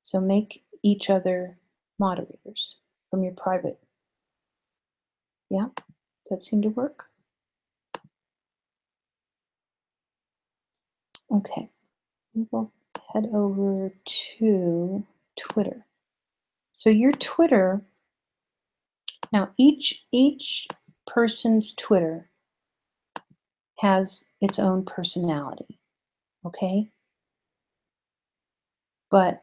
Speaker 1: So make each other moderators from your private. Yeah? Does that seem to work? Okay. We will head over to Twitter. So your Twitter, now each person's Twitter has its own personality, okay? But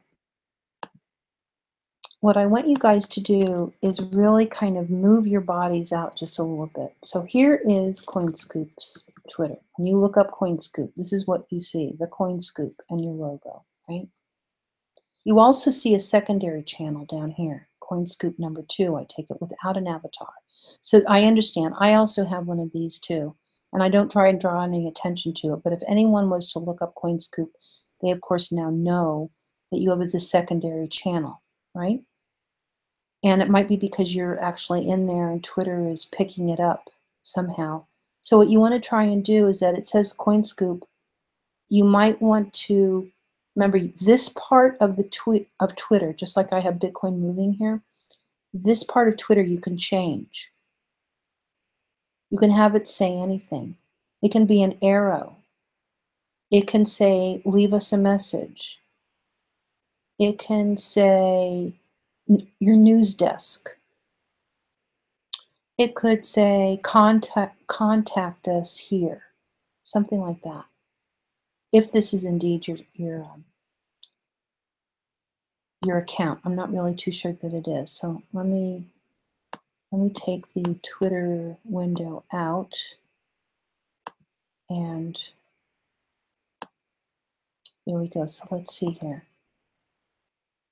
Speaker 1: what I want you guys to do is really kind of move your bodies out just a little bit. So here is CoinScoop's Twitter. When you look up CoinScoop, this is what you see, the CoinScoop and your logo, right? You also see a secondary channel down here, CoinScoop number 2. I take it without an avatar. So I understand. I also have one of these too. And I don't try and draw any attention to it. But if anyone was to look up CoinScoop, they of course now know that you have this secondary channel, right? And it might be because you're actually in there and Twitter is picking it up somehow. So what you want to try and do is that it says CoinScoop. You might want to remember this part of the tweet of Twitter, just like I have Bitcoin moving here. This part of Twitter you can change. You can have it say anything. It can be an arrow. It can say, leave us a message. It can say, your news desk. It could say, contact us here. Something like that. If this is indeed your account. I'm not really too sure that it is. So let me take the Twitter window out, and there we go. So let's see here.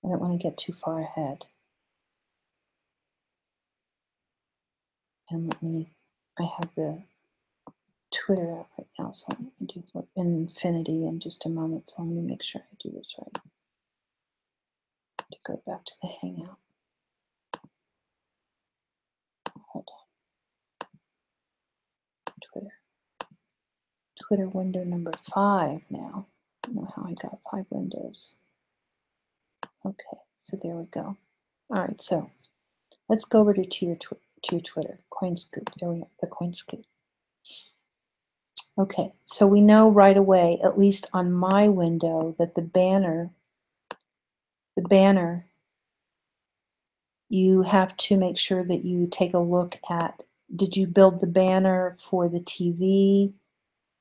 Speaker 1: I don't want to get too far ahead. And I have the Twitter out right now, so I'm going to do infinity in just a moment. So let me make sure I do this right. To go back to the Hangout. Hold on. Twitter window number 5 now. I don't know how I got 5 windows. Okay, so there we go. All right, so let's go over to your Twitter, CoinScoop. There we go, the CoinScoop. Okay, so we know right away, at least on my window, that the banner, you have to make sure that you take a look at, did you build the banner for the TV,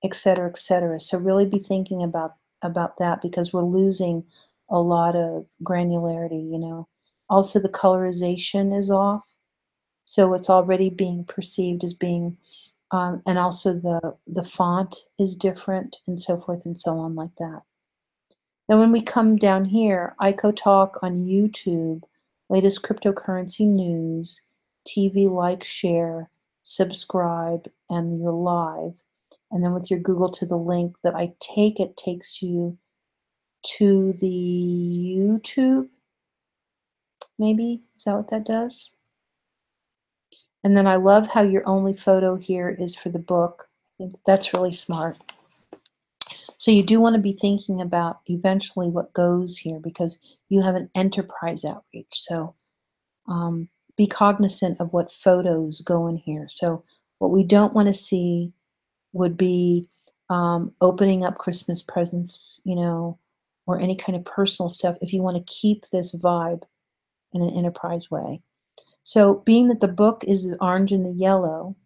Speaker 1: et cetera, et cetera. So really be thinking about that, because we're losing a lot of granularity, you know. Also, the colorization is off, so it's already being perceived as being, and also the font is different, and so forth and so on like that. Then when we come down here, ICO Talk on YouTube, latest cryptocurrency news, TV like, share, subscribe, and you're live. And then with your Google to the link that I take it takes you to the YouTube, maybe? Is that what that does? And then I love how your only photo here is for the book. I think that's really smart. So you do want to be thinking about eventually what goes here, because you have an enterprise outreach. So be cognizant of what photos go in here. So what we don't want to see would be opening up Christmas presents, you know, or any kind of personal stuff, if you want to keep this vibe in an enterprise way. So being that the book is the orange and the yellow,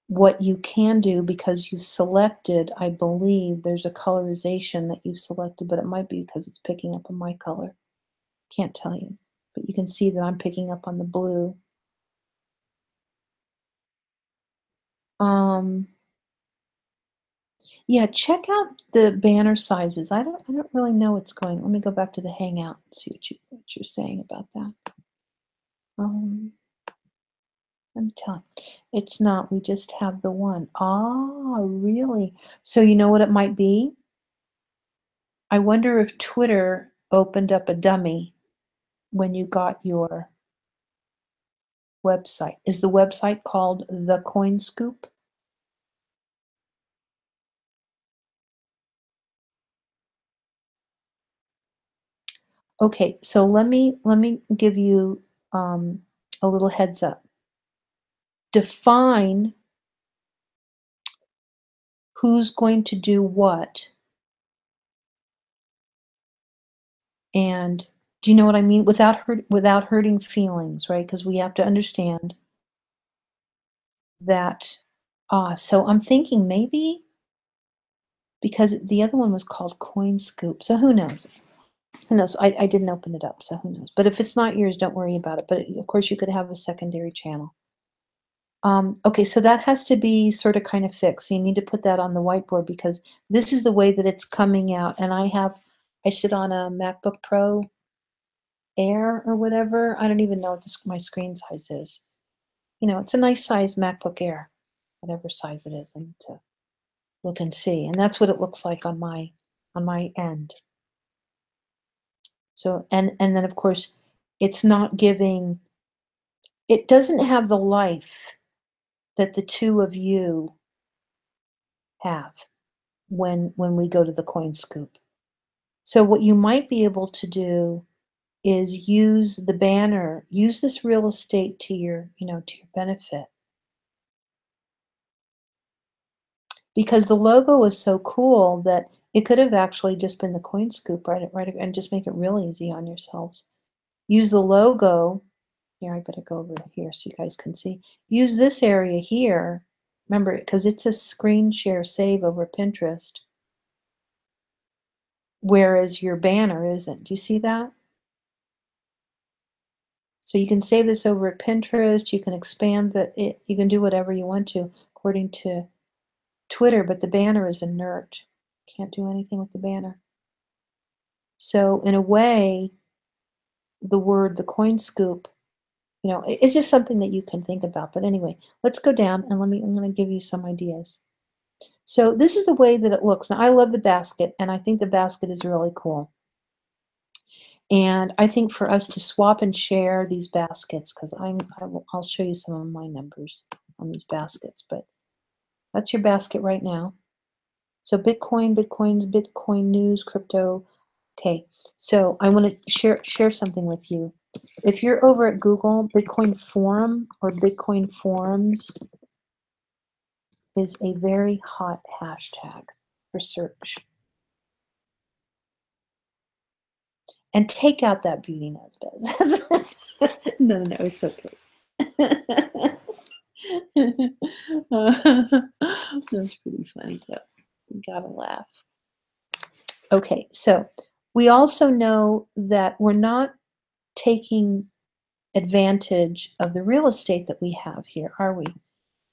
Speaker 1: what you can do, because you've selected, I believe there's a colorization that you've selected, but it might be because it's picking up on my color. Can't tell you, but you can see that I'm picking up on the blue. Yeah, check out the banner sizes. I don't really know what's going. Let me go back to the Hangout and see what you're saying about that. Let me tell you, it's not. We just have the one. Ah, really? So you know what it might be? I wonder if Twitter opened up a dummy when you got your website. Is the website called The CoinScoop? Okay, so let me give you a little heads up. Define who's going to do what, and do you know what I mean? Without hurting feelings, right? Because we have to understand that. So I'm thinking maybe because the other one was called CoinScoop. So who knows? Who knows? I didn't open it up, so who knows? But if it's not yours, don't worry about it. But of course, you could have a secondary channel. Okay, so that has to be sort of kind of fixed. So you need to put that on the whiteboard, because this is the way that it's coming out. And I sit on a MacBook Pro Air or whatever. I don't even know what my screen size is. You know, it's a nice size MacBook Air, whatever size it is. I need to look and see. And that's what it looks like on my end. So, and then of course, it's not giving, it doesn't have the life that the two of you have when we go to the coin scoop. So what you might be able to do is use the banner, use this real estate to your, to your benefit. Because the logo is so cool that it could have actually just been the coin scoop, right, and just make it real easy on yourselves. Use the logo. Here, I better go over here so you guys can see. Use this area here. Remember, because it's a screen share save over Pinterest, whereas your banner isn't. Do you see that? So you can save this over at Pinterest. You can expand you can do whatever you want to according to Twitter, but the banner is inert. Can't do anything with the banner. So in a way, the coin scoop, it's just something that you can think about. But anyway, let's go down and I'm going to give you some ideas. So this is the way that it looks. Now I love the basket, and I think the basket is really cool. And I think for us to swap and share these baskets, because I'll show you some of my numbers on these baskets, but that's your basket right now. So Bitcoin, Bitcoins, Bitcoin news, crypto. Okay, so I want to share something with you. If you're over at Google, Bitcoin Forum or Bitcoin Forums is a very hot hashtag for search. And take out that beauty nose, Bez. No, it's okay. That's pretty funny, though. You gotta laugh. Okay, so we also know that we're not taking advantage of the real estate that we have here, are we?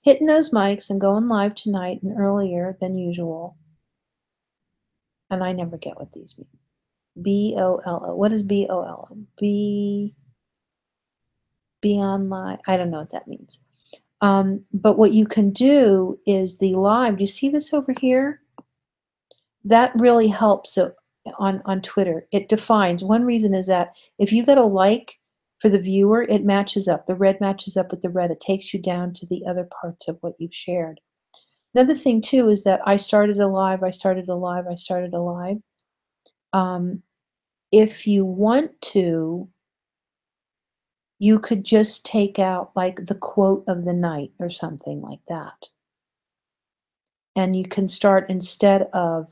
Speaker 1: Hitting those mics and going live tonight and earlier than usual. And I never get what these mean. B-O-L-O. What is B-O-L-O? Be online. I don't know what that means. But what you can do is the live. Do you see this over here? That really helps on Twitter. It defines. One reason is that if you get a like for the viewer, it matches up. The red matches up with the red. It takes you down to the other parts of what you've shared. Another thing too is that I started a live. If you want to, you could just take out like the quote of the night or something like that. And you can start, instead of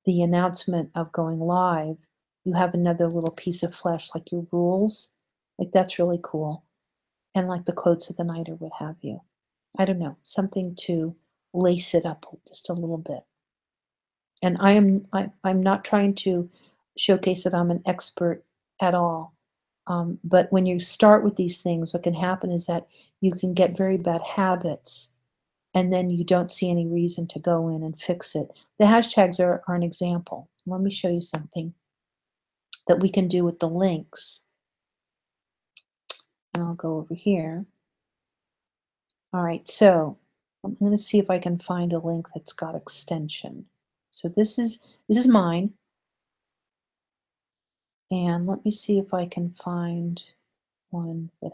Speaker 1: the announcement of going live, you have another little piece of flesh, like your rules. Like, that's really cool. And like the quotes of the night or what have you. I don't know, something to lace it up just a little bit. And I'm not trying to showcase that I'm an expert at all. But when you start with these things, what can happen is that you can get very bad habits, and then you don't see any reason to go in and fix it. The hashtags are an example. Let me show you something that we can do with the links. And I'll go over here. All right, so I'm going to see if I can find a link that's got extension. So this is mine. And let me see if I can find one that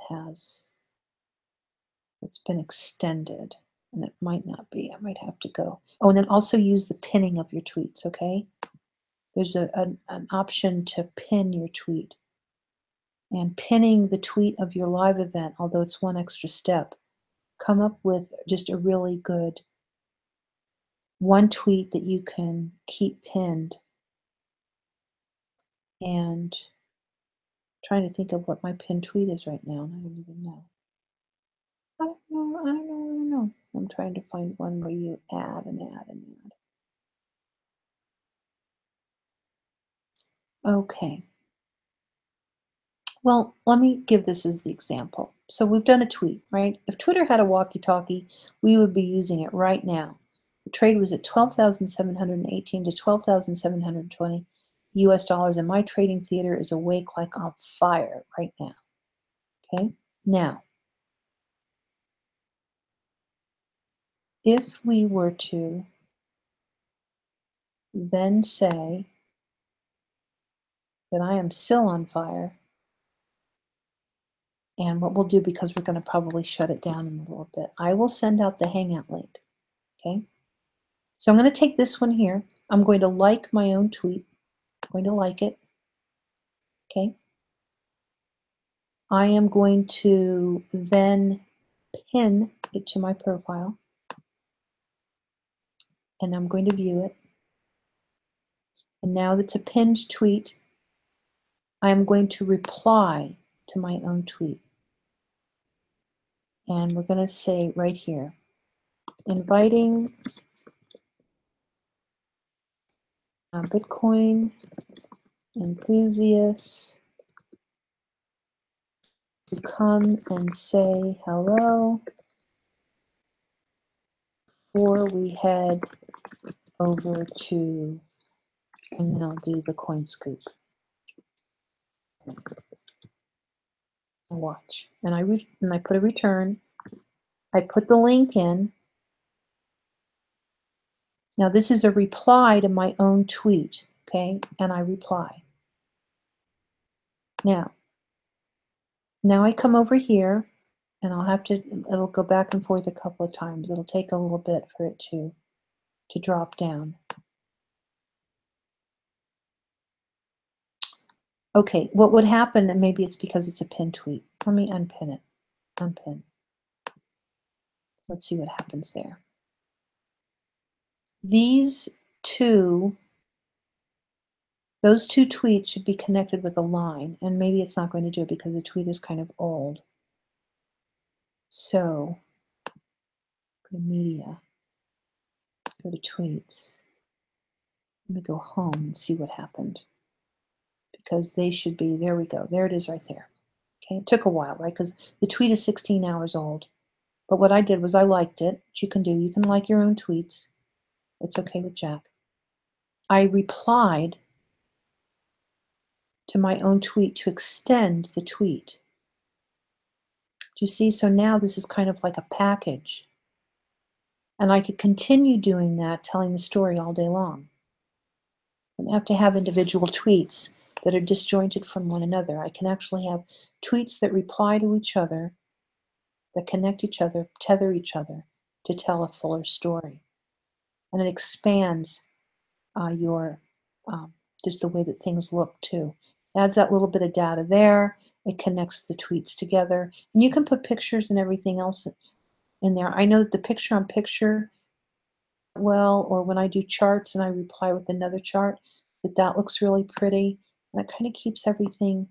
Speaker 1: it's been extended. And it might not be. I might have to go. Oh, and then also use the pinning of your tweets, okay? There's an option to pin your tweet. And pinning the tweet of your live event, although it's one extra step, come up with just a really good one tweet that you can keep pinned. And trying to think of what my pinned tweet is right now, and I don't even know. I don't know. I'm trying to find one where you add and add and add. Okay. Well, let me give this as the example. So we've done a tweet, right? If Twitter had a walkie-talkie, we would be using it right now. The trade was at 12,718 to 12,720 US dollars, and my trading theater is awake like on fire right now. Okay? Now, if we were to then say that I am still on fire, And what we'll do, because we're going to probably shut it down in a little bit, I will send out the Hangout link. Okay. So I'm going to take this one here. I'm going to like my own tweet. I'm going to like it. Okay. I am going to then pin it to my profile. And I'm going to view it. And now that's a pinned tweet, I'm going to reply to my own tweet. And we're going to say right here, inviting Bitcoin enthusiasts to come and say hello before we head over to, and then I'll do the coin scoop. Watch. And I put a return. I put the link in. Now this is a reply to my own tweet, okay? And I reply. Now I come over here, and I'll have to, it'll go back and forth a couple of times. It'll take a little bit for it to drop down. Okay, what would happen, and maybe it's because it's a pinned tweet. Let me unpin it. Unpin. Let's see what happens there. Those two tweets should be connected with a line, and maybe it's not going to do it because the tweet is kind of old. So, go to media, go to tweets. Let me go home and see what happened. Because they should be, there we go. There it is right there. Okay, it took a while, right? Because the tweet is 16 hours old. But what I did was I liked it, which you can do. You can like your own tweets. It's okay with Jack. I replied to my own tweet to extend the tweet. Do you see? So now this is kind of like a package. And I could continue doing that, telling the story all day long. I don't have to have individual tweets that are disjointed from one another. I can actually have tweets that reply to each other, that connect each other, tether each other to tell a fuller story. And it expands your just the way that things look too. Adds that little bit of data there. It connects the tweets together. And you can put pictures and everything else in there. I know that the picture-on-picture, well, or when I do charts and I reply with another chart, that looks really pretty. And it kind of keeps everything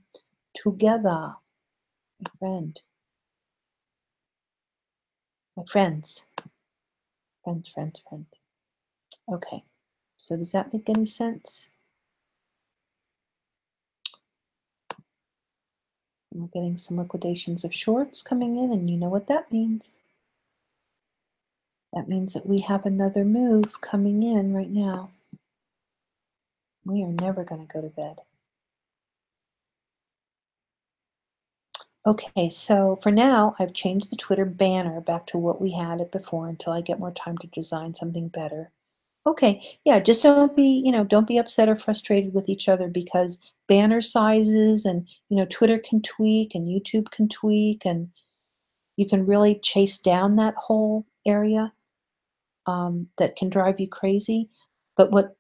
Speaker 1: together. My friend. My friends. Friends. Okay. So does that make any sense? We're getting some liquidations of shorts coming in, and you know what that means. That means that we have another move coming in right now. We are never going to go to bed. Okay, so for now, I've changed the Twitter banner back to what we had it before until I get more time to design something better. Okay, yeah, just don't be upset or frustrated with each other because banner sizes and, Twitter can tweak and YouTube can tweak and you can really chase down that whole area that can drive you crazy. But what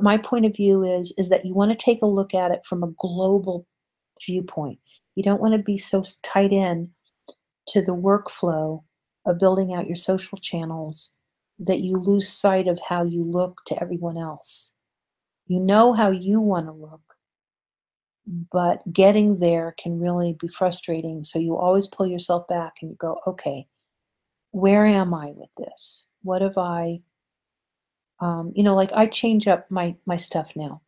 Speaker 1: my point of view is that you want to take a look at it from a global viewpoint. You don't want to be so tied in to the workflow of building out your social channels that you lose sight of how you look to everyone else. You know how you want to look, but getting there can really be frustrating. So you always pull yourself back and you go, okay, where am I with this? What have I, like I change up my stuff now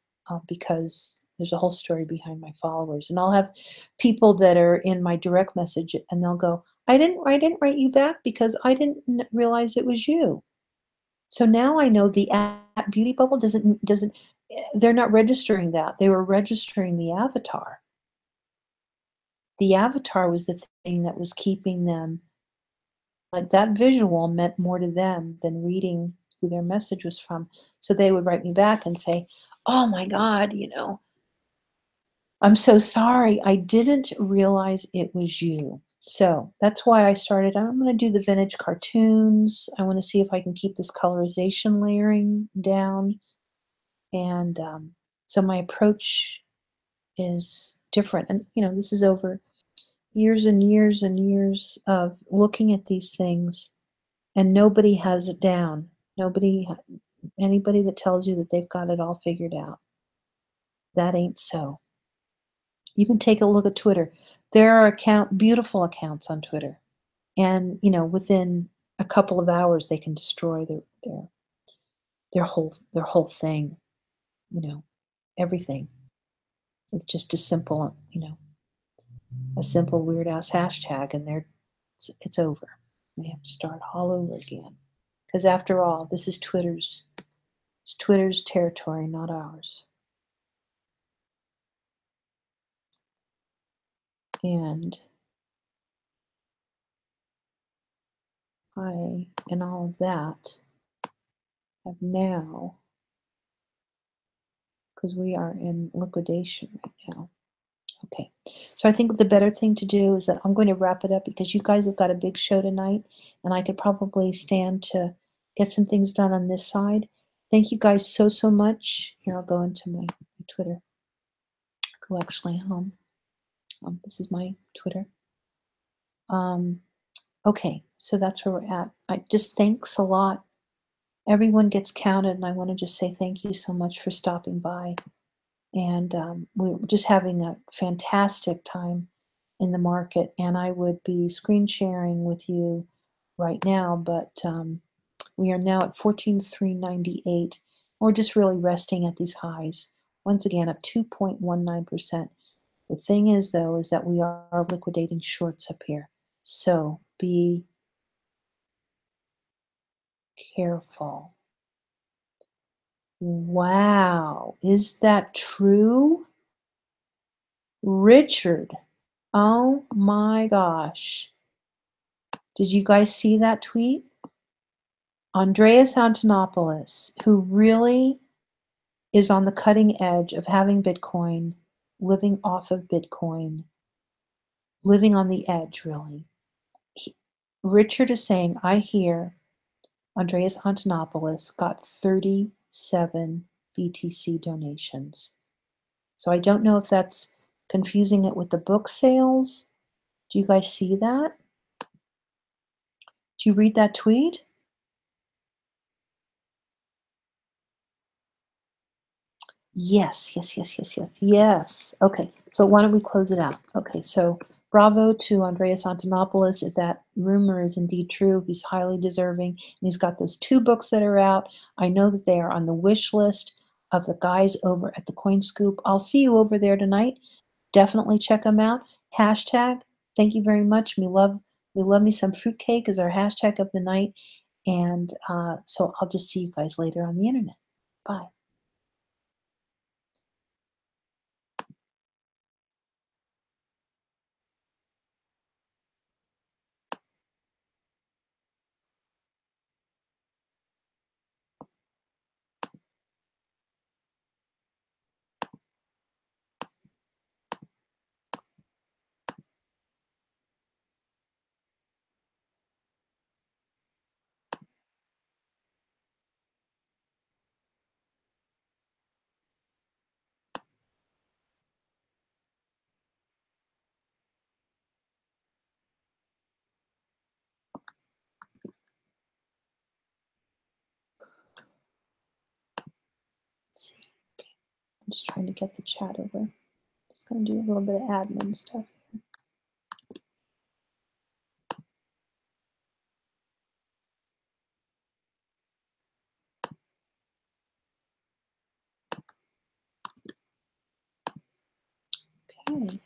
Speaker 1: because there's a whole story behind my followers. And I'll have people that are in my direct message and they'll go, I didn't write you back because I didn't realize it was you. So now I know the app Beauty Bubble doesn't, they're not registering that. They were registering the avatar. The avatar was the thing that was keeping them, like that visual meant more to them than reading who their message was from. So they would write me back and say, oh my God, I'm so sorry. I didn't realize it was you. So that's why I started. I'm going to do the vintage cartoons. I want to see if I can keep this colorization layering down. And so my approach is different. And, you know, this is over years and years and years of looking at these things, and nobody has it down. Anybody that tells you that they've got it all figured out, that ain't so. You can take a look at Twitter. There are beautiful accounts on Twitter, and you know, within a couple of hours, they can destroy their whole thing. You know, everything with just a simple, you know, a simple weird ass hashtag, and it's over. They have to start all over again. Because after all, this is it's Twitter's territory, not ours. And I and all of that have now, because we are in liquidation right now. Okay, so I think the better thing to do is that I'm going to wrap it up because you guys have got a big show tonight, and I could probably stand to get some things done on this side. Thank you guys so much. Here, I'll go into my Twitter. Go actually home. This is my Twitter. Okay, so that's where we're at. I just thanks a lot. Everyone gets counted, and I want to just say thank you so much for stopping by. And we're just having a fantastic time in the market. And I would be screen sharing with you right now, but we are now at 14,398. We're just really resting at these highs. Once again, up 2.19%. The thing is, though, is that we are liquidating shorts up here. So be careful. Wow, is that true? Richard, oh my gosh. Did you guys see that tweet? Andreas Antonopoulos, who really is on the cutting edge of having Bitcoin, living off of Bitcoin, living on the edge, really. Richard is saying, I hear Andreas Antonopoulos got 37 BTC donations. So I don't know if that's confusing it with the book sales. Do you guys see that? Do you read that tweet? Yes, yes, yes, yes, yes, yes. Okay, so why don't we close it out? Okay, so bravo to Andreas Antonopoulos. If that rumor is indeed true, he's highly deserving. And he's got those 2 books that are out. I know that they are on the wish list of the guys over at the Coin Scoop. I'll see you over there tonight. Definitely check them out. Hashtag, thank you very much. We love me some fruitcake is our hashtag of the night. And so I'll just see you guys later on the internet. Bye. Let's see. I'm just trying to get the chat over. Just going to do a little bit of admin stuff. Okay.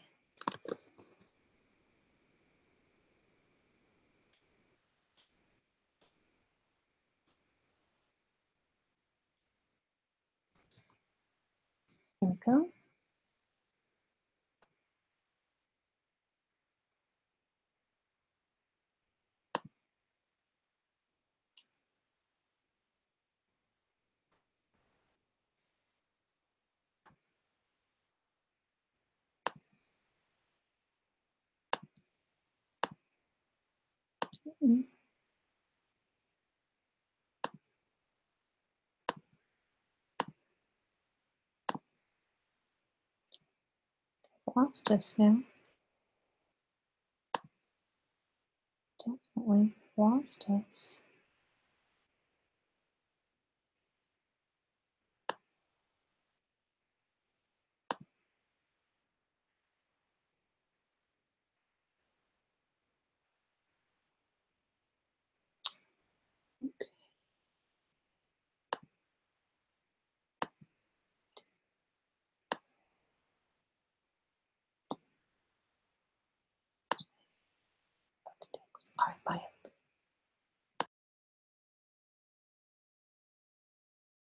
Speaker 1: There we go. Mm. Lost us now. Definitely lost us. All right, bye.